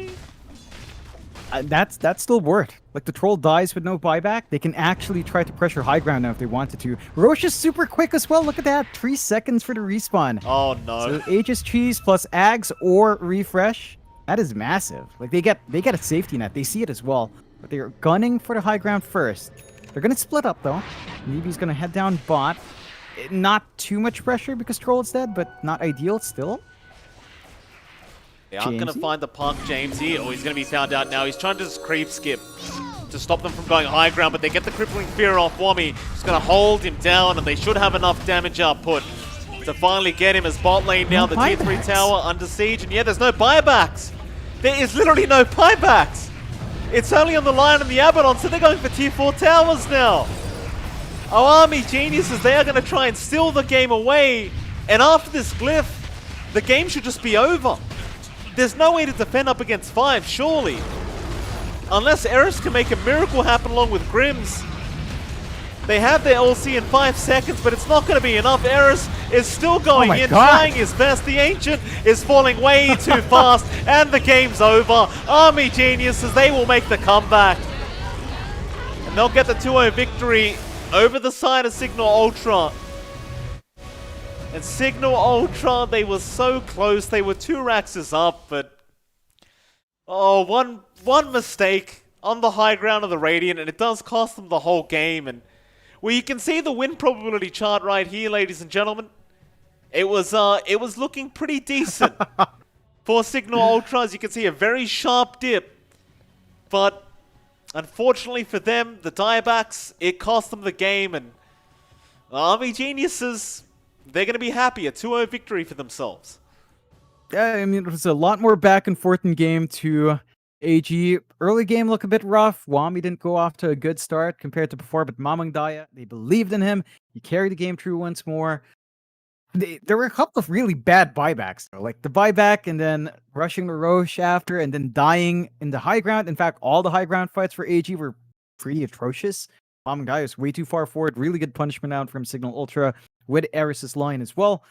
That's still worth. Like, the Troll dies with no buyback. They can actually try to pressure high ground now if they wanted to. Roche is super quick as well. Look at that. 3 seconds for the respawn. Oh, no. So Aegis Cheese plus Ags or Refresh. That is massive. Like, they get a safety net. They see it as well. But they're gunning for the high ground first. They're going to split up, though. Neeby's going to head down bot. Not too much pressure because Troll is dead, but not ideal still. They aren't going to find the puck, Jamesy. Oh, he's going to be found out now. He's trying to just creep skip to stop them from going high ground, but they get the Crippling Fear off Wami. Just going to hold him down, and they should have enough damage output to finally get him as bot lane now. The tier 3 tower under siege, and yeah, there's no buybacks. There is literally no buybacks. It's only on the Lion and the Abaddon, so they're going for tier 4 towers now. Our Army Geniuses, they are going to try and steal the game away. And after this glyph, the game should just be over. There's no way to defend up against 5, surely. Unless Eris can make a miracle happen along with Grims. They have their LC in 5 seconds, but it's not going to be enough. Eris is still going in, trying his best. The Ancient is falling way too fast, and the game's over. Army Geniuses, they will make the comeback. And they'll get the 2-0 victory over the side of Cignal Ultra. And Cignal Ultra, they were so close. They were 2 racks up, but one mistake on the high ground of the Radiant, and it does cost them the whole game. And well, you can see the win probability chart right here, ladies and gentlemen. It was looking pretty decent for Cignal Ultra. As you can see, a very sharp dip, but unfortunately for them, the Diabats, it cost them the game, and Army Geniuses, they're going to be happy. A 2-0 victory for themselves. Yeah, I mean, it was a lot more back and forth in game to AG. Early game looked a bit rough. Wami didn't go off to a good start compared to before, but Mamang Daya, they believed in him. He carried the game through once more. There were a couple of really bad buybacks, though, like the buyback and then rushing the Roche after and then dying in the high ground. In fact, all the high ground fights for AG were pretty atrocious. Mamang Daya was way too far forward. Really good punishment out from Cignal Ultra with Eris's line as well.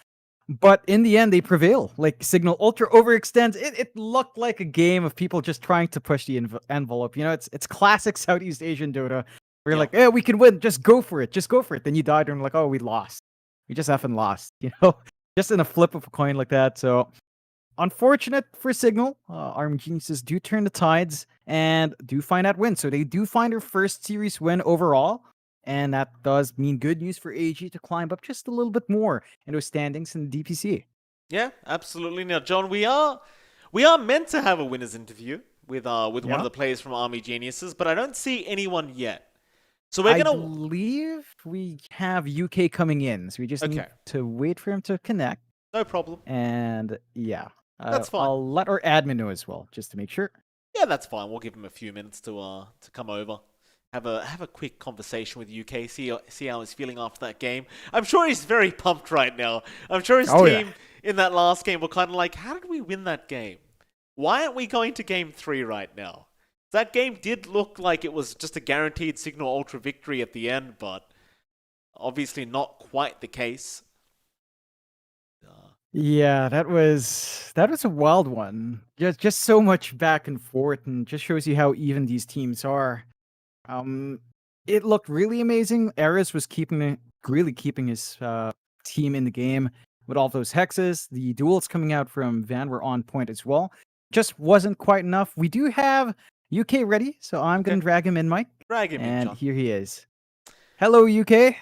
But in the end, they prevail. Like Cignal Ultra overextends. It looked like a game of people just trying to push the envelope. You know, it's classic Southeast Asian Dota. Where you're like, yeah, we can win. Just go for it. Just go for it. Then you died and like, oh, we lost. We just haven't lost. You know, just in a flip of a coin like that. So unfortunate for Cignal. Army Geniuses do turn the tides and do find that win. So they do find their first series win overall. And that does mean good news for AG to climb up just a little bit more into standings in the DPC. Yeah, absolutely. Now, John, we are meant to have a winners interview with one of the players from Army Geniuses, but I don't see anyone yet. So we're gonna believe we have UK coming in, so we just need to wait for him to connect. No problem. And yeah, that's fine. I'll let our admin know as well, just to make sure. Yeah, that's fine. We'll give him a few minutes to come over. Have a quick conversation with UK, see how he's feeling after that game. I'm sure he's very pumped right now. I'm sure his team in that last game were kind of like, how did we win that game? Why aren't we going to game 3 right now? That game did look like it was just a guaranteed Cignal Ultra victory at the end, but obviously not quite the case. Yeah, that was a wild one. Just so much back and forth, and just shows you how even these teams are. It looked really amazing. Eris was really keeping his team in the game with all those hexes. The duels coming out from Van were on point as well. Just wasn't quite enough. We do have UK ready, so I'm gonna drag him in, Mike. Drag him in, John. And here he is. Hello, UK.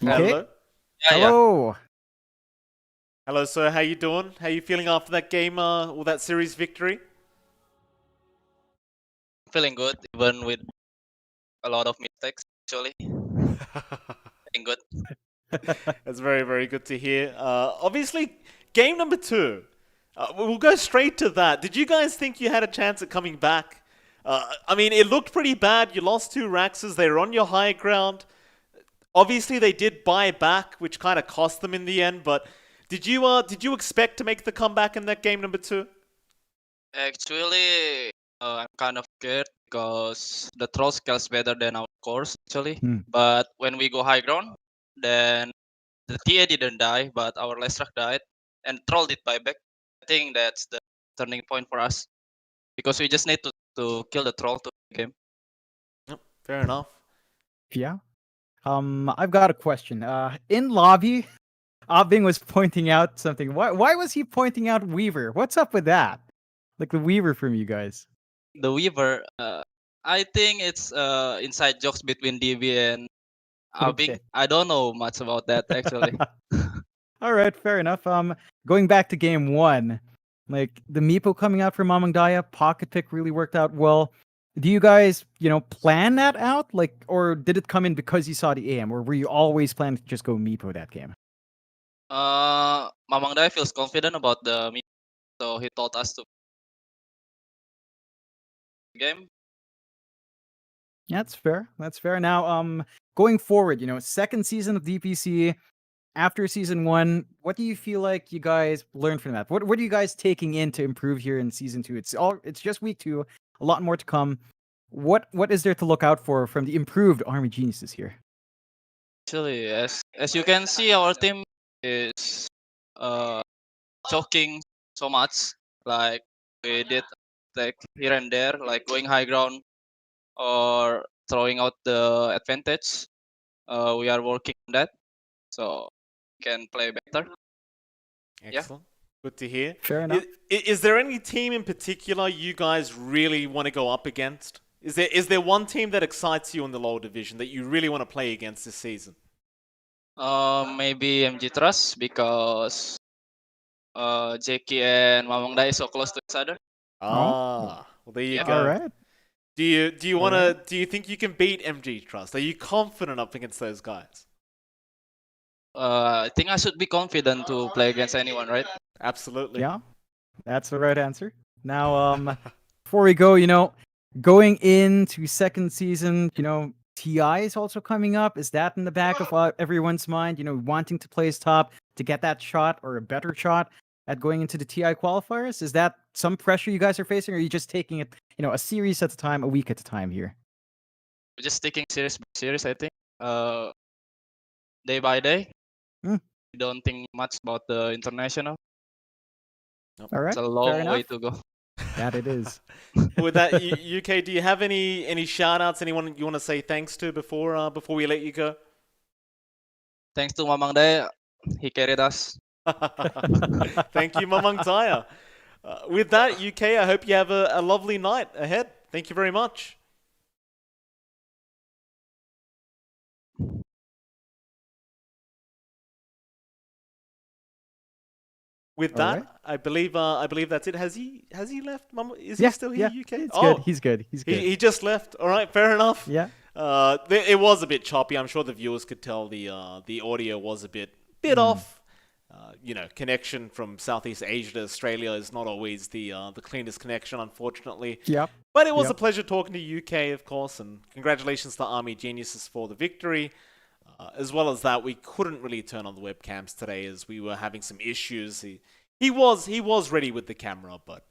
Hello. Hello. Hello, sir. How you doing? How you feeling after that game or that series victory? Feeling good, even with a lot of mistakes, actually. Feeling good. That's very, very good to hear. Obviously, game number 2. We'll go straight to that. Did you guys think you had a chance at coming back? I mean, it looked pretty bad. You lost 2 Raxes. They were on your high ground. Obviously, they did buy back, which kind of cost them in the end. But did you expect to make the comeback in that game number 2? Actually, I'm kind of scared because the troll scales better than our cores, actually. But when we go high ground, then the TA didn't die, but our Lestrak died, and troll did buy back. I think that's the turning point for us because we just need to kill the troll to win the game. Yep, fair enough. Yeah. I've got a question. In lobby, Abing was pointing out something. Why was he pointing out Weaver? What's up with that? Like the Weaver from you guys. The Weaver, I think it's inside jokes between DB and Abing. Okay. I don't know much about that, actually. All right, fair enough. Going back to game 1, like the Meepo coming out for Mamang Daya, pocket pick really worked out well. Do you guys, plan that out? Like, or did it come in because you saw the AM, or were you always planning to just go Meepo that game? Mamang Daya feels confident about the Meepo, so he told us to game. That's fair. That's fair. Now, going forward, second season of DPC. After season 1, what do you feel like you guys learned from that? What are you guys taking in to improve here in season 2? It's just week 2, a lot more to come. What is there to look out for from the improved Army Geniuses here? Actually, as you can see, our team is choking so much. Like we did like here and there, like going high ground or throwing out the advantage. We are working on that, so we can play better. Excellent. Good to hear. Fair enough. Is there any team in particular you guys really want to go up against? Is there one team that excites you in the lower division that you really want to play against this season? Maybe MG Trust because Jackie and Mamang Dai so close to each other. Ah, Well, there you Yeah. go. All right. Do you want to? Alright. Do you think you can beat MG Trust? Are you confident up against those guys? I think I should be confident to play against anyone, right? Absolutely. Yeah, that's the right answer. Now, before we go, going into second season, TI is also coming up. Is that in the back of everyone's mind? Wanting to place top to get that shot or a better shot at going into the TI qualifiers? Is that some pressure you guys are facing, or are you just taking it, a series at a time, a week at a time here? We're just taking series by series, I think. Day by day. Hmm. We don't think much about the international. All right, It's a fair long way enough. to go. That it is. With that, UK, do you have any shout outs? Anyone you want to say thanks to before we let you go? Thanks to Mamang Day, he carried us. Thank you, Mamang Taya. With that, UK, I hope you have a lovely night ahead. Thank you very much. With that, Alright. I believe that's it. Has he left? Is Yeah, he still here, yeah, UK? He's good. He's good. He's good. He just left. All right, fair enough. Yeah. It was a bit choppy. I'm sure the viewers could tell the audio was a bit off. Connection from Southeast Asia to Australia is not always the cleanest connection, unfortunately. Yep. But it was a Yep. pleasure talking to UK, of course, and congratulations to Army Geniuses for the victory. As well as that, we couldn't really turn on the webcams today as we were having some issues. He was ready with the camera, but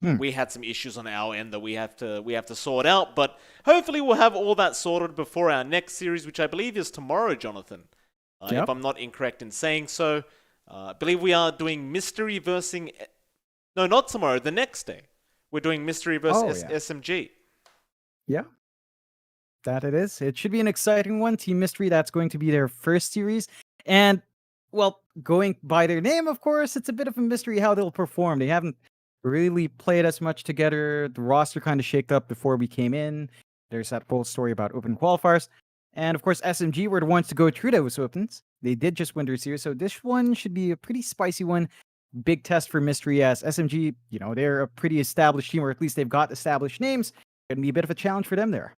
we had some issues on our end that we have to sort out. But hopefully, we'll have all that sorted before our next series, which I believe is tomorrow, Jonathan. Yep. If I'm not incorrect in saying so. I believe we are doing Mystery versus... No, not tomorrow. The next day. We're doing Mystery versus SMG. Yeah. That it is. It should be an exciting one. Team Mystery, that's going to be their first series. And, well, going by their name, of course, it's a bit of a mystery how they'll perform. They haven't really played as much together. The roster kind of shaked up before we came in. There's that whole story about open qualifiers. And, of course, SMG were the ones to go through those opens. They did just win their series, so this one should be a pretty spicy one. Big test for Mystery as SMG, they're a pretty established team, or at least they've got established names. Going to be a bit of a challenge for them there.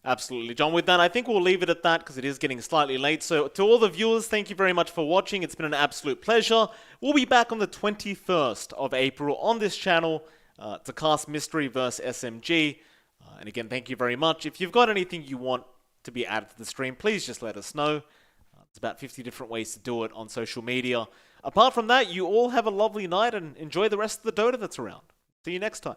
Absolutely, John. With that, I think we'll leave it at that because it is getting slightly late. So to all the viewers, thank you very much for watching. It's been an absolute pleasure. We'll be back on the 21st of April on this channel to cast Mystery vs. SMG. And again, thank you very much. If you've got anything you want to be added to the stream, please just let us know. There's about 50 different ways to do it on social media. Apart from that, you all have a lovely night and enjoy the rest of the Dota that's around. See you next time.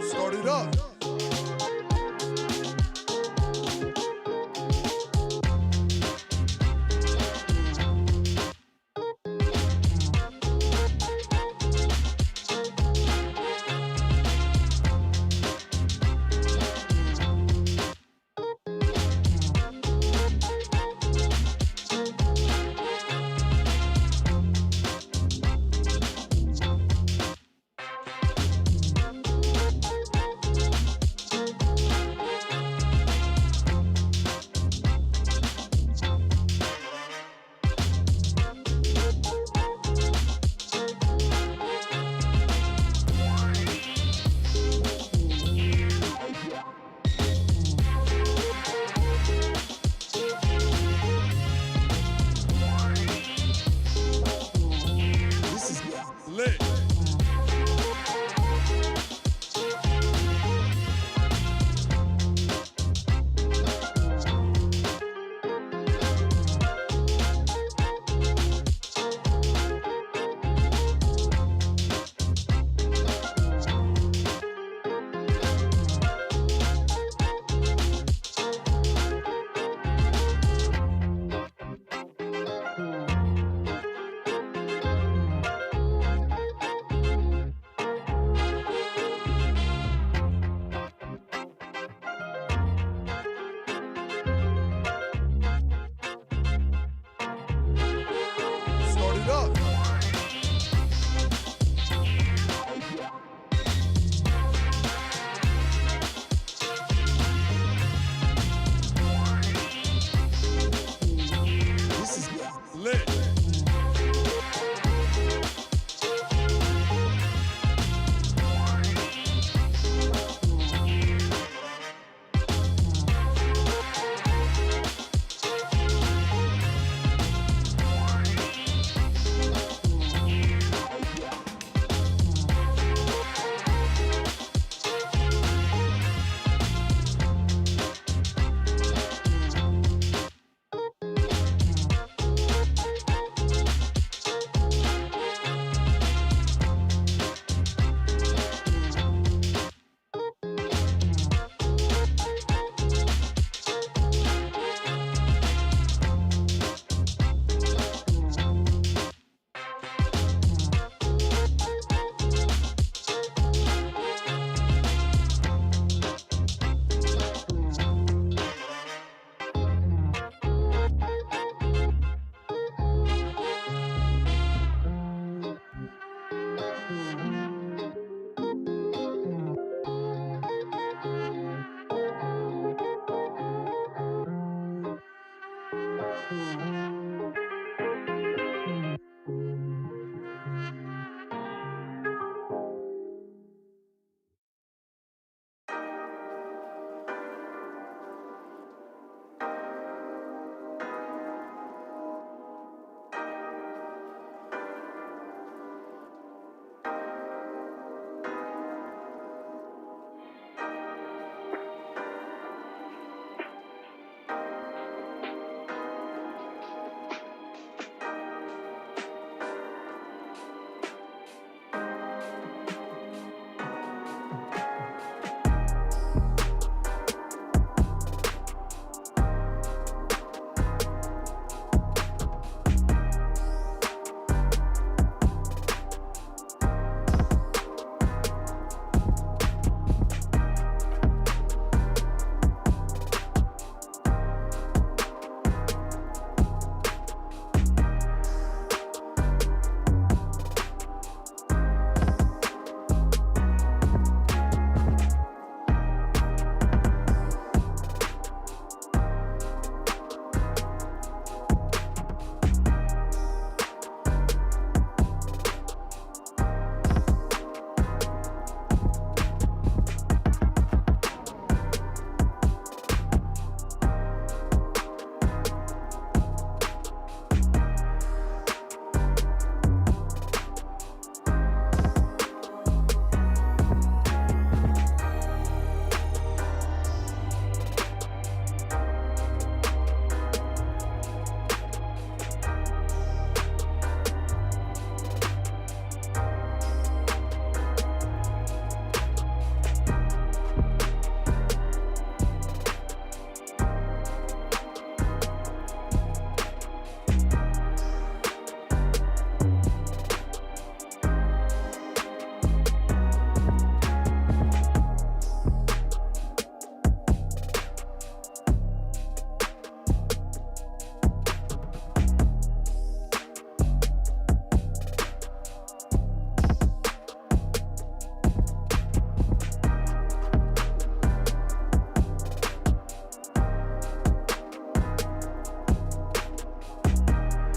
Start it up. Thank you.